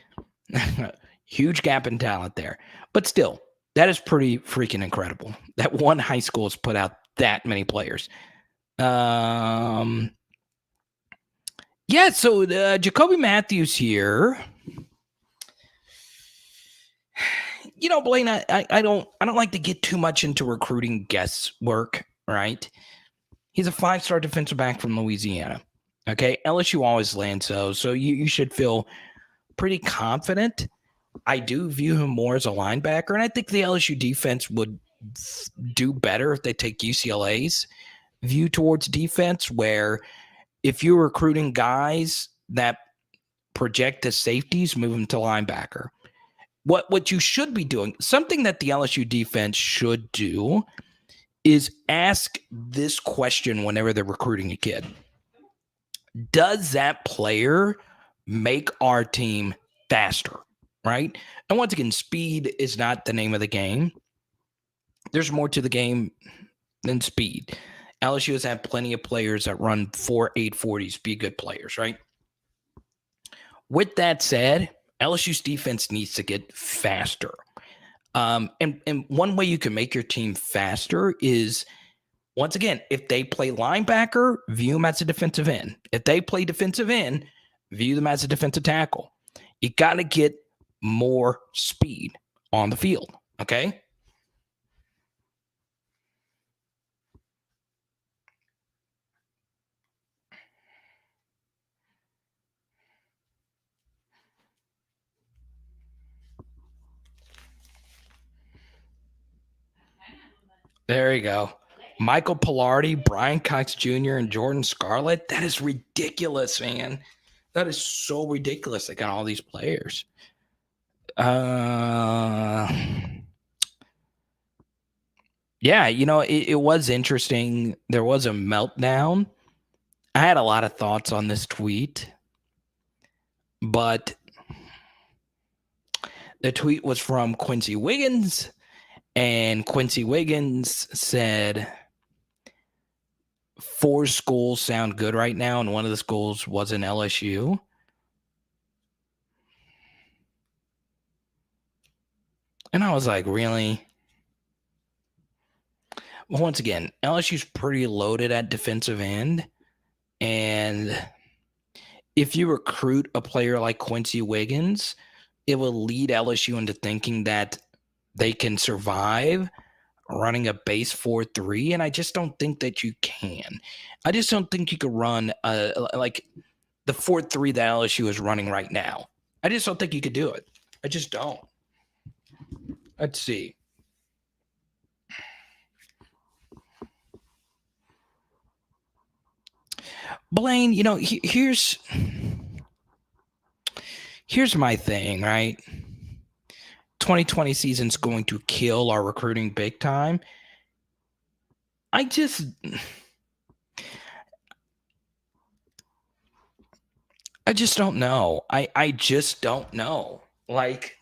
S1: Huge gap in talent there. But still, that is pretty freaking incredible. That one high school has put out that many players. Yeah, so Jacoby Matthews here. You know, Blaine, I don't like to get too much into recruiting guesswork, right? He's a 5-star defensive back from Louisiana. Okay, LSU always lands those, so you should feel pretty confident. I do view him more as a linebacker, and I think the LSU defense would do better if they take UCLA's view towards defense, where if you're recruiting guys that project as safeties, move them to linebacker. What you should be doing, something that the LSU defense should do, is ask this question whenever they're recruiting a kid. Does that player make our team faster, right? And once again, speed is not the name of the game. there's more to the game than speed. LSU has had plenty of players that run 4.840s be good players, right? With that said, LSU's defense needs to get faster. And one way you can make your team faster is, once again, if they play linebacker, view them as a defensive end. If they play defensive end, view them as a defensive tackle. You got to get more speed on the field, okay? There you go. Michael Pilardi, Brian Cox Jr., and Jordan Scarlett. That is ridiculous, man. That is so ridiculous. They got all these players. Yeah, it was interesting. There was a meltdown. I had a lot of thoughts on this tweet, but the tweet was from Quincy Wiggins, and Quincy Wiggins said 4 schools sound good right now, and one of the schools was in LSU. And I was like, really? Well, once again, LSU's pretty loaded at defensive end. And if you recruit a player like Quincy Wiggins, it will lead LSU into thinking that they can survive running a base 4-3. And I just don't think that you can. I just don't think you could run like the 4-3 that LSU is running right now. I just don't think you could do it. I just don't. Let's see. Blaine, here's my thing, right? 2020 season's going to kill our recruiting big time. I just don't know. I just don't know. Like,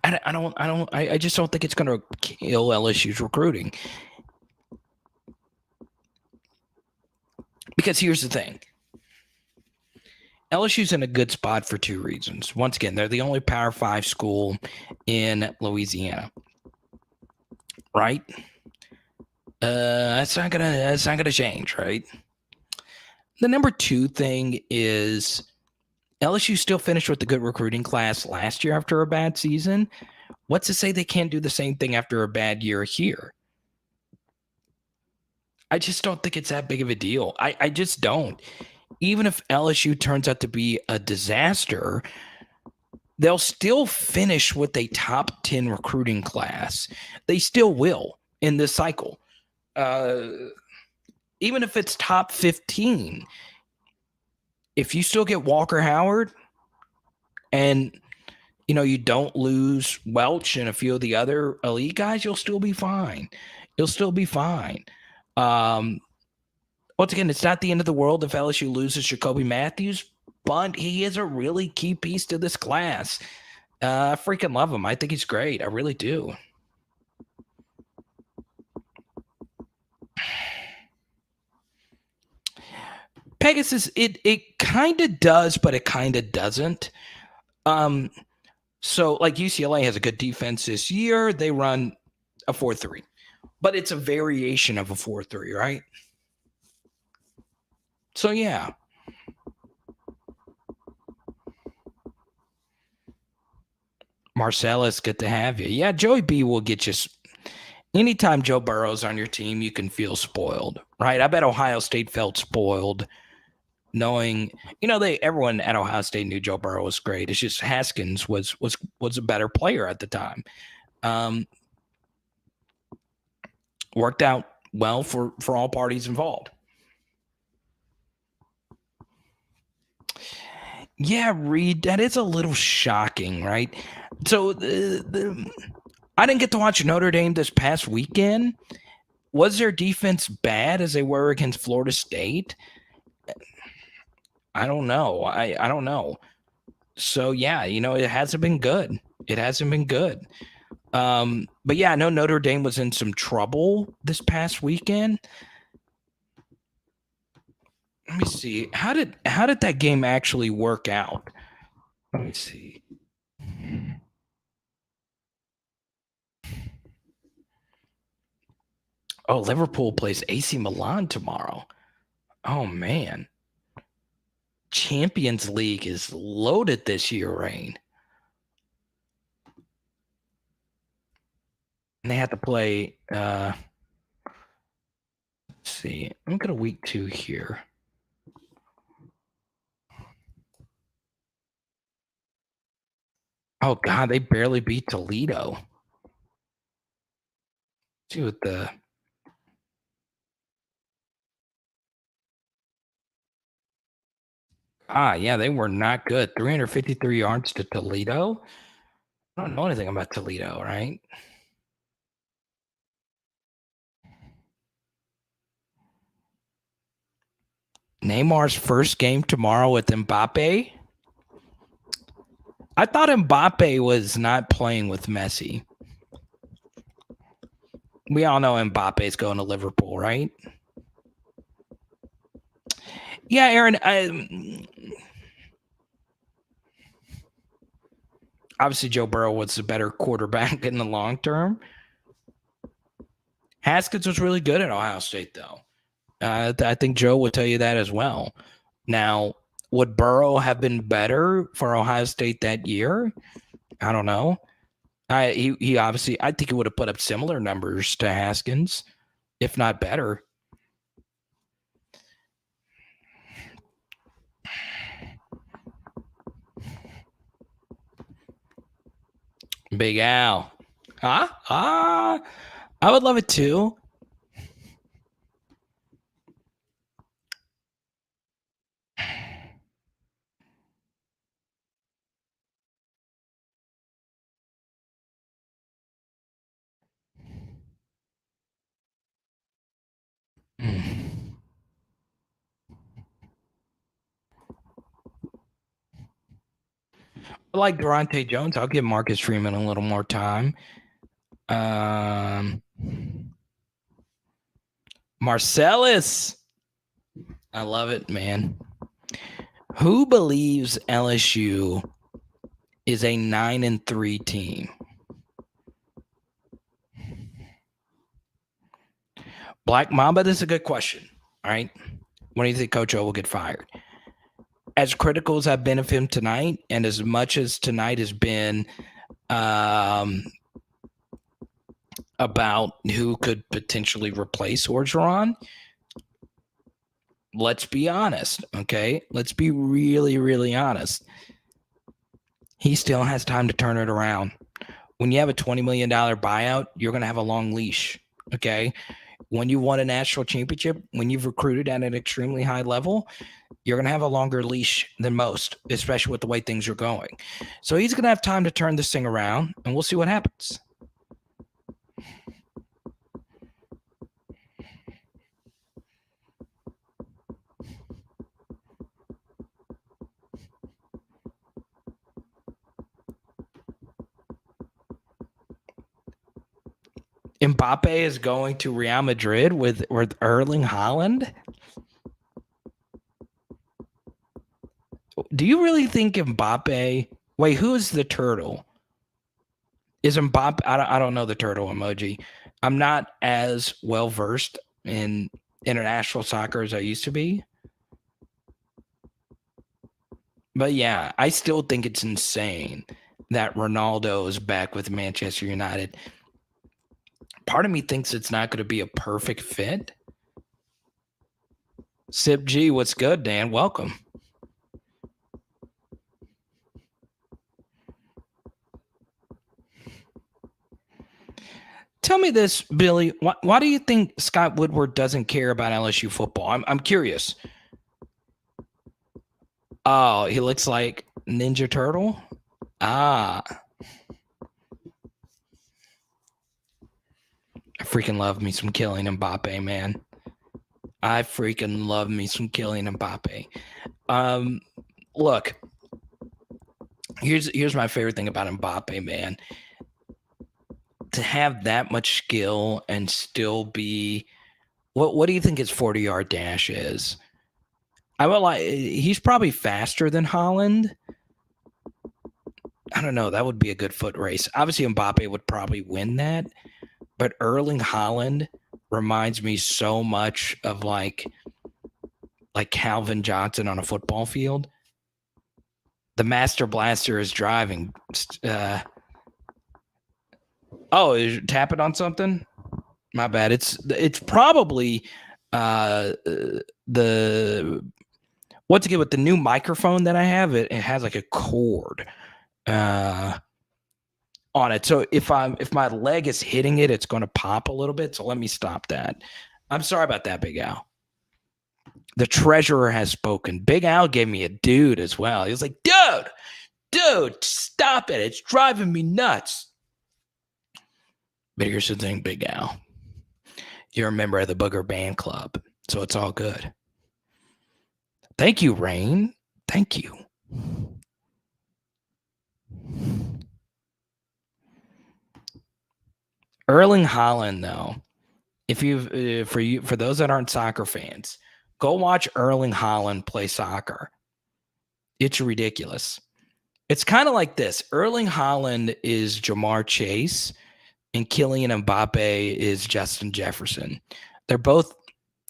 S1: I just don't think it's going to kill LSU's recruiting. Because here's the thing. LSU's in a good spot for 2 reasons. Once again, they're the only Power 5 school in Louisiana. Right? That's not gonna change, right? The number 2 thing is LSU still finished with a good recruiting class last year after a bad season. What's to say they can't do the same thing after a bad year here? I just don't think it's that big of a deal. I just don't. Even if LSU turns out to be a disaster, they'll still finish with a top 10 recruiting class. They still will in this cycle. Even if it's top 15, if you still get Walker Howard and you don't lose Welch and a few of the other elite guys, you'll still be fine. Once again, it's not the end of the world if LSU loses Jacoby Matthews, but he is a really key piece to this class. I freaking love him. I think he's great. I really do. Pegasus, it kind of does, but it kind of doesn't. So like UCLA has a good defense this year. They run a 4-3, but it's a variation of a 4-3, right? So yeah. Marcellus, good to have you. Yeah, Joey B will get you. Anytime Joe Burrow's on your team, you can feel spoiled, right? I bet Ohio State felt spoiled knowing, everyone at Ohio State knew Joe Burrow was great. It's just Haskins was a better player at the time. Worked out well for all parties involved. Yeah, Reed, that is a little shocking, right? So I didn't get to watch Notre Dame this past weekend. Was their defense bad as they were against Florida State? I don't know. I don't know. So, yeah, it hasn't been good. It hasn't been good. But yeah, I know Notre Dame was in some trouble this past weekend. Let me see. How did that game actually work out? Let me see. Oh, Liverpool plays AC Milan tomorrow. Oh man. Champions League is loaded this year, Rain. And they have to play let's see. I'm gonna week 2 here. Oh god, they barely beat Toledo. Let's see what the yeah, they were not good. 353 yards to Toledo. I don't know anything about Toledo, right? Neymar's first game tomorrow with Mbappe. I thought Mbappe was not playing with Messi. We all know Mbappe's going to Liverpool, right? Yeah, Aaron. Obviously, Joe Burrow was the better quarterback in the long term. Haskins was really good at Ohio State, though. I think Joe would tell you that as well. Now, would Burrow have been better for Ohio State that year? I don't know. He obviously, I think he would have put up similar numbers to Haskins, if not better. Big Al. I would love it too. I like Durante Jones. I'll give Marcus Freeman a little more time. Marcellus. I love it, man. Who believes LSU is a 9-3 team? Black Mamba, this is a good question. All right. When do you think Coach O will get fired? As critical as I've been of him tonight, and as much as tonight has been about who could potentially replace Orgeron, let's be honest, okay? Let's be really, really honest. He still has time to turn it around. When you have a $20 million buyout, you're going to have a long leash, okay? When you won a national championship, when you've recruited at an extremely high level, you're going to have a longer leash than most, especially with the way things are going. So he's going to have time to turn this thing around, and we'll see what happens. Mbappe is going to Real Madrid with Erling Haaland. Do you really think Mbappe? Wait, who's the turtle? Is Mbappe? I don't know the turtle emoji. I'm not as well versed in international soccer as I used to be. But yeah, I still think it's insane that Ronaldo is back with Manchester United. Part of me thinks it's not going to be a perfect fit. Sip G, what's good, Dan? Welcome. Tell me this, Billy. Why do you think Scott Woodward doesn't care about LSU football? I'm curious. Oh, he looks like Ninja Turtle? Ah. I freaking love me some Kylian Mbappe, man. I freaking love me some Kylian Mbappe. Look, Here's my favorite thing about Mbappe, man. To have that much skill and still be what do you think his 40-yard dash is? I would like he's probably faster than Haaland. I don't know. That would be a good foot race. Obviously, Mbappe would probably win that, but Erling Haaland reminds me so much of like Calvin Johnson on a football field. The Master Blaster is driving. Is you tapping on something? My bad. It's probably the once again with the new microphone that I have, it has like a cord on it. So if my leg is hitting it, it's going to pop a little bit. So let me stop that. I'm sorry about that, Big Al. The treasurer has spoken. Big Al gave me a dude as well. He was like, dude, stop it. It's driving me nuts. But here's the thing, Big Al. You're a member of the Booger Band Club, so it's all good. Thank you, Rain. Thank you. Erling Haaland, though, for those that aren't soccer fans, go watch Erling Haaland play soccer. It's ridiculous. It's kind of like this. Erling Haaland is Jamar Chase, and Kylian Mbappe is Justin Jefferson. They're both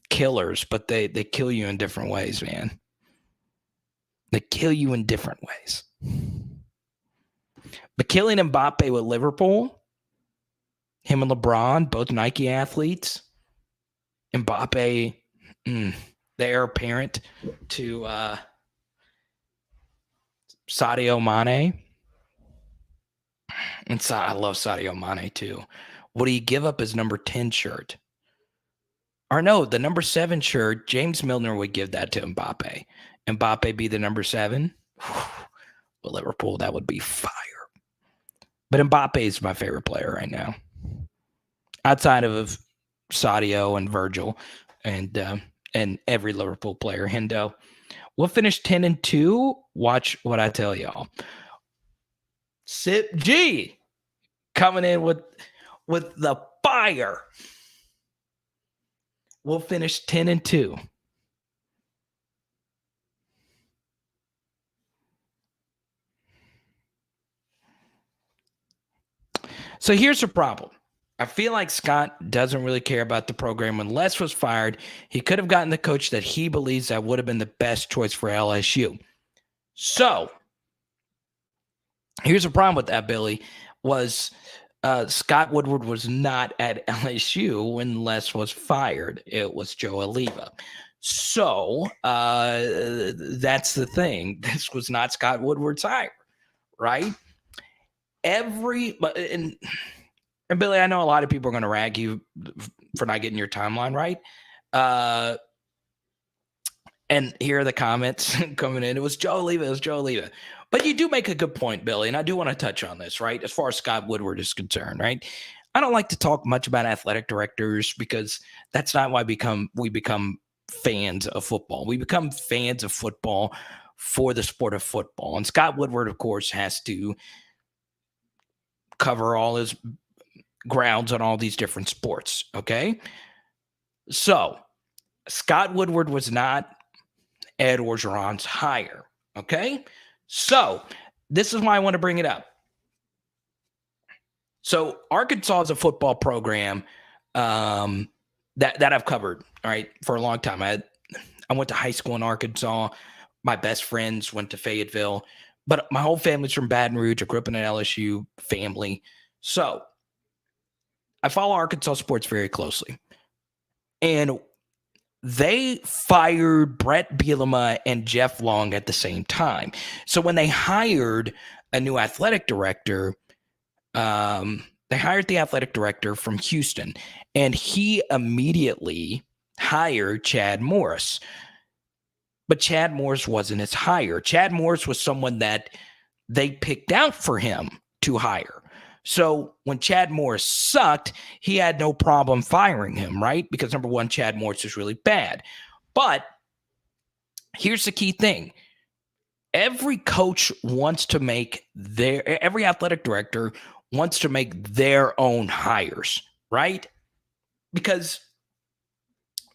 S1: killers, but they kill you in different ways, man. They kill you in different ways. But Kylian Mbappe with Liverpool, him and LeBron, both Nike athletes. Mbappe, the heir apparent to Sadio Mane. And I love Sadio Mane too. Would he give up his number 10 shirt? Or no, the number 7 shirt, James Milner would give that to Mbappe. Mbappe be the number 7? Well, Liverpool, that would be fire. But Mbappe is my favorite player right now. Outside of Sadio and Virgil and every Liverpool player, Hendo. We'll finish 10-2. Watch what I tell y'all. Sip G coming in with the fire. We'll finish 10-2. So here's the problem. I feel like Scott doesn't really care about the program. When Les was fired, he could have gotten the coach that he believes that would have been the best choice for LSU. So here's the problem with that, Billy, was Scott Woodward was not at LSU when Les was fired. It was Joe Oliva. So that's the thing. This was not Scott Woodward's hire, right? And Billy, I know a lot of people are going to rag you for not getting your timeline right. And here are the comments coming in. It was Joe Oliva. But you do make a good point, Billy, and I do want to touch on this, right? As far as Scott Woodward is concerned, right? I don't like to talk much about athletic directors because that's not why we become fans of football. We become fans of football for the sport of football. And Scott Woodward, of course, has to cover all his grounds on all these different sports, okay? So, Scott Woodward was not Ed Orgeron's hire, okay? So, this is why I want to bring it up. So, Arkansas is a football program that I've covered, all right, for a long time. I went to high school in Arkansas. My best friends went to Fayetteville. But my whole family's from Baton Rouge. I grew up in an LSU family. So, I follow Arkansas sports very closely. And they fired Brett Bielema and Jeff Long at the same time. So when they hired a new athletic director, they hired the athletic director from Houston, and he immediately hired Chad Morris. But Chad Morris wasn't his hire. Chad Morris was someone that they picked out for him to hire. So when Chad Morris sucked, he had no problem firing him, right? Because number one, Chad Morris is really bad. But here's the key thing. every coach wants to make every athletic director wants to make their own hires, right? Because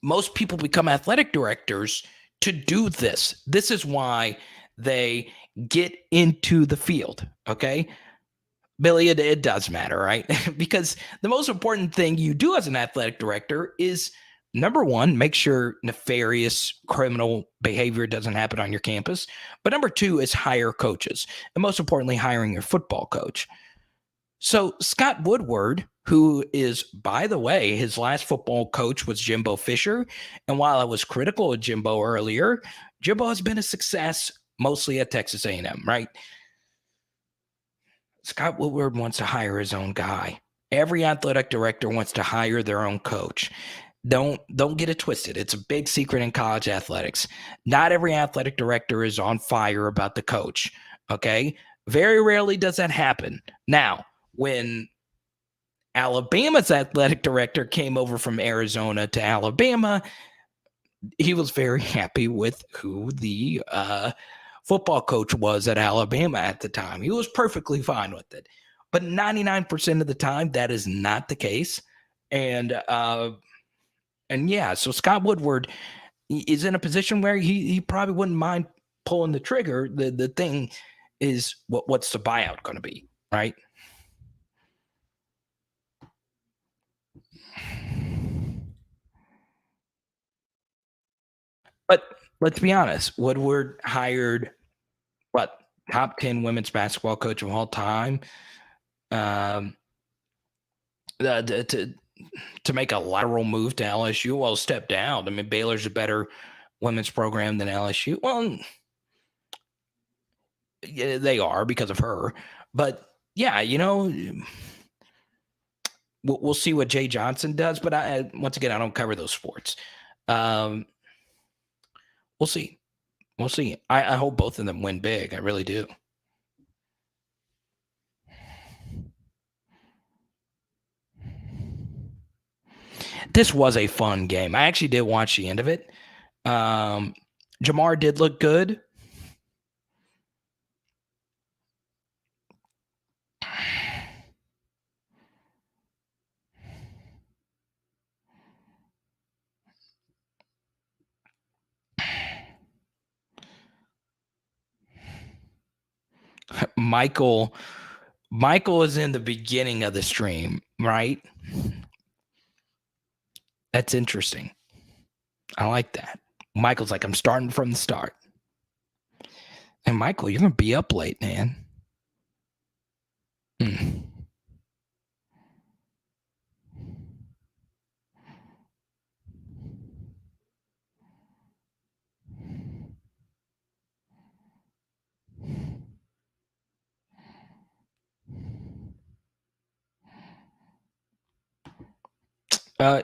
S1: most people become athletic directors to do this. This is why they get into the field, okay? Billy, it does matter, right? Because the most important thing you do as an athletic director is, number one, make sure nefarious criminal behavior doesn't happen on your campus. But number two is hire coaches. And most importantly, hiring your football coach. So Scott Woodward, who is, by the way, his last football coach was Jimbo Fisher. And while I was critical of Jimbo earlier, Jimbo has been a success mostly at Texas A&M, right? Scott Woodward wants to hire his own guy. Every athletic director wants to hire their own coach. Don't get it twisted. It's a big secret in college athletics. Not every athletic director is on fire about the coach, okay? Very rarely does that happen. Now, when Alabama's athletic director came over from Arizona to Alabama, he was very happy with who the football coach was at Alabama at the time. He was perfectly fine with it. But 99% of the time, that is not the case. And yeah, so Scott Woodward is in a position where he probably wouldn't mind pulling the trigger. The thing is, what's the buyout going to be, right? But let's be honest, Woodward hired top 10 women's basketball coach of all time. To make a lateral move to LSU, well, step down. I mean, Baylor's a better women's program than LSU. Well, yeah, they are because of her. But yeah, we'll see what Jay Johnson does. But once again, I don't cover those sports. We'll see. We'll see. I hope both of them win big. I really do. This was a fun game. I actually did watch the end of it. Jamar did look good. Michael is in the beginning of the stream, right? That's interesting. I like that. Michael's like, I'm starting from the start. And Michael, you're going to be up late, man.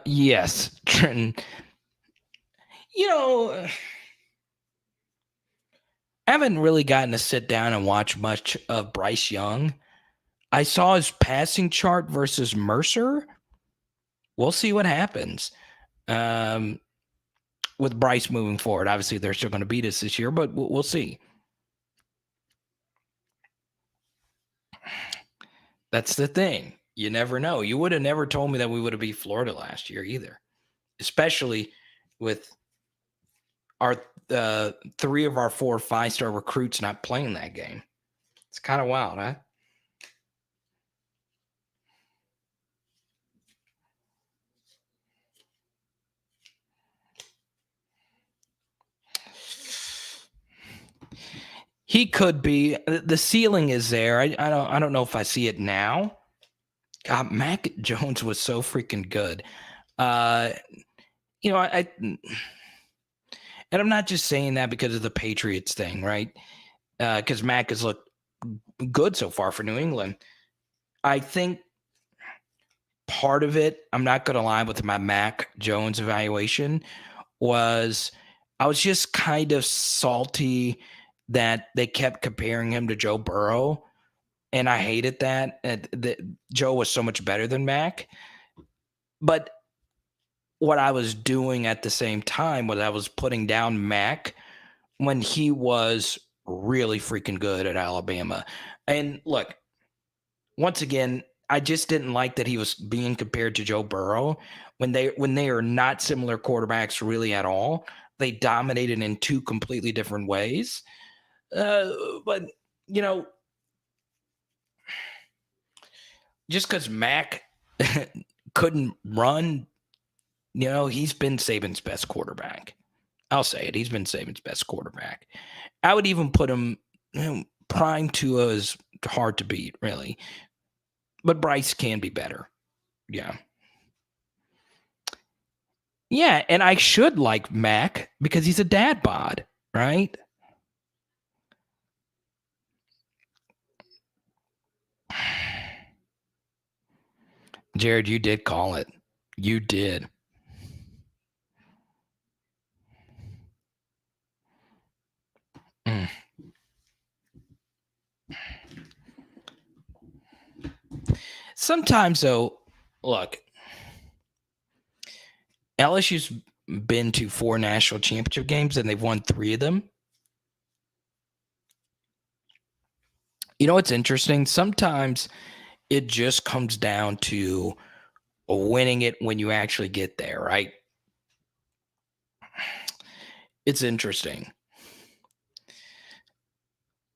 S1: Yes. I haven't really gotten to sit down and watch much of Bryce Young. I saw his passing chart versus Mercer. We'll see what happens with Bryce moving forward. Obviously, they're still going to beat us this year, but we'll see. That's the thing. You never know. You would have never told me that we would have beat Florida last year either, especially with our 3 of our 4 5-star recruits not playing that game. It's kind of wild, huh? He could be. The ceiling is there. I don't know if I see it now. God, Mac Jones was so freaking good. And I'm not just saying that because of the Patriots thing, right? Because Mac has looked good so far for New England. I think part of it, I'm not going to lie, with my Mac Jones evaluation was I was just kind of salty that they kept comparing him to Joe Burrow, and I hated that. Joe was so much better than Mac. But what I was doing at the same time was I was putting down Mac when he was really freaking good at Alabama. And look, once again, I just didn't like that he was being compared to Joe Burrow when they are not similar quarterbacks really at all. They dominated in two completely different ways. But you know, just because Mac couldn't run, he's been Saban's best quarterback. I'll say it. He's been Saban's best quarterback. I would even put him prime Tua is hard to beat, really. But Bryce can be better. Yeah. Yeah, and I should like Mac because he's a dad bod, right? Jared, you did call it. You did. Sometimes, though, look, LSU's been to 4 national championship games and they've won 3 of them. You know what's interesting? Sometimes it just comes down to winning it when you actually get there, right? It's interesting.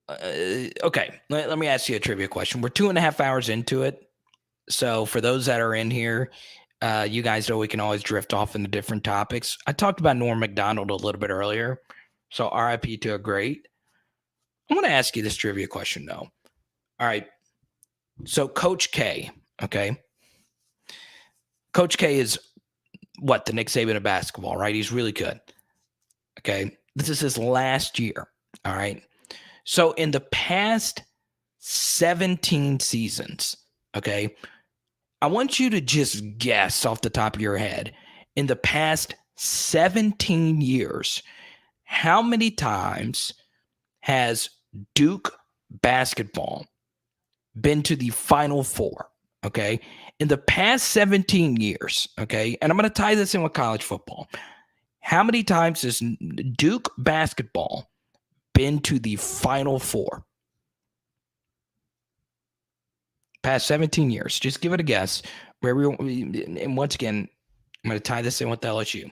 S1: Okay, let me ask you a trivia question. We're 2.5 hours into it. So for those that are in here, you guys know we can always drift off into different topics. I talked about Norm Macdonald a little bit earlier. So RIP to a great. I'm going to ask you this trivia question, though. All right. So Coach K, okay? Coach K is what? The Nick Saban of basketball, right? He's really good. Okay. This is his last year. All right. So in the past 17 seasons, okay, I want you to just guess off the top of your head, in the past 17 years, how many times has Duke basketball been to the Final Four? Okay. In the past 17 years, okay, and I'm going to tie this in with college football. How many times has Duke basketball been to the Final Four? Past 17 years. Just give it a guess. And once again, I'm going to tie this in with LSU.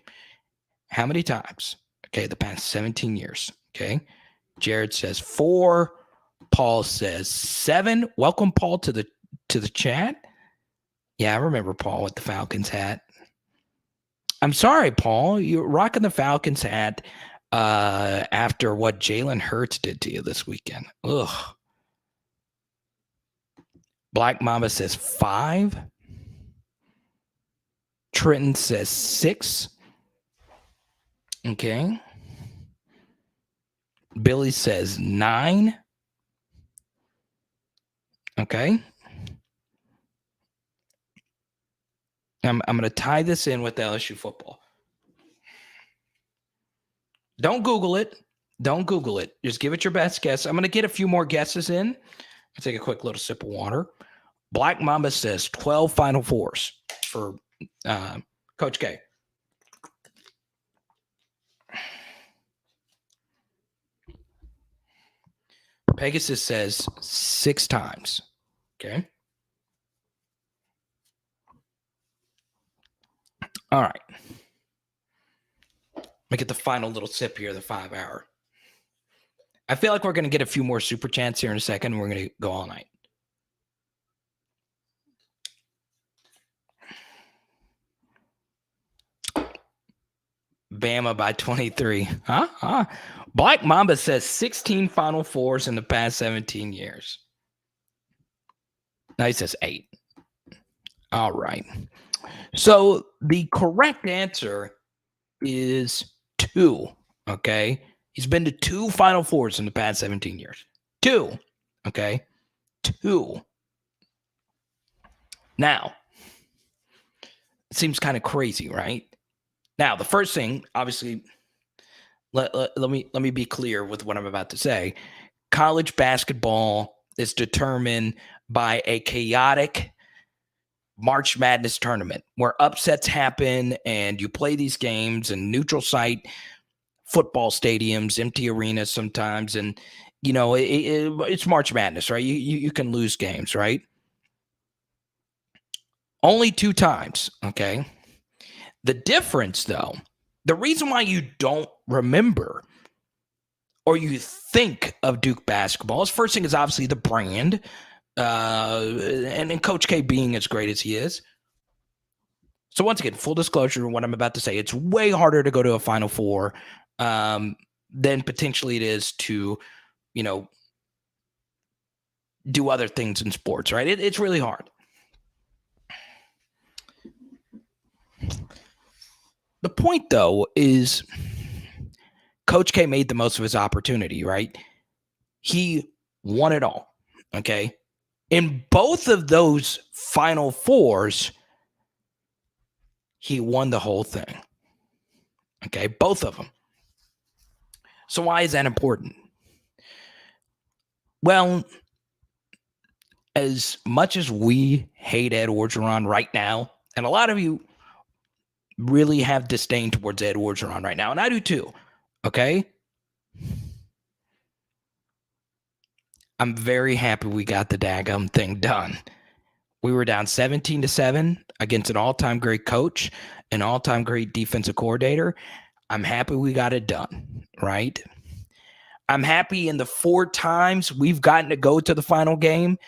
S1: How many times? Okay, the past 17 years. Okay. Jared says 4. Paul says 7. Welcome, Paul, to the chat. Yeah, I remember Paul with the Falcons hat. I'm sorry, Paul. You're rocking the Falcons hat after what Jalen Hurts did to you this weekend. Ugh. Black Mama says 5. Trenton says 6. Okay. Billy says 9. Okay. I'm going to tie this in with LSU football. Don't Google it. Don't Google it. Just give it your best guess. I'm going to get a few more guesses in. I'll take a quick little sip of water. Black Mamba says 12 Final Fours for Coach K. Pegasus says 6 times. Okay. All right. Let me get the final little sip here, the 5 hour. I feel like we're going to get a few more super chats here in a second. We're going to go all night. Bama by 23. Huh? Black Mamba says 16 Final Fours in the past 17 years. No, he says 8. All right. So the correct answer is 2. Okay. He's been to 2 Final Fours in the past 17 years. 2. Okay. 2. Now, it seems kind of crazy, right? Now, the first thing, obviously, let me be clear with what I'm about to say. College basketball is determined by a chaotic March Madness tournament where upsets happen and you play these games in neutral site football stadiums, empty arenas sometimes, and it's March Madness, right? You can lose games, right? Only 2 times, okay? The difference, though, the reason why you don't remember or you think of Duke basketball is first thing is obviously the brand, and Coach K being as great as he is. So once again, full disclosure, what I'm about to say, it's way harder to go to a Final Four than potentially it is to, do other things in sports, right? It's really hard. The point, though, is Coach K made the most of his opportunity, right? He won it all, okay? In both of those Final Fours, he won the whole thing, okay? Both of them. So why is that important? Well, as much as we hate Ed Orgeron right now, and a lot of you really have disdain towards Ed Orgeron right now, and I do too, okay? I'm very happy we got the daggum thing done. We were down 17-7 against an all-time great coach, an all-time great defensive coordinator. I'm happy we got it done, right? I'm happy in the 4 times we've gotten to go to the final game,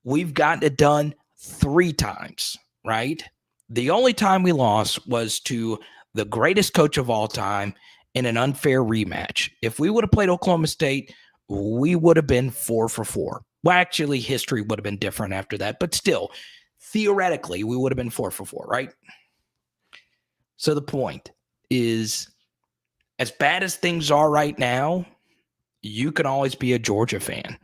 S1: we've gotten it done 3 times, right? The only time we lost was to the greatest coach of all time in an unfair rematch. If we would have played Oklahoma State, we would have been 4 for 4. Well, actually, history would have been different after that, but still, theoretically, we would have been 4 for 4, right? So the point is, as bad as things are right now, you can always be a Georgia fan.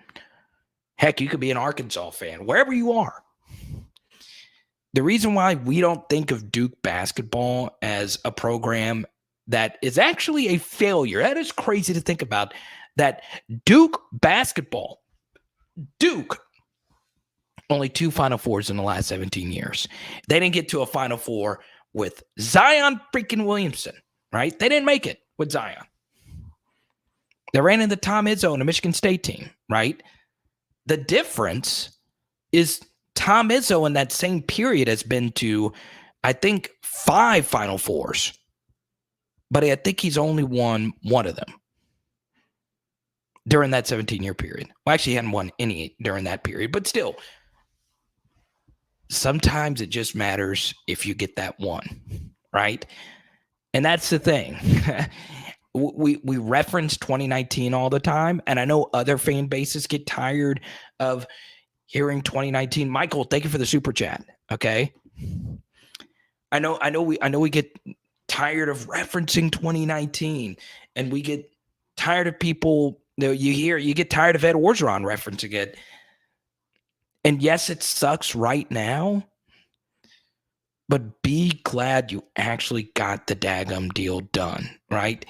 S1: Heck, you could be an Arkansas fan, wherever you are. The reason why we don't think of Duke basketball as a program that is actually a failure, that is crazy to think about, that Duke basketball, only 2 Final Fours in the last 17 years. They didn't get to a Final Four with Zion freaking Williamson, right? They didn't make it with Zion. They ran into Tom Izzo and the Michigan State team, right? The difference is Tom Izzo in that same period has been to, I think, 5 Final Fours. But I think he's only won 1 of them during that 17-year period. Well, actually, he hadn't won any during that period, but still, sometimes it just matters if you get that one, right? And that's the thing. We reference 2019 all the time, and I know other fan bases get tired of hearing 2019. Michael, thank you for the super chat. Okay, I know we get tired of referencing 2019, and we get tired of people. You get tired of Ed Orgeron referencing it. And yes, it sucks right now, but be glad you actually got the daggum deal done, right?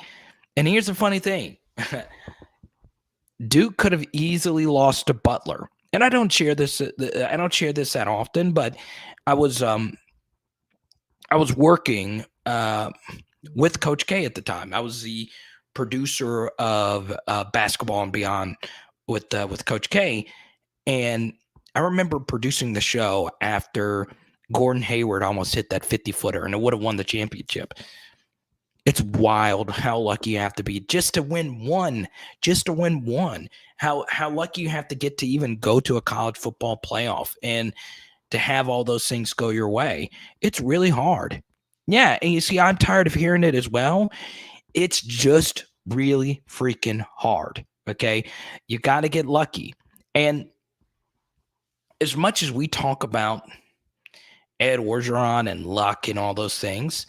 S1: And here's the funny thing. Duke could have easily lost to Butler. And I don't share this that often, but I was working with Coach K at the time. I was the producer of Basketball and Beyond with Coach K, and I remember producing the show after Gordon Hayward almost hit that 50-footer, and it would have won the championship. It's wild how lucky you have to be just to win one. How lucky you have to get to even go to a college football playoff and to have all those things go your way. It's really hard. Yeah, and you see, I'm tired of hearing it as well. It's just really freaking hard, okay? You got to get lucky. And as much as we talk about Ed Orgeron and luck and all those things,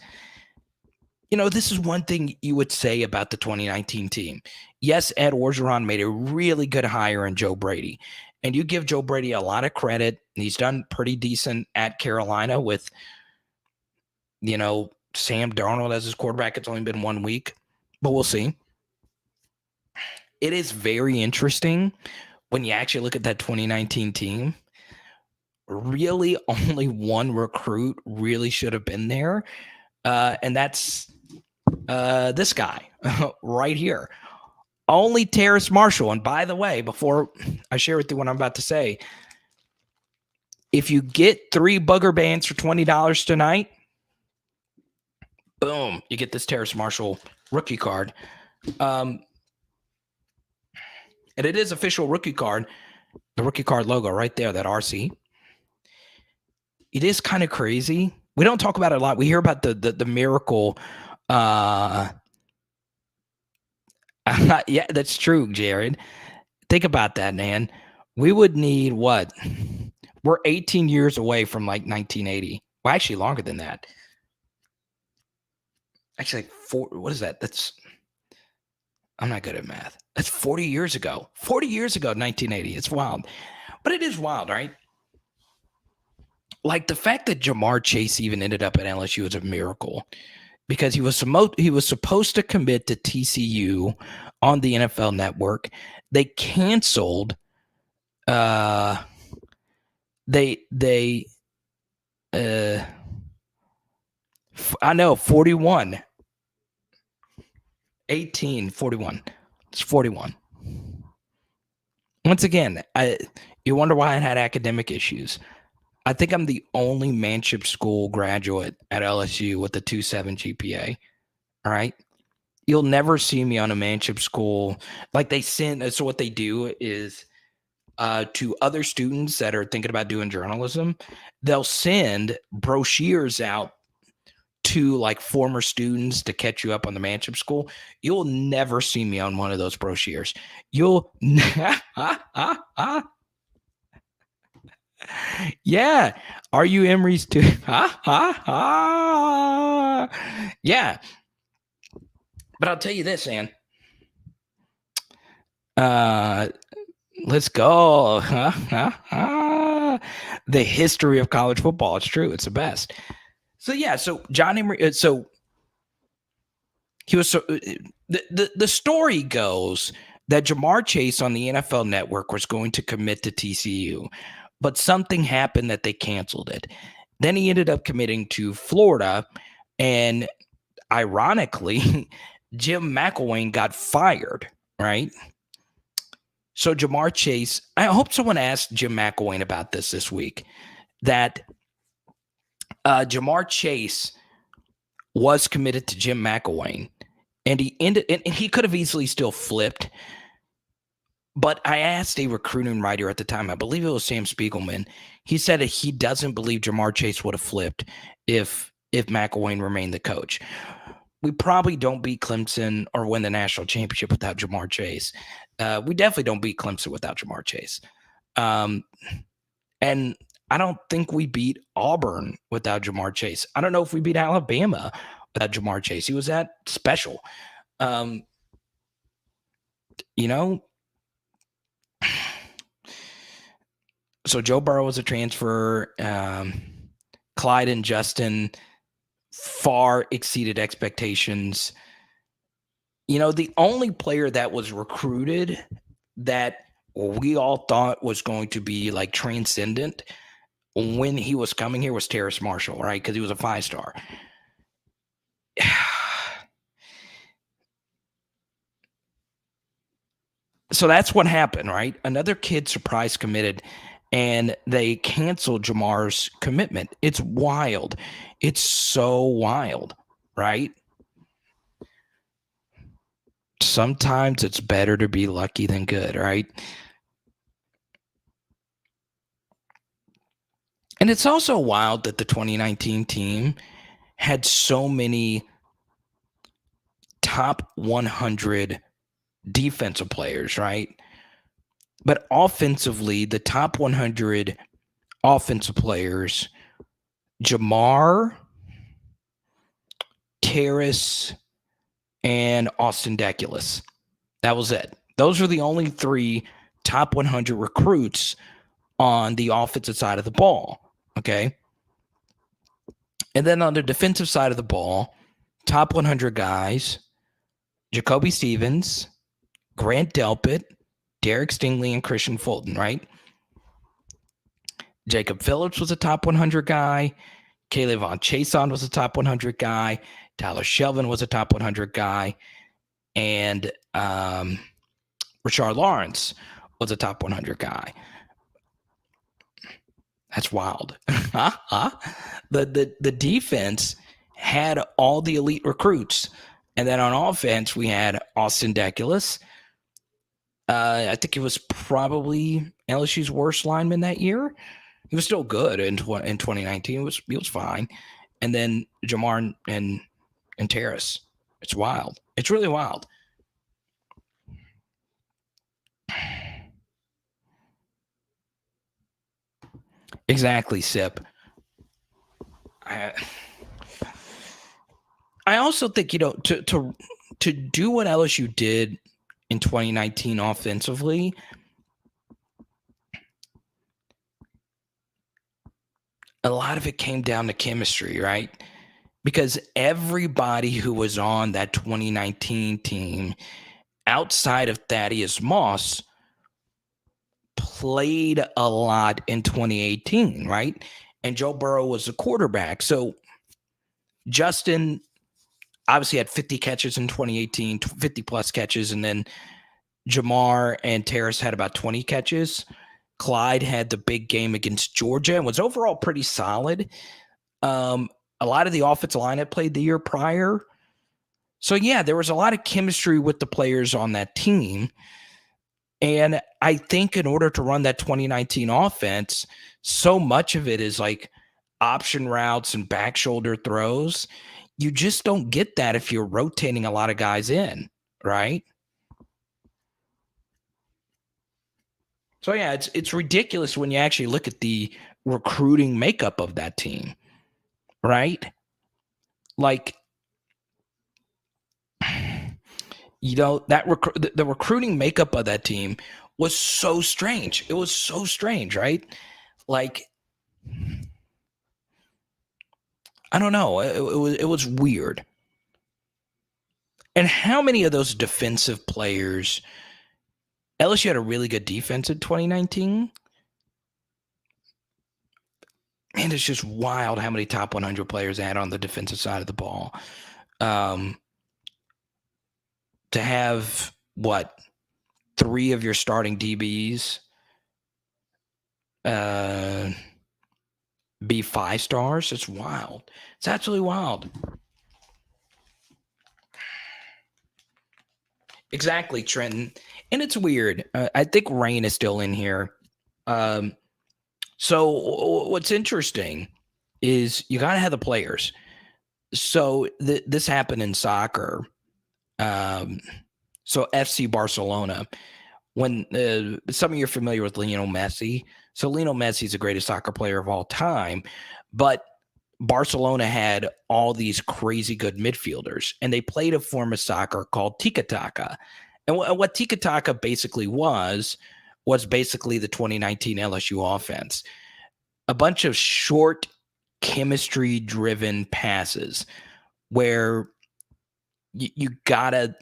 S1: this is one thing you would say about the 2019 team. Yes, Ed Orgeron made a really good hire in Joe Brady. And you give Joe Brady a lot of credit. He's done pretty decent at Carolina with, Sam Darnold as his quarterback. It's only been 1 week, but we'll see. It is very interesting when you actually look at that 2019 team. Really, only one recruit really should have been there. And that's this guy right here. only Terrace Marshall. And by the way, before I share with you what I'm about to say, if you get 3 booger bands for $20 tonight, boom, you get this Terrace Marshall rookie card. And it is official rookie card, the rookie card logo right there, that RC. It is kind of crazy. We don't talk about it a lot. We hear about the miracle. Yeah, that's true, Jared. Think about that, man. We would need what? We're 18 years away from like 1980. Well, actually longer than that. Actually, what is that? I'm not good at math. That's 40 years ago. 40 years ago, 1980. It's wild. But it is wild, right? Like the fact that Jamar Chase even ended up at LSU is a miracle, because he was supposed to commit to TCU on the NFL Network. They canceled. I know, 41. 18, 41. It's 41. Once again, you wonder why I had academic issues. I think I'm the only Manship School graduate at LSU with a 2.7 GPA. All right. You'll never see me on a Manship School. Like they send, so what they do is to other students that are thinking about doing journalism, they'll send brochures out to like former students to catch you up on the Manship School. You'll never see me on one of those brochures. Yeah. Are you Emery's too? Yeah. But I'll tell you this, Ann. Let's go. The history of college football. It's true. It's the best. So yeah. So John Emery. So he was. So the story goes that Jamar Chase on the NFL Network was going to commit to TCU, but something happened that they canceled it. Then he ended up committing to Florida, and ironically, Jim McElwain got fired, right? So Jamar Chase, I hope someone asked Jim McElwain about this week, that Jamar Chase was committed to Jim McElwain, and he could have easily still flipped. But I asked a recruiting writer at the time, I believe it was Sam Spiegelman. He said that he doesn't believe Jamar Chase would have flipped if McElwain remained the coach. We probably don't beat Clemson or win the national championship without Jamar Chase. We definitely don't beat Clemson without Jamar Chase. And I don't think we beat Auburn without Jamar Chase. I don't know if we beat Alabama without Jamar Chase. He was that special. So Joe Burrow was a transfer. Clyde and Justin far exceeded expectations. The only player that was recruited that we all thought was going to be like transcendent when he was coming here was Terrace Marshall, right? Because he was a 5-star. So that's what happened, right? Another kid surprise committed, and they canceled Jamar's commitment. It's wild. It's so wild, right? Sometimes it's better to be lucky than good, right? And it's also wild that the 2019 team had so many top 100 defensive players, right? But offensively, the top 100 offensive players, Jamar, Terrace, and Austin Deculus. That was it. Those are the only 3 top 100 recruits on the offensive side of the ball, okay? And then on the defensive side of the ball, top 100 guys, Jacoby Stevens, Grant Delpit, Derek Stingley, and Christian Fulton, right? Jacob Phillips was a top 100 guy. Caleb Von Chason was a top 100 guy. Tyler Shelvin was a top 100 guy. And Rashard Lawrence was a top 100 guy. That's wild. The defense had all the elite recruits. And then on offense, we had Austin Deculus. I think he was probably LSU's worst lineman that year. He was still good in 2019. He was fine. And then Jamar and Terrace. It's wild. It's really wild. Exactly, Sip. I also think, to do what LSU did in 2019 offensively, a lot of it came down to chemistry, right? Because everybody who was on that 2019 team outside of Thaddeus Moss played a lot in 2018, right? And Joe Burrow was the quarterback. So Justin obviously had 50 catches in 2018, 50 plus catches. And then Jamar and Terrace had about 20 catches. Clyde had the big game against Georgia and was overall pretty solid. A lot of the offensive line had played the year prior. So, yeah, there was a lot of chemistry with the players on that team. And I think in order to run that 2019 offense, so much of it is like option routes and back shoulder throws. You just don't get that if you're rotating a lot of guys in, right? So, yeah, it's ridiculous when you actually look at the recruiting makeup of that team, right? Like, that the recruiting makeup of that team was so strange. It was so strange, right? Like, I don't know. It was weird. And how many of those defensive players? LSU had a really good defense in 2019. And it's just wild how many top 100 players they had on the defensive side of the ball. To have, 3 of your starting DBs be 5 stars? It's wild. It's absolutely wild. Exactly, Trenton. And it's weird. I think Rain is still in here. So what's interesting is you got to have the players. So this happened in soccer. So FC Barcelona, when some of you are familiar with Lionel Messi. So Lionel Messi is the greatest soccer player of all time, but Barcelona had all these crazy good midfielders, and they played a form of soccer called tiki-taka. And what tiki-taka basically was basically the 2019 LSU offense. A bunch of short, chemistry-driven passes where you got to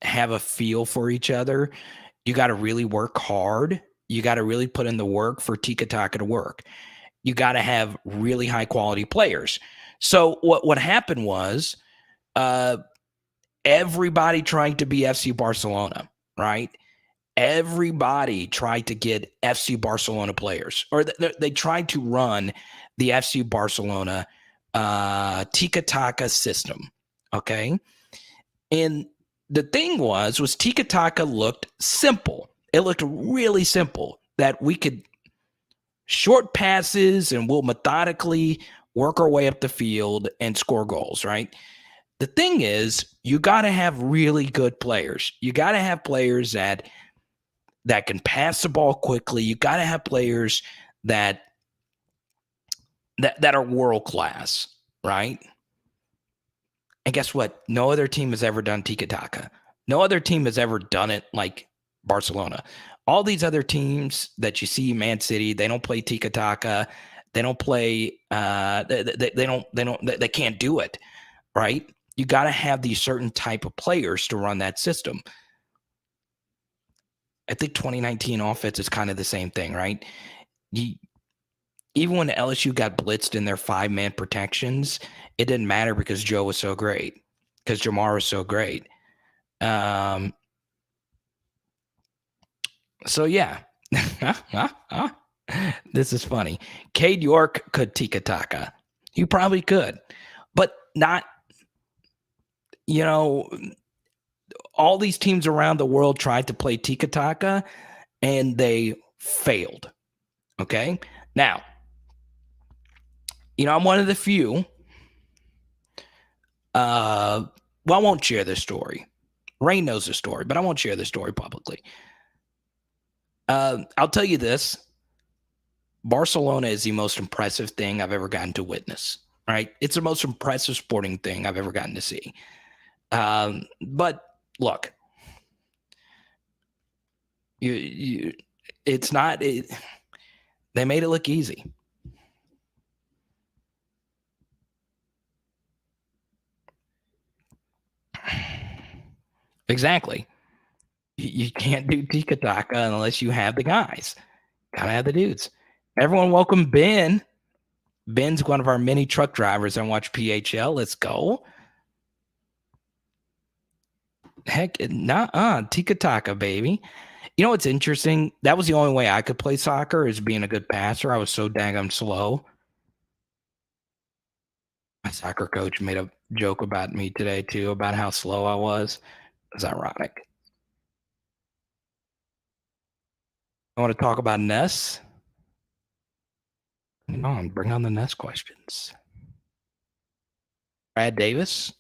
S1: have a feel for each other. You got to really work hard. You got to really put in the work for tiki-taka to work. You got to have really high-quality players. So what happened was everybody trying to be FC Barcelona, right? Everybody tried to get FC Barcelona players, or they tried to run the FC Barcelona tiki-taka system, okay? And the thing was tiki-taka looked simple. It looked really simple, that we could short passes and we'll methodically work our way up the field and score goals, right? The thing is, you got to have really good players. You got to have players that can pass the ball quickly. You got to have players that are world class, right? And guess what? No other team has ever done tiki-taka. No other team has ever done it like Barcelona. All these other teams that you see, Man City, they don't play tiki-taka. They don't play. They can't do it, right? You got to have these certain type of players to run that system. I think 2019 offense is kind of the same thing, right? Even when LSU got blitzed in their 5-man protections, it didn't matter because Joe was so great, because Jamar was so great. So, yeah. This is funny. Cade York could tiki taka. You probably could, but not, all these teams around the world tried to play tiki taka and they failed. Okay. Now, I'm one of the few. I won't share this story. Rain knows the story, but I won't share the story publicly. I'll tell you this. Barcelona is the most impressive thing I've ever gotten to witness, right? It's the most impressive sporting thing I've ever gotten to see. But look, it's not, they made it look easy. Exactly. You can't do tiki taka unless you have the guys. Gotta have the dudes. Everyone welcome Ben. Ben's one of our many truck drivers on Watch PHL. Let's go. Heck, tiki taka, baby. You know what's interesting? That was the only way I could play soccer, is being a good passer. I was so dang slow. My soccer coach made a joke about me today, too, about how slow I was. It's ironic. I want to talk about Ness. Come on, bring on the Ness questions. Brad Davis?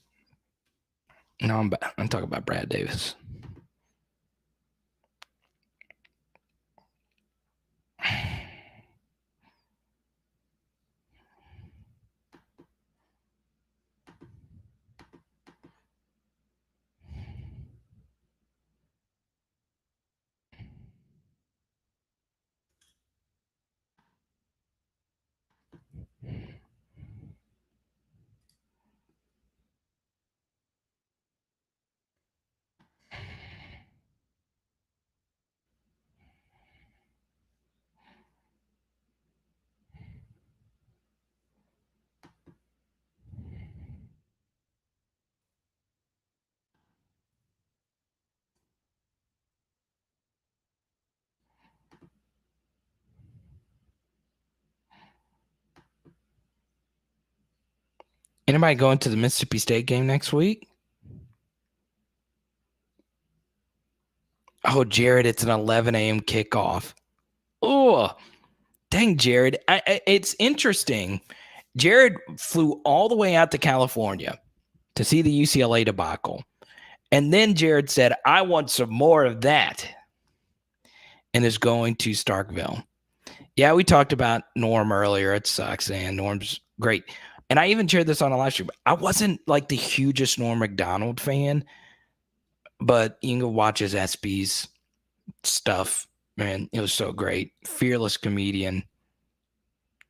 S1: No, I'm talking about Brad Davis. Anybody going to the Mississippi State game next week? Oh, Jared, it's an 11 a.m. kickoff. Oh, dang, Jared. It's interesting. Jared flew all the way out to California to see the UCLA debacle. And then Jared said, I want some more of that, and is going to Starkville. Yeah, we talked about Norm earlier. It sucks, and Norm's great. And I even shared this on a live stream. I wasn't like the hugest Norm Macdonald fan, but you can go watch his SB's stuff. Man, it was so great. Fearless comedian.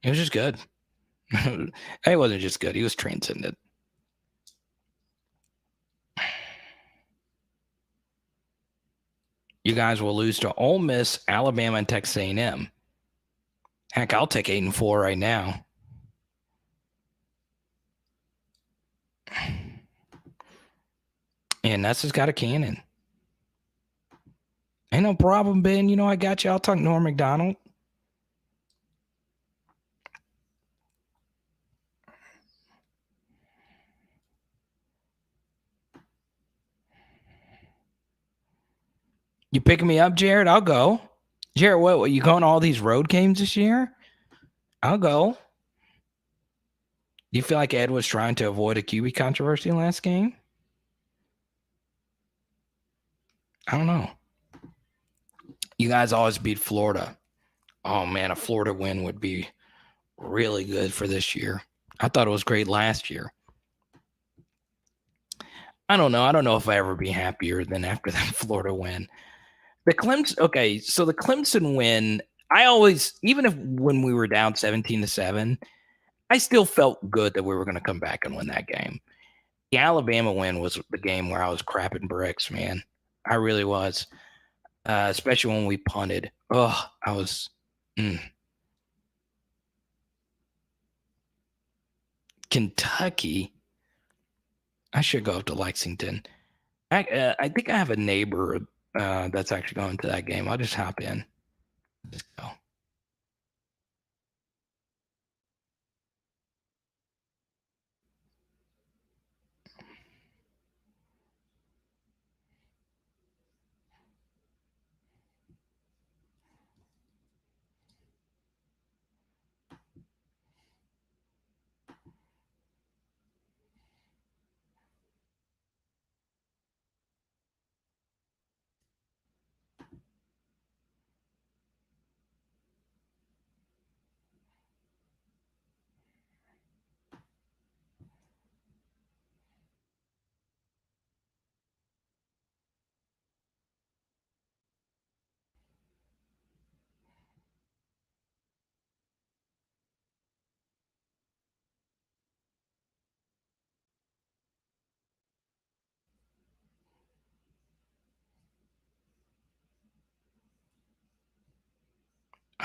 S1: It was just good. It wasn't just good. He was transcendent. You guys will lose to Ole Miss, Alabama, and Texas A&M. Heck, I'll take 8-4 right now. And Ness has got a cannon. Ain't no problem, Ben. You know I got you. I'll talk Norm Macdonald. You picking me up, Jared? I'll go. Jared, what you going to all these road games this year? I'll go. Do you feel like Ed was trying to avoid a QB controversy last game? I don't know. You guys always beat Florida. Oh, man, a Florida win would be really good for this year. I thought it was great last year. I don't know. I don't know if I ever be happier than after that Florida win. The Clemson win, I always, even if when we were down 17-7, I still felt good that we were going to come back and win that game. The Alabama win was the game where I was crapping bricks, man. I really was. Especially when we punted. Oh, I was. Kentucky. I should go up to Lexington. I think I have a neighbor that's actually going to that game. I'll just hop in. Just go.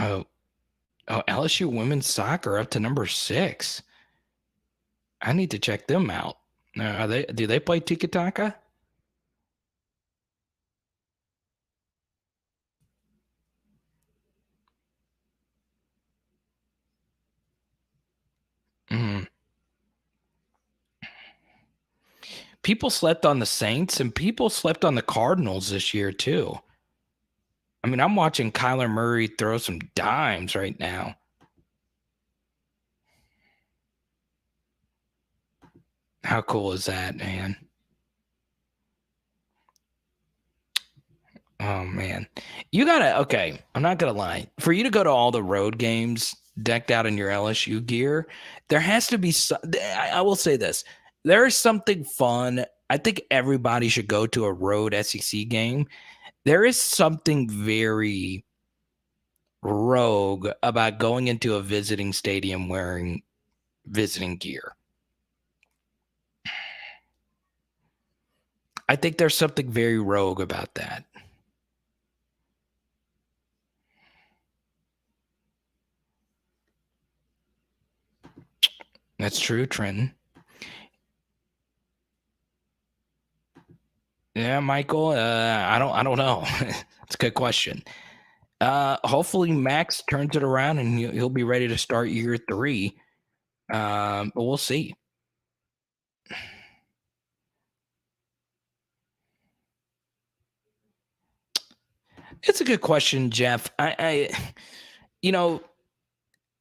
S1: Oh, LSU women's soccer up to number 6. I need to check them out. Do they play tiki taka? Mm. People slept on the Saints and people slept on the Cardinals this year too. I mean, I'm watching Kyler Murray throw some dimes right now. How cool is that, man? Oh man. Okay, I'm not gonna lie. For you to go to all the road games decked out in your LSU gear, there has to be I will say this. There is something fun. I think everybody should go to a road SEC game. There is something very rogue about going into a visiting stadium wearing visiting gear. I think there's something very rogue about that. That's true, Trenton. Yeah, Michael. I don't know. It's a good question. Hopefully Max turns it around and he'll be ready to start year 3. But we'll see. It's a good question, Jeff. I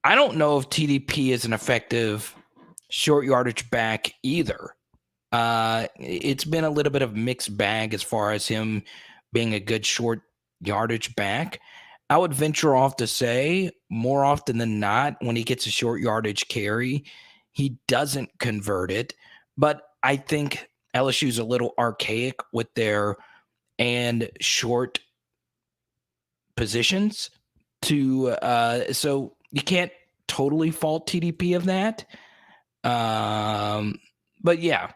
S1: don't know if TDP is an effective short yardage back either. It's been a little bit of a mixed bag as far as him being a good short yardage back. I would venture off to say more often than not, when he gets a short yardage carry, he doesn't convert it. But I think LSU's a little archaic with their and short positions so you can't totally fault TDP of that. But yeah.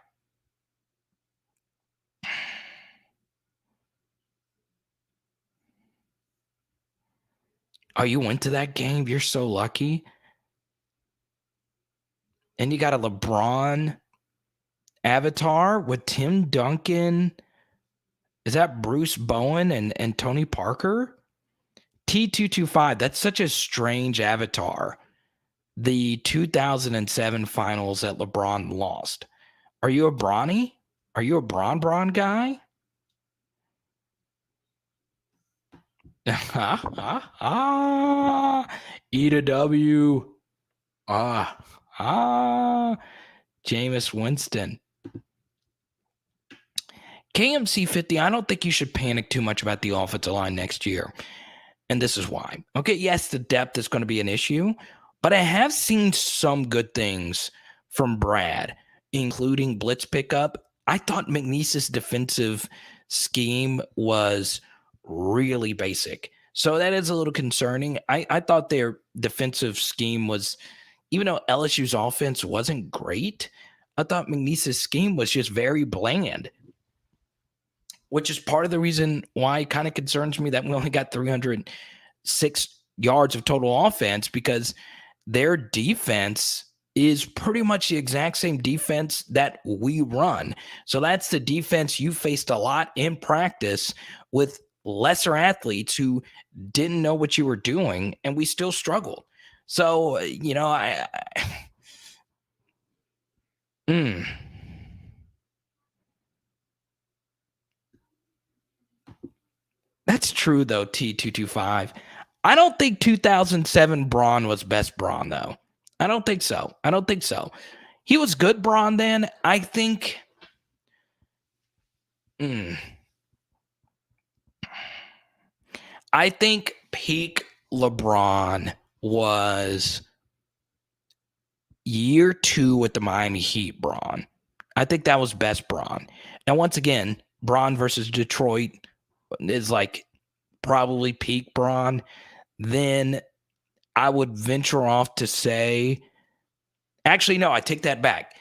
S1: Oh, you went to that game? You're so lucky. And you got a LeBron avatar with Tim Duncan. Is that Bruce Bowen and Tony Parker? T225. That's such a strange avatar. The 2007 finals that LeBron lost. Are you a Bronny? Are you a Bron guy? Eat a W. Jameis Winston. KMC 50, I don't think you should panic too much about the offensive line next year. And this is why. Okay, yes, the depth is going to be an issue, but I have seen some good things from Brad, including blitz pickup. I thought McNeese's defensive scheme was really basic. So that is a little concerning. I thought their defensive scheme was, even though LSU's offense wasn't great, I thought McNeese's scheme was just very bland, which is part of the reason why it kind of concerns me that we only got 306 yards of total offense, because their defense is pretty much the exact same defense that we run. So that's the defense you faced a lot in practice with lesser athletes who didn't know what you were doing, and we still struggled. So, mm, that's true though, T225. I don't think 2007 Braun was best Braun though. I don't think so. He was good Braun then. I think I think peak LeBron was year 2 with the Miami Heat Braun. I think that was best Braun. And once again, Braun versus Detroit is like probably peak Braun. Then I would venture off to say, actually, no, I take that back.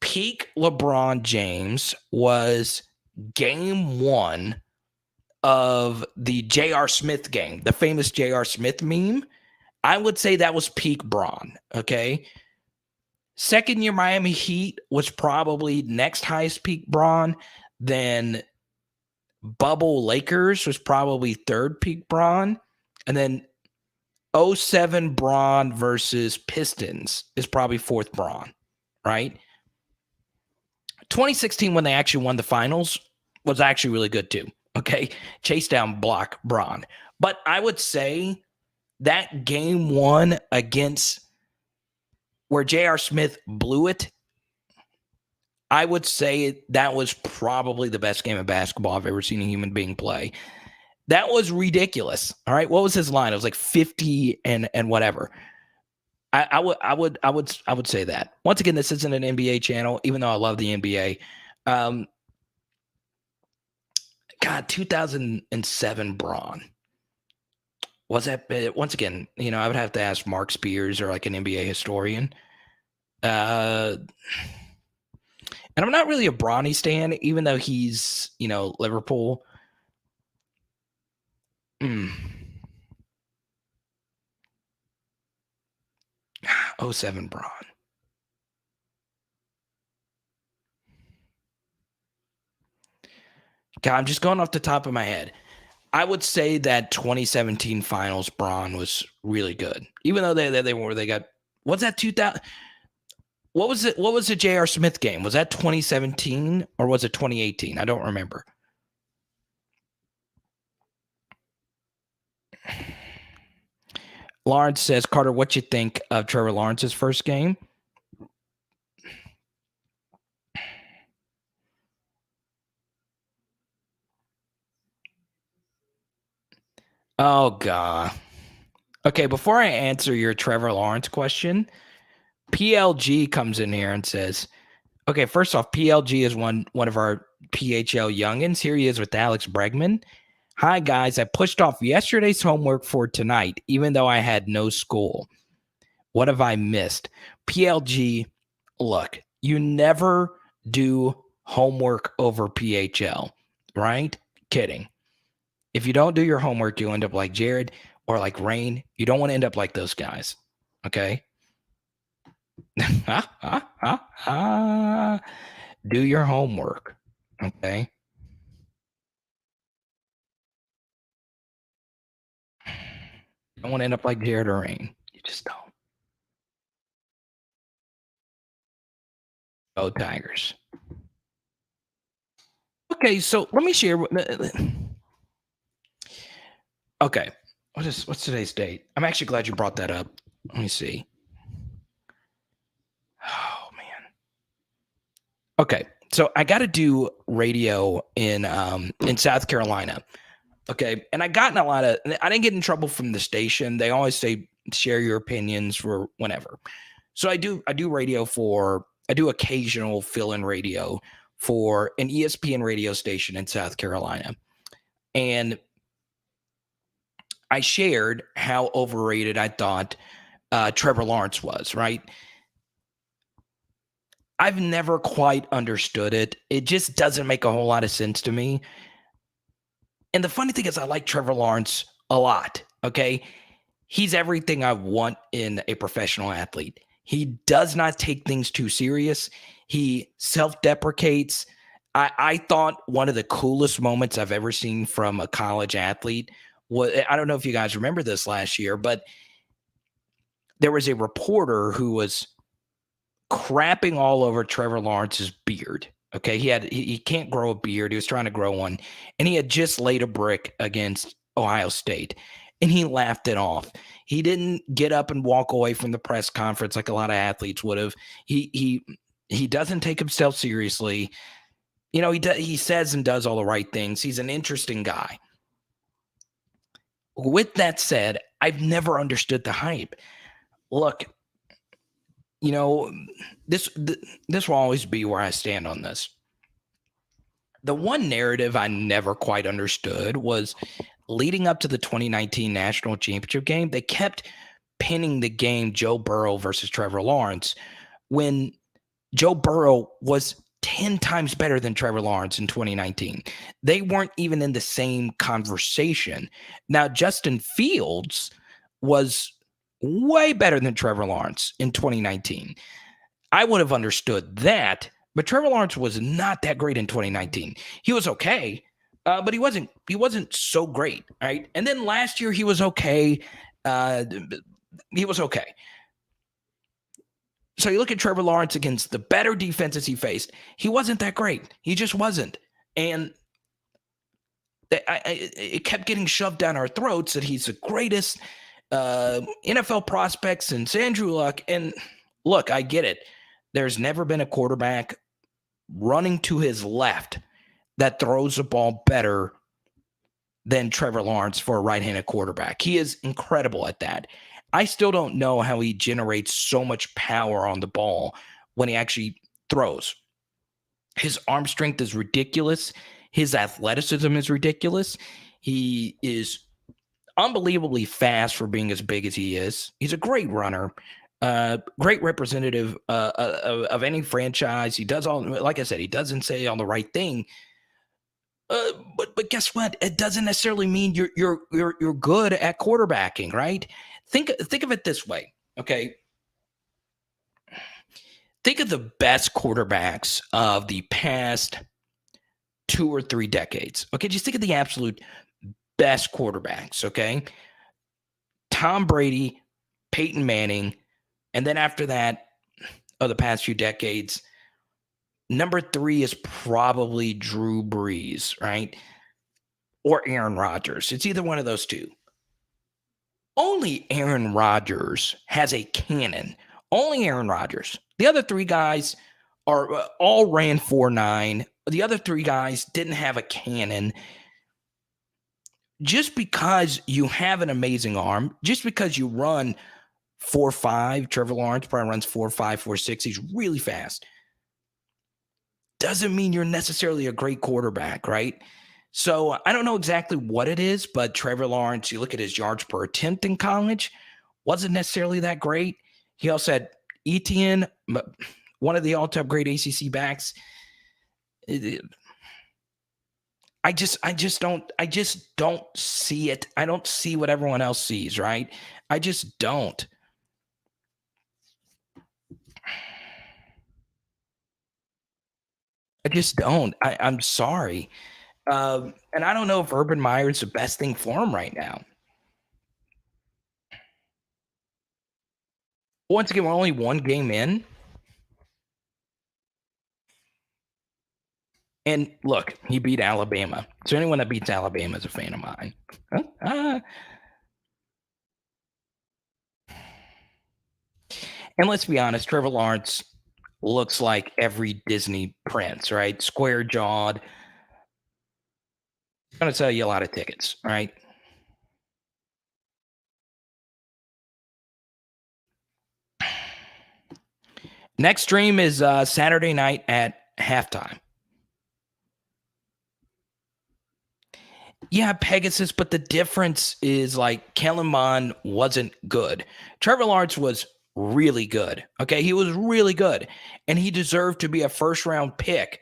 S1: Peak LeBron James was game 1 of the J.R. Smith game, the famous J.R. Smith meme. I would say that was peak Braun, okay? Second year Miami Heat was probably next highest peak Braun. Then Bubble Lakers was probably third peak Braun. And then 07 Braun versus Pistons is probably fourth Braun, right? 2016, when they actually won the finals, was actually really good too. Okay. Chase down block Braun. But I would say that game 1 against where J.R. Smith blew it, I would say that was probably the best game of basketball I've ever seen a human being play. That was ridiculous. All right. What was his line? It was like 50 and whatever. I would say that. Once again, this isn't an NBA channel, even though I love the NBA. God, 2007 Braun. Was that, once again, I would have to ask Mark Spears or like an NBA historian. And I'm not really a Bronny stan, even though he's, Liverpool. 07 Braun. God, I'm just going off the top of my head. I would say that 2017 finals Braun was really good, even though they got, what's that 2000? What was it? What was the J.R. Smith game? Was that 2017 or was it 2018? I don't remember. Lawrence says, Carter, what you think of Trevor Lawrence's first game? Oh, God. Okay, before I answer your Trevor Lawrence question, PLG comes in here and says, okay, first off, PLG is one of our PHL youngins. Here he is with Alex Bregman. Hi, guys. I pushed off yesterday's homework for tonight, even though I had no school. What have I missed? PLG, look, you never do homework over PHL, right? Kidding. If you don't do your homework, you end up like Jared or like Rain. You don't want to end up like those guys, okay? Do your homework, okay? You don't want to end up like Jared or Rain. You just don't. Go Tigers. Okay, so let me share. Okay, what's today's date? I'm actually glad you brought that up. Let me see. Oh man. Okay, so I got to do radio in South Carolina. Okay, and I didn't get in trouble from the station. They always say share your opinions for whenever. So I do radio I do occasional fill-in radio for an ESPN radio station in South Carolina. And I shared how overrated I thought Trevor Lawrence was, right? I've never quite understood it. It just doesn't make a whole lot of sense to me. And the funny thing is I like Trevor Lawrence a lot, okay? He's everything I want in a professional athlete. He does not take things too serious. He self-deprecates. I thought one of the coolest moments I've ever seen from a college athlete was, I don't know if you guys remember this last year, but there was a reporter who was crapping all over Trevor Lawrence's beard. Okay, he can't grow a beard. He was trying to grow one, and he had just laid a brick against Ohio State, and he laughed it off. He didn't get up and walk away from the press conference like a lot of athletes would have. He doesn't take himself seriously. You know, he says and does all the right things. He's an interesting guy. With that said, I've never understood the hype. Look, you know, this will always be where I stand on this. The one narrative I never quite understood was leading up to the 2019 national championship game, they kept pinning the game Joe Burrow versus Trevor Lawrence when Joe Burrow was 10 times better than Trevor Lawrence in 2019. They weren't even in the same conversation. Now, Justin Fields was way better than Trevor Lawrence in 2019. I would have understood that, but Trevor Lawrence was not that great in 2019. He was okay, but he wasn't so great, right? And then last year he was okay. He was okay. So you look at Trevor Lawrence against the better defenses he faced. He wasn't that great. He just wasn't. And it kept getting shoved down our throats that he's the greatest NFL prospect since Andrew Luck. And look, I get it. There's never been a quarterback running to his left that throws the ball better than Trevor Lawrence for a right-handed quarterback. He is incredible at that. I still don't know how he generates so much power on the ball when he actually throws. His arm strength is ridiculous. His athleticism is ridiculous. He is unbelievably fast for being as big as he is. He's a great runner, great representative of any franchise. He does all, like I said, he doesn't say all the right thing. But guess what? It doesn't necessarily mean you're good at quarterbacking, right? Think of it this way, okay? Think of the best quarterbacks of the past 2 or 3 decades. Okay, just think of the absolute best quarterbacks, okay? Tom Brady, Peyton Manning, and then after that, of the past few decades, number 3 is probably Drew Brees, right? Or Aaron Rodgers. It's either one of those two. Only Aaron Rodgers has a cannon. Only Aaron Rodgers. The other 3 guys are all ran 4.9. The other 3 guys didn't have a cannon. Just because you have an amazing arm, just because you run 4.5, Trevor Lawrence probably runs 4.5, 4.6. He's really fast. Doesn't mean you're necessarily a great quarterback, right? So I don't know exactly what it is, but Trevor Lawrence, you look at his yards per attempt in college, wasn't necessarily that great. He also had Etienne, one of the all-time great ACC backs. I just don't see it. I don't see what everyone else sees, right? I just don't. I just don't. I'm sorry. And I don't know if Urban Meyer is the best thing for him right now. Once again, we're only 1 game in. And look, he beat Alabama. So anyone that beats Alabama is a fan of mine. And let's be honest, Trevor Lawrence looks like every Disney prince, right? Square jawed. Going to sell you a lot of tickets, right? Next stream is Saturday night at halftime. Yeah, Pegasus, but the difference is like Kellen Mond wasn't good. Trevor Lawrence was really good. Okay, he was really good, and he deserved to be a first-round pick.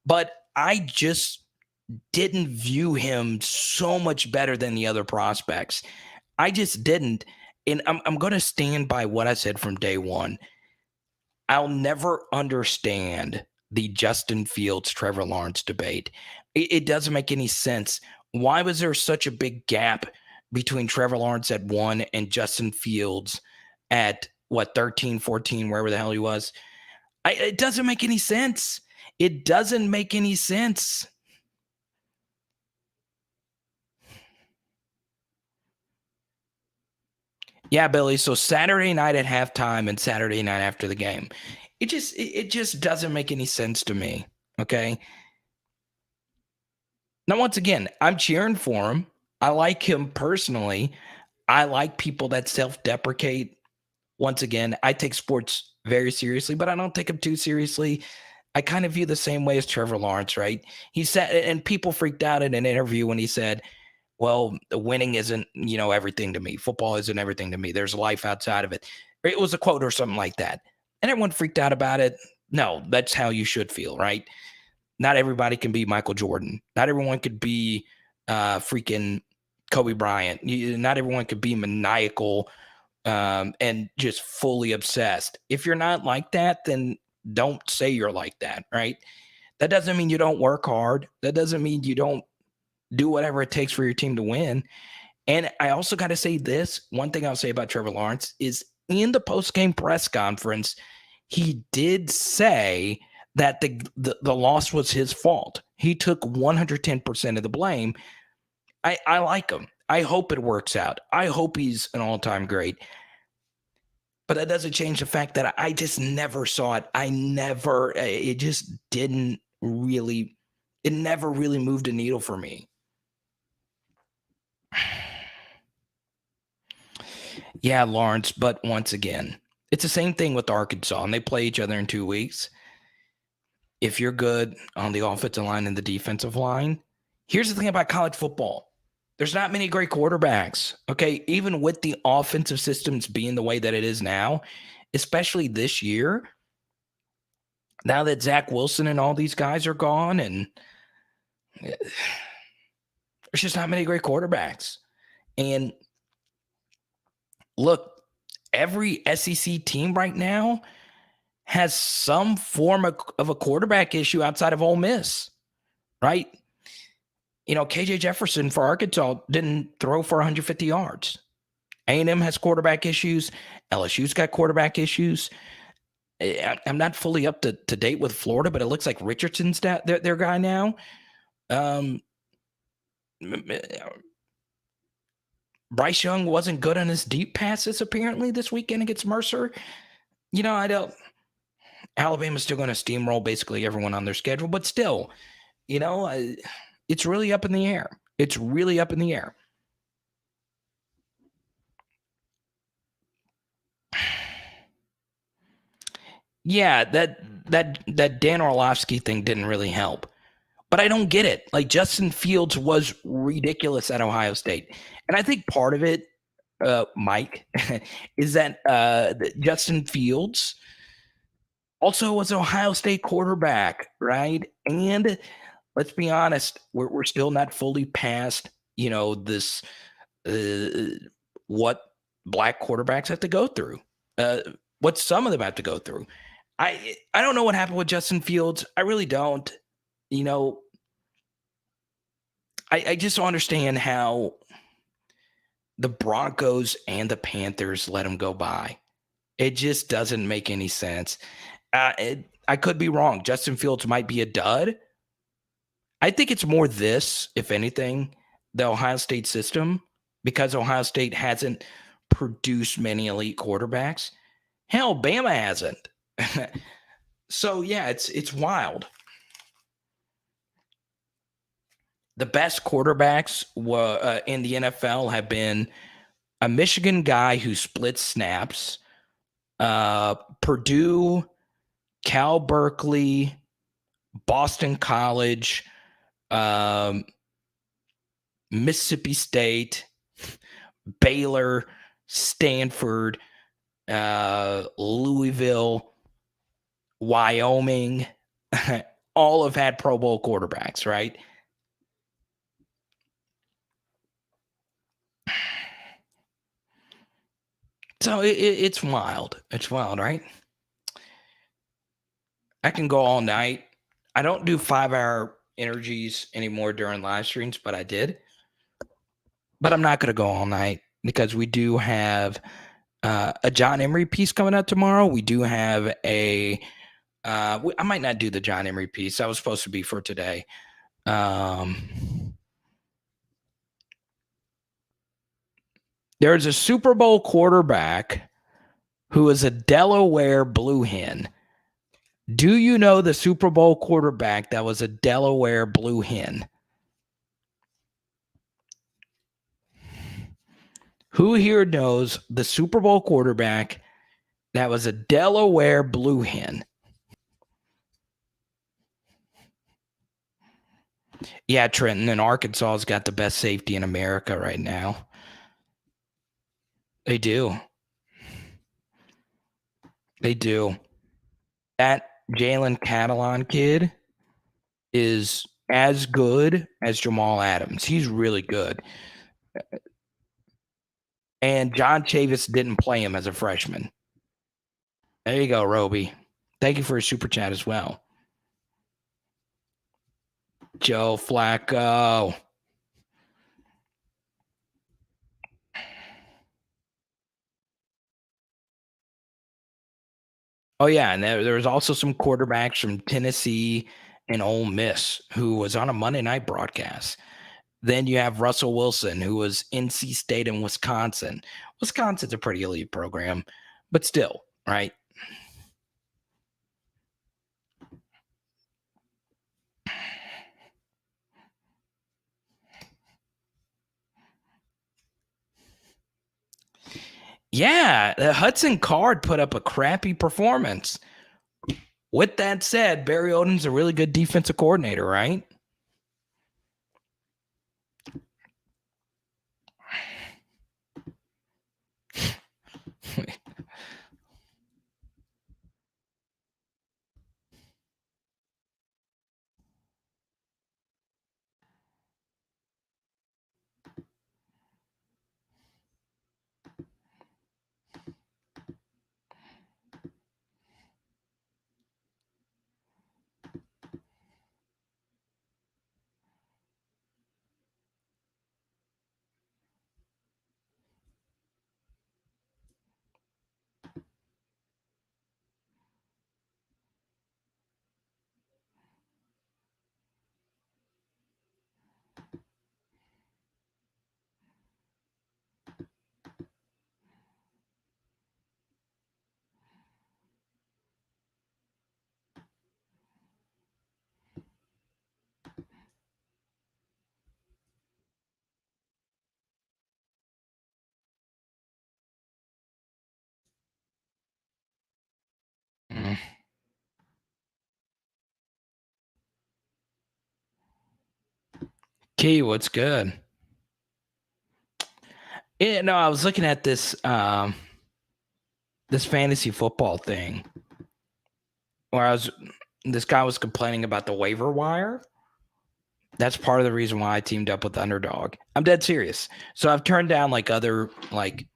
S1: But I just didn't view him so much better than the other prospects. I just didn't, and I'm going to stand by what I said from day one. I'll never understand the Justin Fields, Trevor Lawrence debate. It doesn't make any sense. Why was there such a big gap between Trevor Lawrence at 1 and Justin Fields at what, 13, 14, wherever the hell he was? It doesn't make any sense. It doesn't make any sense. Yeah, Billy. So Saturday night at halftime and Saturday night after the game, it just doesn't make any sense to me. Okay. Now, once again, I'm cheering for him. I like him personally. I like people that self-deprecate. Once again, I take sports very seriously, but I don't take them too seriously. I kind of view the same way as Trevor Lawrence, right? He said, and people freaked out in an interview when he said, well, winning isn't, everything to me. Football isn't everything to me. There's life outside of it. It was a quote or something like that. And everyone freaked out about it. No, that's how you should feel, right? Not everybody can be Michael Jordan. Not everyone could be freaking Kobe Bryant. Not everyone could be maniacal and just fully obsessed. If you're not like that, then don't say you're like that, right? That doesn't mean you don't work hard. That doesn't mean you don't do whatever it takes for your team to win. And I also got to say this, one thing I'll say about Trevor Lawrence is in the post-game press conference, he did say that the loss was his fault. He took 110% of the blame. I like him. I hope it works out. I hope he's an all-time great. But that doesn't change the fact that I just never saw it. It just didn't really, it never really moved a needle for me. Yeah, Lawrence, but once again, it's the same thing with Arkansas, and they play each other in 2 weeks. If you're good on the offensive line and the defensive line, here's the thing about college football. There's not many great quarterbacks, okay? Even with the offensive systems being the way that it is now, especially this year, now that Zach Wilson and all these guys are gone, and there's just not many great quarterbacks. And look, every SEC team right now has some form of a quarterback issue outside of Ole Miss, right? KJ Jefferson for Arkansas didn't throw for 150 yards. A&M has quarterback issues. LSU's got quarterback issues. I'm not fully up to date with Florida, but it looks like Richardson's their guy now. Bryce Young wasn't good on his deep passes apparently this weekend against Mercer. Alabama's still going to steamroll basically everyone on their schedule, but still, it's really up in the air. It's really up in the air. Yeah, that Dan Orlovsky thing didn't really help. But I don't get it. Like, Justin Fields was ridiculous at Ohio State. And I think part of it, Mike, is that Justin Fields also was an Ohio State quarterback, right? And let's be honest, we're still not fully past, this what black quarterbacks have to go through, what some of them have to go through. I don't know what happened with Justin Fields. I really don't. I just don't understand how the Broncos and the Panthers let him go by. It just doesn't make any sense. I could be wrong. Justin Fields might be a dud. I think it's more this, if anything, the Ohio State system, because Ohio State hasn't produced many elite quarterbacks. Hell, Bama hasn't. So, yeah, it's wild. The best quarterbacks in the NFL have been a Michigan guy who splits snaps, Purdue, Cal Berkeley, Boston College, Mississippi State, Baylor, Stanford, Louisville, Wyoming, all have had Pro Bowl quarterbacks, right? So it's wild. It's wild, right? I can go all night. I don't do 5-hour energies anymore during live streams, but I did. But I'm not going to go all night because we do have a John Emery piece coming out tomorrow. We do have I might not do the John Emery piece. That was supposed to be for today. There's a Super Bowl quarterback who is a Delaware Blue Hen. Do you know the Super Bowl quarterback that was a Delaware Blue Hen? Who here knows the Super Bowl quarterback that was a Delaware Blue Hen? Yeah, Trenton and Arkansas has got the best safety in America right now. They do. They do. That Jalen Catalon kid is as good as Jamal Adams. He's really good. And John Chavis didn't play him as a freshman. There you go, Roby. Thank you for a super chat as well. Joe Flacco. Oh, yeah, and there was also some quarterbacks from Tennessee and Ole Miss who was on a Monday night broadcast. Then you have Russell Wilson, who was NC State and Wisconsin. Wisconsin's a pretty elite program, but still, right? Yeah, the Hudson Card put up a crappy performance. With that said, Barry Odom's a really good defensive coordinator, right? Key, what's good? Yeah, no, I was looking at this this fantasy football thing where this guy was complaining about the waiver wire. That's part of the reason why I teamed up with Underdog. I'm dead serious. So I've turned down like other like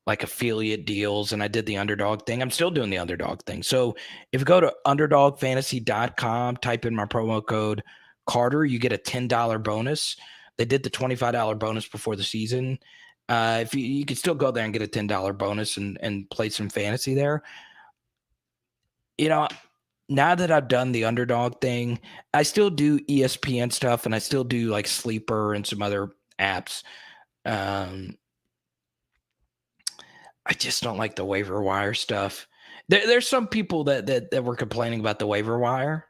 S1: affiliate deals, and I did the Underdog thing. I'm still doing the Underdog thing. So if you go to underdogfantasy.com, type in my promo code Carter, you get a $10 bonus. They did the $25 bonus before the season. If you can still go there and get a $10 bonus and play some fantasy there. You know, now that I've done the Underdog thing, I still do ESPN stuff, and I still do like Sleeper and some other apps. I just don't like the waiver wire stuff. There's some people that were complaining about the waiver wire.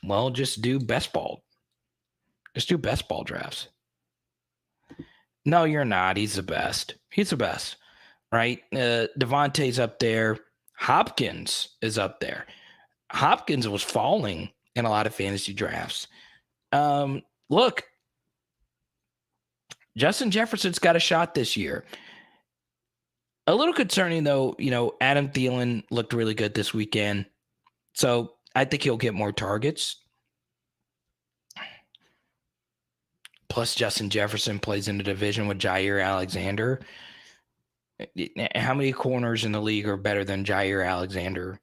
S1: Well, just do best ball. Just do best ball drafts. No, you're not. He's the best. He's the best, right? Devontae's up there. Hopkins is up there. Hopkins was falling in a lot of fantasy drafts. Look, Justin Jefferson's got a shot this year. A little concerning, though, Adam Thielen looked really good this weekend. So I think he'll get more targets. Plus, Justin Jefferson plays in the division with Jair Alexander. How many corners in the league are better than Jair Alexander?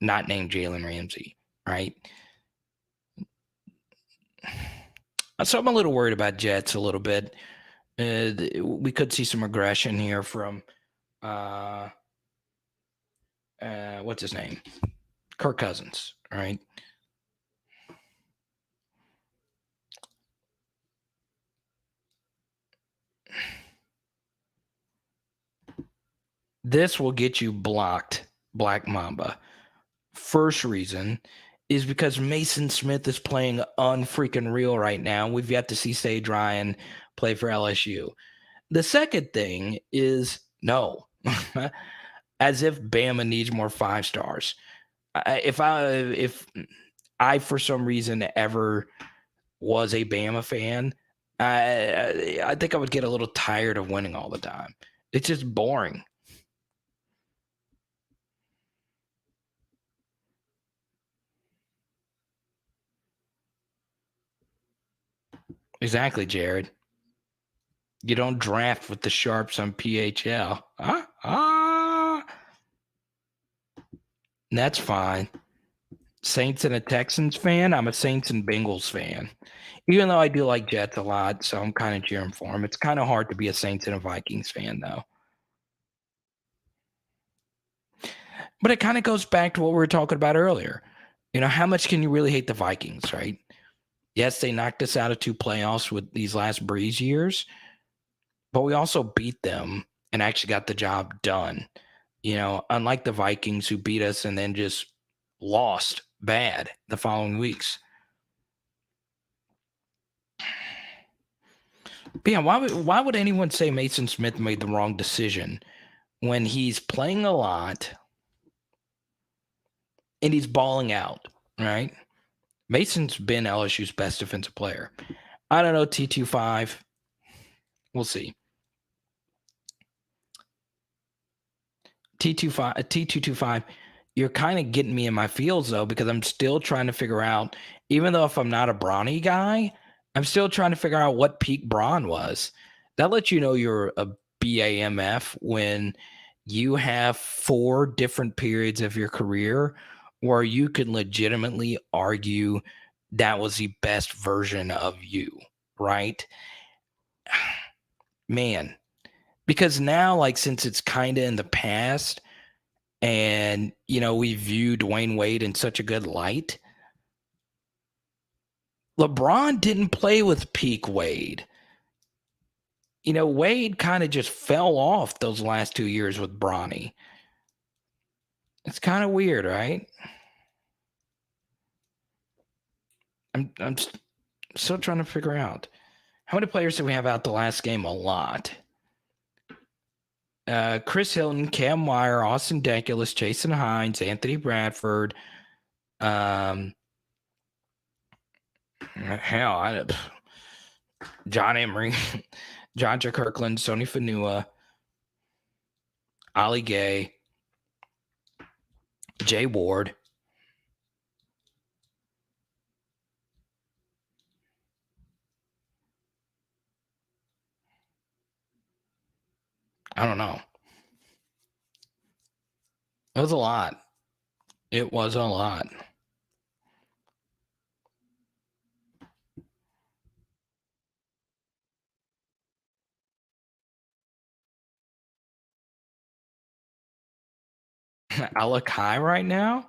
S1: not named Jalen Ramsey, right? So I'm a little worried about Jets a little bit. We could see some aggression here from what's his name? Kirk Cousins, right? This will get you blocked, Black Mamba. First reason is because Mason Smith is playing unfreaking real right now. We've yet to see Sage Ryan play for LSU. The second thing is no, as if Bama needs more 5 stars. If I for some reason ever was a Bama fan, I think I would get a little tired of winning all the time. It's just boring. Exactly, Jared. You don't draft with the sharps on PHL. That's fine. Saints and a Texans fan. I'm a Saints and Bengals fan. Even though I do like Jets a lot, so I'm kind of cheering for them. It's kind of hard to be a Saints and a Vikings fan, though. But it kind of goes back to what we were talking about earlier. How much can you really hate the Vikings, right? Yes, they knocked us out of 2 playoffs with these last Breeze years, but we also beat them and actually got the job done. Unlike the Vikings who beat us and then just lost bad the following weeks. But yeah, why would anyone say Mason Smith made the wrong decision when he's playing a lot and he's balling out, right? Mason's been LSU's best defensive player. I don't know, T25. We'll see. T225. You're kind of getting me in my feels, though, because I'm still trying to figure out, even though if I'm not a Bronny guy, I'm still trying to figure out what peak Braun was. That lets you know you're a BAMF when you have 4 different periods of your career where you can legitimately argue that was the best version of you, right? Man, because now, like, since it's kind of in the past and, we view Dwayne Wade in such a good light, LeBron didn't play with peak Wade. Wade kind of just fell off those last 2 years with Bronny. It's kind of weird, right? I'm still trying to figure out how many players did we have out the last game? A lot. Chris Hilton, Cam Meyer, Austin Deculus, Jason Hines, Anthony Bradford. Hell, John Emery, John J. Kirkland, Sonny Fanua, Ali Gay, Jay Ward. I don't know. It was a lot. It was a lot. I look high right now.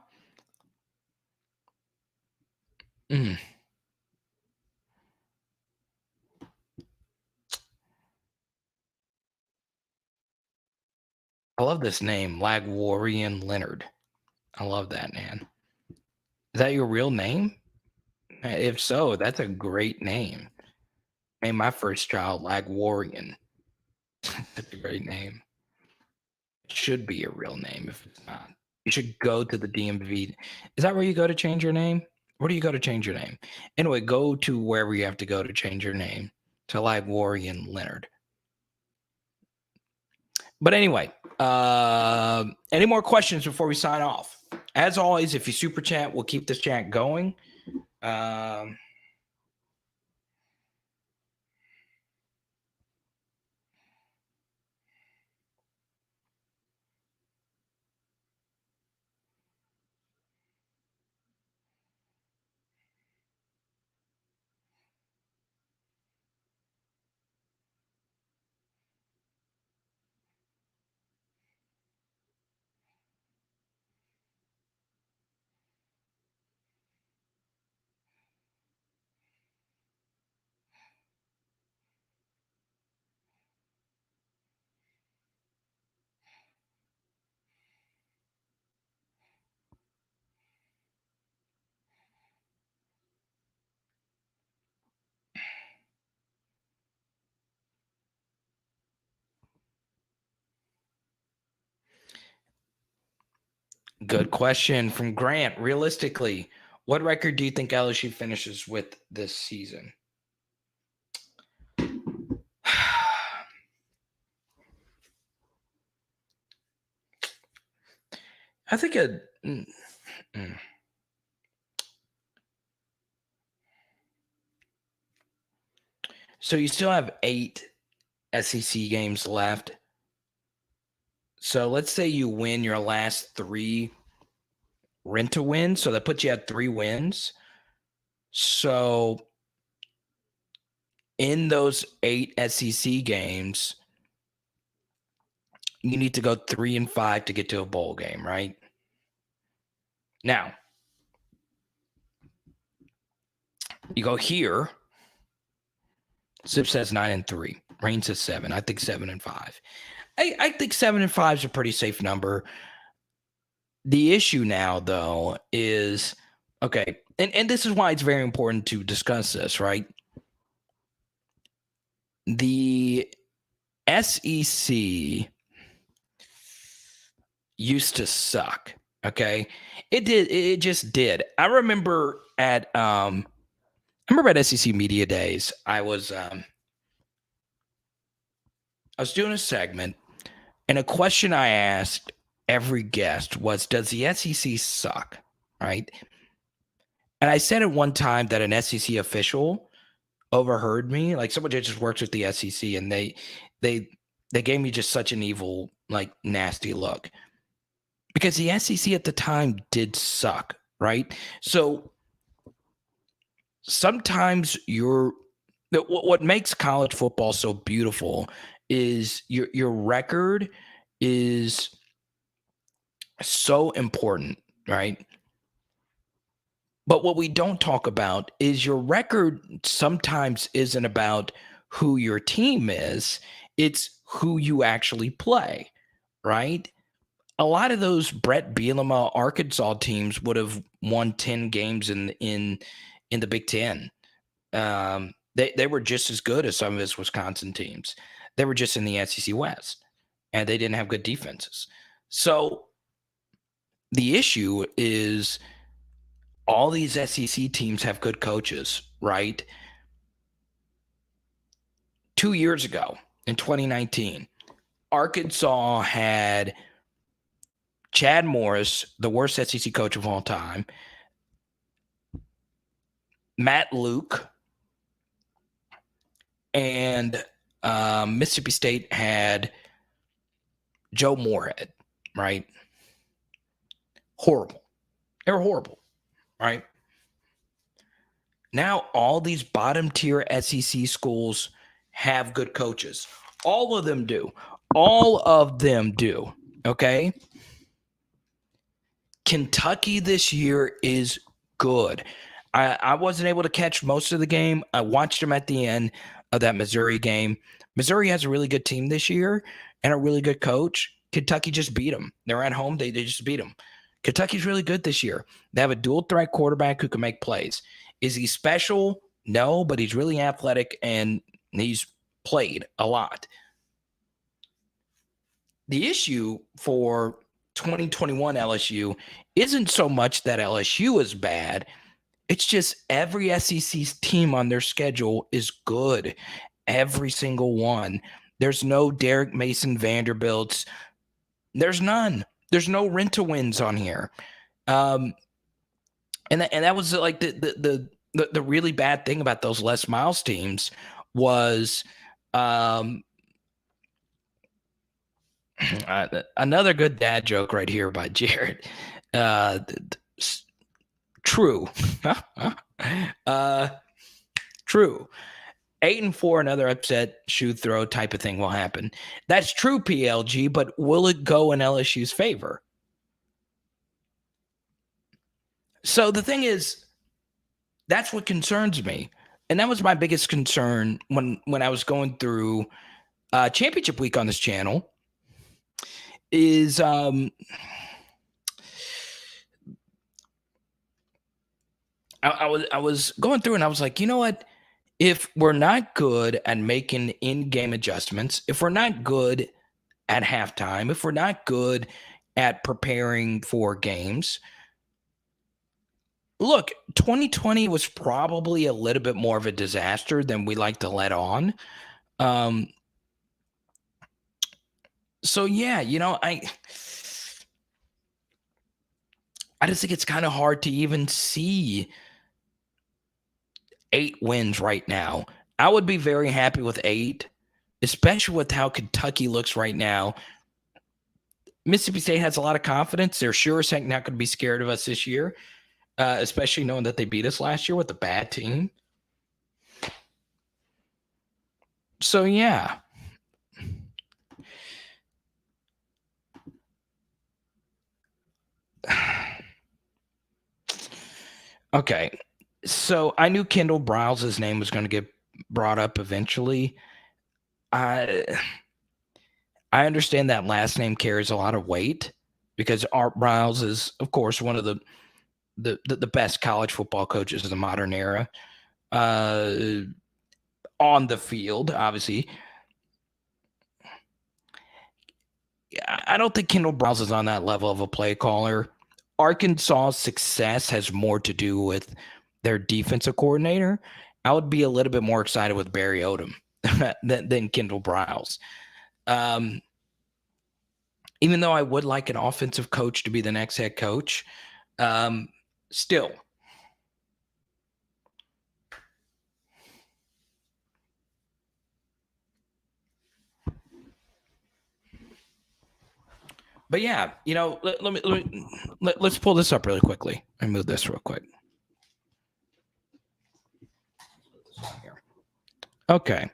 S1: I love this name, Lagwarian Leonard. I love that, man. Is that your real name? If so, that's a great name. Name my first child Lagwarian. That's a great name. It should be your real name if it's not. You should go to the DMV. Is that where you go to change your name? Where do you go to change your name? Anyway, go to wherever you have to go to change your name to Lagwarian Leonard. But anyway, any more questions before we sign off? As always, if you super chat, we'll keep this chat going. Good question from Grant. Realistically, what record do you think LSU finishes with this season? I think so you still have 8 SEC games left. So let's say you win your last 3 rent-to-win. So that puts you at 3 wins. So in those 8 SEC games, you need to go 3-5 to get to a bowl game, right? Now, you go here. Zip says 9-3. Rain says 7. I think 7-5. I think 7-5 is a pretty safe number. The issue now, though, is okay, and this is why it's very important to discuss this, right? The SEC used to suck. Okay, it did. It just did. I remember at SEC Media Days, I was doing a segment, and a question I asked every guest was, does the SEC suck? Right? And I said at one time that an SEC official overheard me, like someone that just works with the SEC, and they gave me just such an evil, like nasty look. Because the SEC at the time did suck, right? So sometimes what makes college football so beautiful is your record is so important, right? But what we don't talk about is your record sometimes isn't about who your team is, it's who you actually play, right? A lot of those Brett Bielema Arkansas teams would have won 10 games in the Big Ten. They were just as good as some of his Wisconsin teams. They were just in the SEC West, and they didn't have good defenses. So the issue is all these SEC teams have good coaches, right? 2 years ago, in 2019, Arkansas had Chad Morris, the worst SEC coach of all time, Matt Luke, and Mississippi State had Joe Moorhead, right? Horrible. They were horrible, right? Now all these bottom tier SEC schools have good coaches. All of them do. All of them do. Okay. Kentucky this year is good. I wasn't able to catch most of the game. I watched them at the end of that Missouri game. Missouri has a really good team this year and a really good coach. Kentucky just beat them. They're at home. They just beat them. Kentucky's really good this year. They have a dual threat quarterback who can make plays. Is he special? No, but he's really athletic and he's played a lot. The issue for 2021 LSU isn't so much that LSU is bad. It's just every SEC team on their schedule is good. Every single one. There's no Derek Mason Vanderbilts. There's none. There's no rent-to-wins on here. And that was like the really bad thing about those Les Miles teams was another good dad joke right here by Jared. True. True. 8-4, another upset shoe throw type of thing will happen. That's true, PLG, but will it go in LSU's favor? So the thing is, that's what concerns me. And that was my biggest concern when I was going through championship week on this channel is I was going through and I was like, you know what? If we're not good at making in-game adjustments, if we're not good at halftime, if we're not good at preparing for games. Look, 2020 was probably a little bit more of a disaster than we like to let on. So yeah, I just think it's kind of hard to even see 8 wins right now. I would be very happy with 8, especially with how Kentucky looks right now. Mississippi State has a lot of confidence. They're sure as heck not going to be scared of us this year, especially knowing that they beat us last year with a bad team. So, yeah. Okay. So, I knew Kendall Briles' name was going to get brought up eventually. I understand that last name carries a lot of weight because Art Briles is, of course, one of the best college football coaches of the modern era. On the field, obviously. I don't think Kendall Briles is on that level of a play caller. Arkansas's success has more to do with their defensive coordinator. I would be a little bit more excited with Barry Odom than Kendall Briles. Even though I would like an offensive coach to be the next head coach, still. But yeah, let's pull this up really quickly and move this real quick. Okay.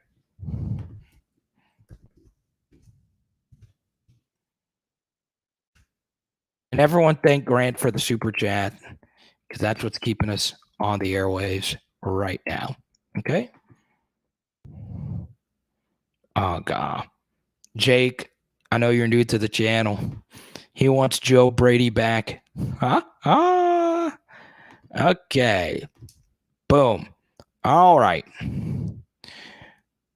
S1: And everyone thank Grant for the super chat because that's what's keeping us on the airwaves right now. Okay. Oh, God. Jake, I know you're new to the channel. He wants Joe Brady back. Huh? Okay. Boom. All right.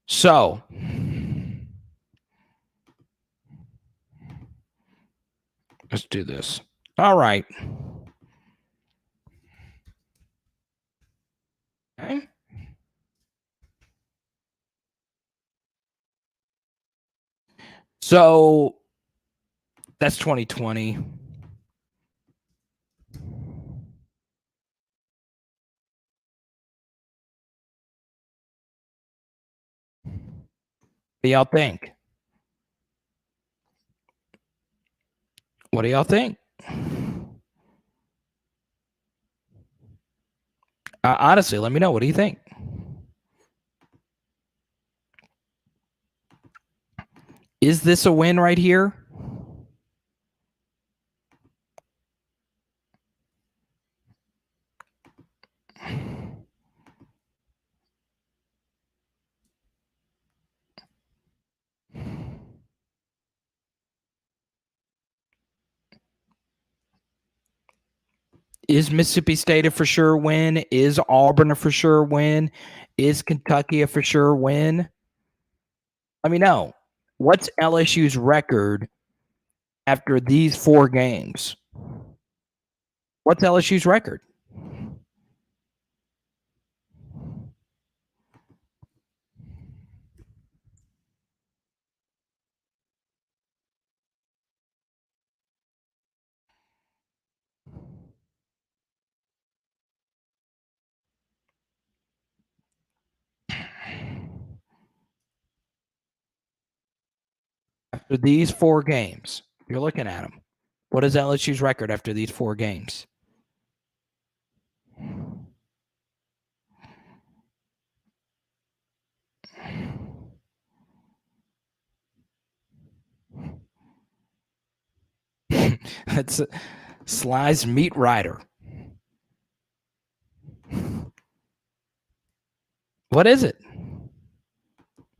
S1: So, let's do this. All right. Okay. So, that's 2020. What do y'all think? What do y'all think? Honestly, let me know. What do you think? Is this a win right here? Is Mississippi State a for sure win? Is Auburn a for sure win? Is Kentucky a for sure win? Let me know. What's LSU's record after these 4 games? What's LSU's record? After these 4 games, you're looking at them. What is LSU's record after these 4 games? That's Sly's Meat Rider. What is it?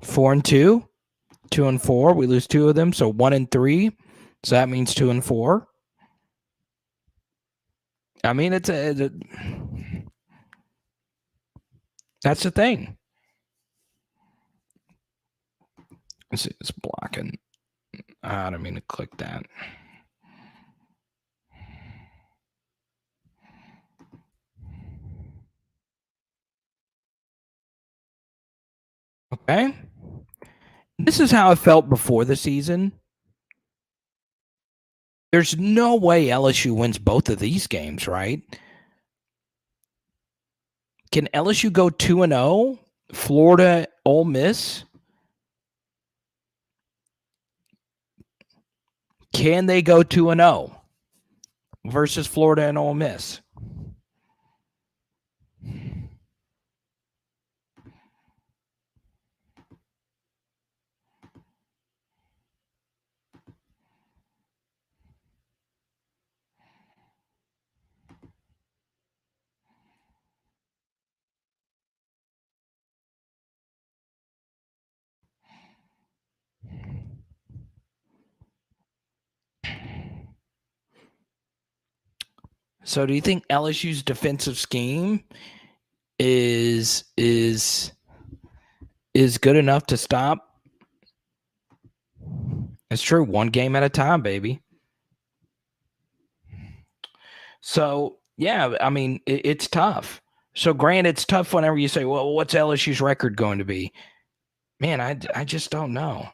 S1: 4-2, 2-4. We lose 2 of them, so 1-3. So that means 2-4. I mean, that's the thing. Let's see, it's blocking. I don't mean to click that. Okay. This is how I felt before the season. There's no way LSU wins both of these games, right? Can LSU go 2-0? Florida, Ole Miss? Can they go 2-0 versus Florida and Ole Miss? So do you think LSU's defensive scheme is good enough to stop? It's true. One game at a time, baby. So, yeah, I mean, it's tough. So, Grant, it's tough whenever you say, well, what's LSU's record going to be? Man, I just don't know.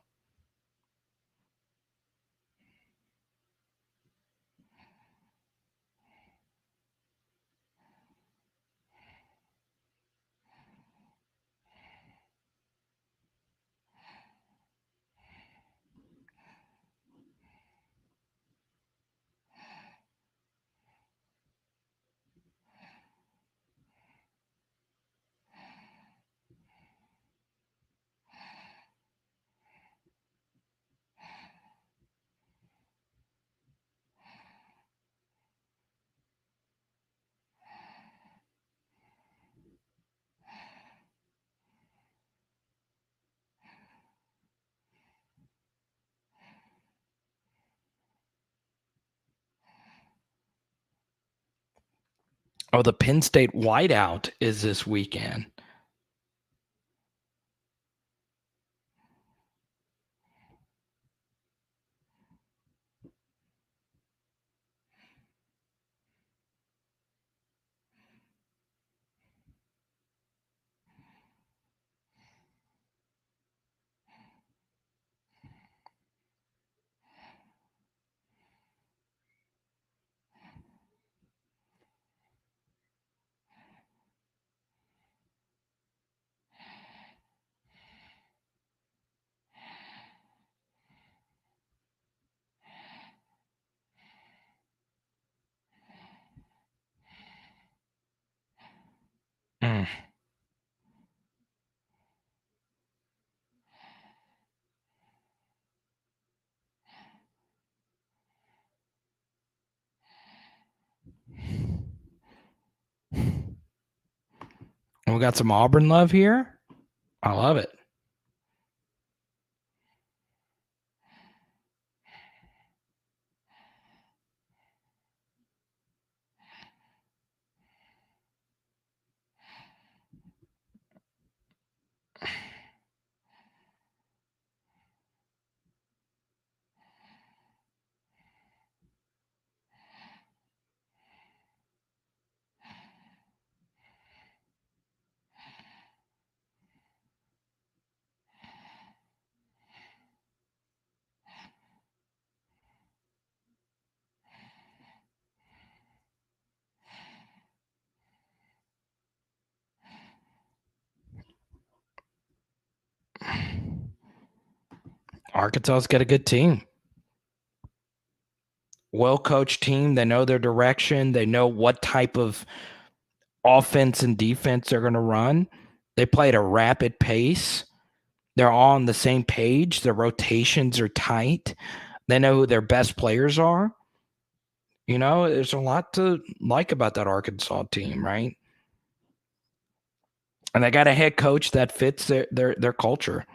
S1: Oh, the Penn State whiteout is this weekend. Mm. We got some Auburn love here. I love it. Arkansas's got a good team. Well-coached team. They know their direction. They know what type of offense and defense they're going to run. They play at a rapid pace. They're all on the same page. Their rotations are tight. They know who their best players are. You know, there's a lot to like about that Arkansas team, right? And they got a head coach that fits their culture.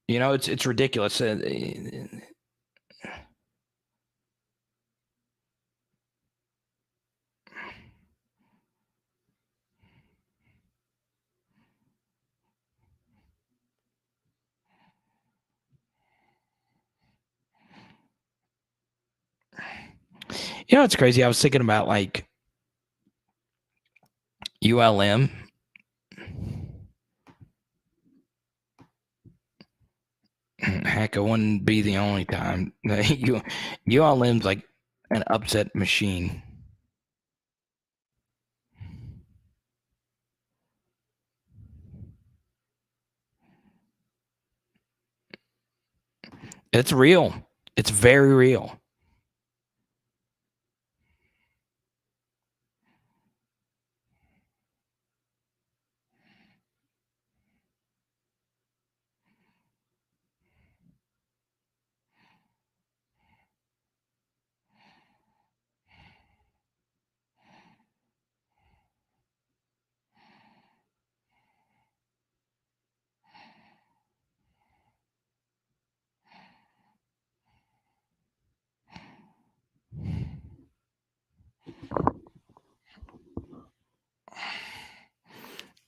S1: You know, it's ridiculous. You know, it's crazy. I was thinking about like ULM. Heck, it wouldn't be the only time. ULM's like an upset machine. It's real. It's very real.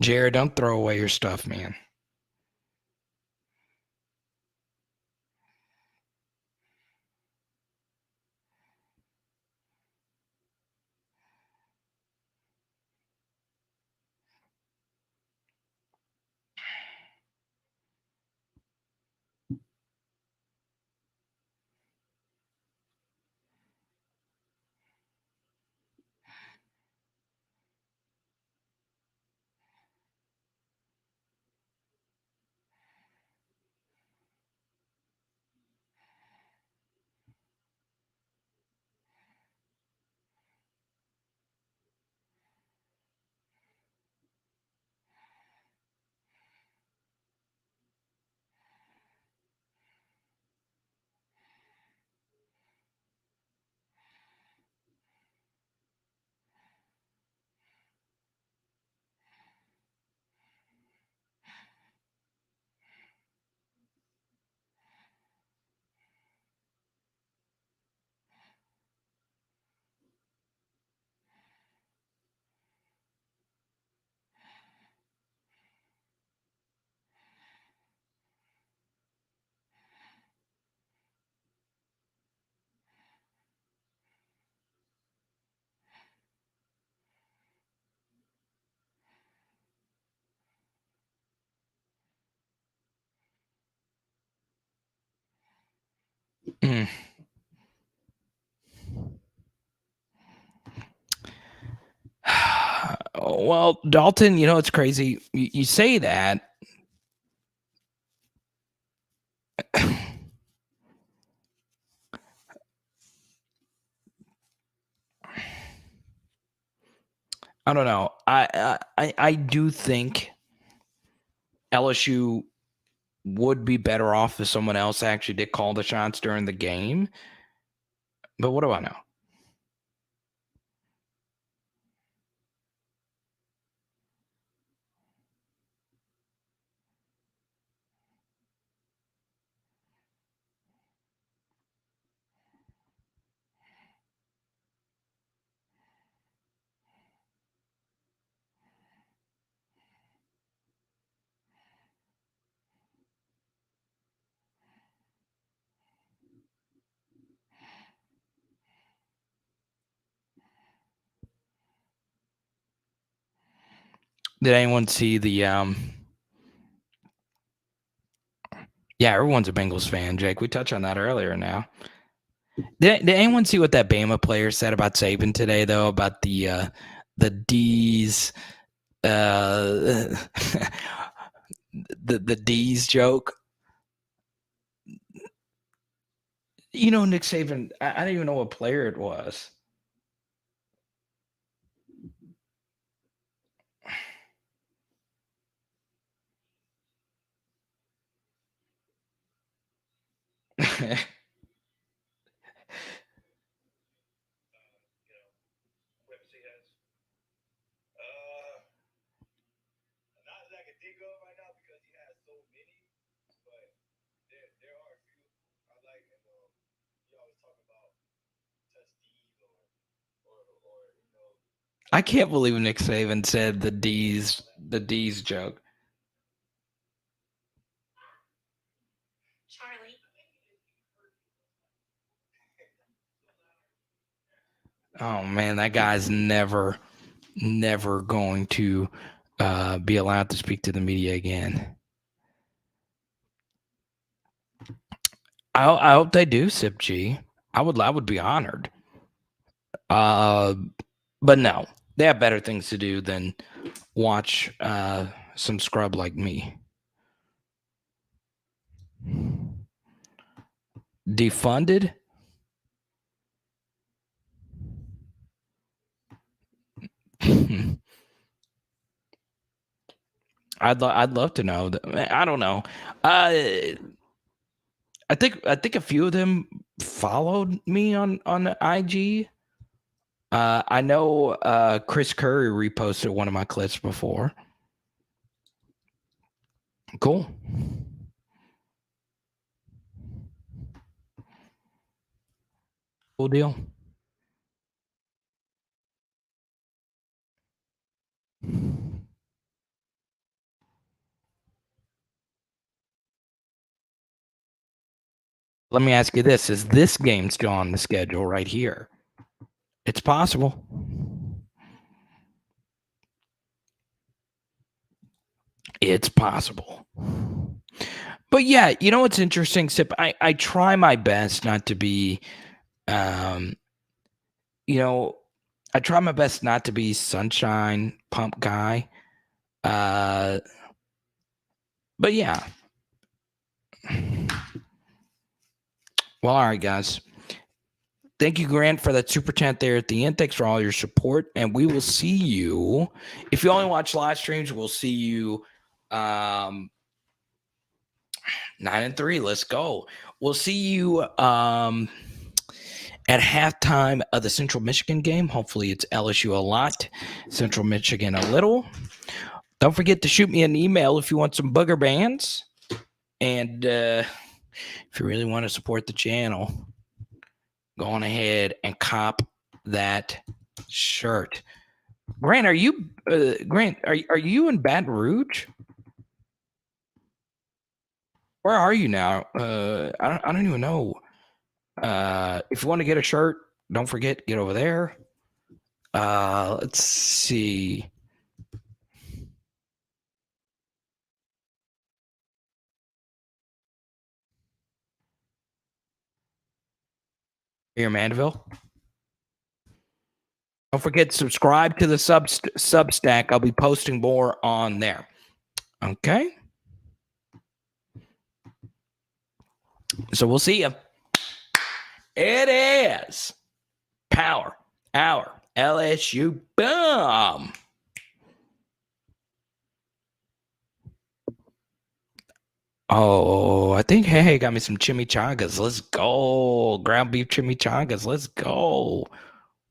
S1: Jared, don't throw away your stuff, man. Mm. Well, Dalton, it's crazy. You say that. I don't know. I do think LSU would be better off if someone else actually did call the shots during the game. But what do I know? Did anyone see the Yeah, everyone's a Bengals fan, Jake. We touched on that earlier now. Did anyone see what that Bama player said about Saban today, though, about the D's the D's joke? Nick Saban, I don't even know what player it was. I can't believe Nick Saban said the D's joke.
S2: Charlie.
S1: Oh man, that guy's never going to be allowed to speak to the media again. I hope they do, Sip G. I would be honored. But no, they have better things to do than watch some scrub like me. Defunded? I'd love to know. I don't know. I think a few of them followed me on IG. I know Chris Curry reposted one of my clips before. Cool. Cool deal. Let me ask you this. Is this game still on the schedule right here? It's possible. It's possible. But yeah, you know what's interesting, Sip? I try my best not to be, I try my best not to be sunshine pump guy. But yeah. Well, all right, guys. Thank you, Grant, for that super chat there at the end. Thanks for all your support. And we will see you. If you only watch live streams, we'll see you 9-3. Let's go. We'll see you at halftime of the Central Michigan game. Hopefully it's LSU a lot, Central Michigan a little. Don't forget to shoot me an email if you want some booger bands. And if you really want to support the channel, go on ahead and cop that shirt. Grant, are you you in Baton Rouge? Where are you now? I don't even know. If you want to get a shirt, don't forget, get over there. Let's see. Here, Mandeville. Don't forget to subscribe to the Substack. I'll be posting more on there. Okay. So we'll see you. It is Power Hour LSU. Boom. Oh, I think Hey got me some chimichangas. Let's go. Ground beef chimichangas. Let's go.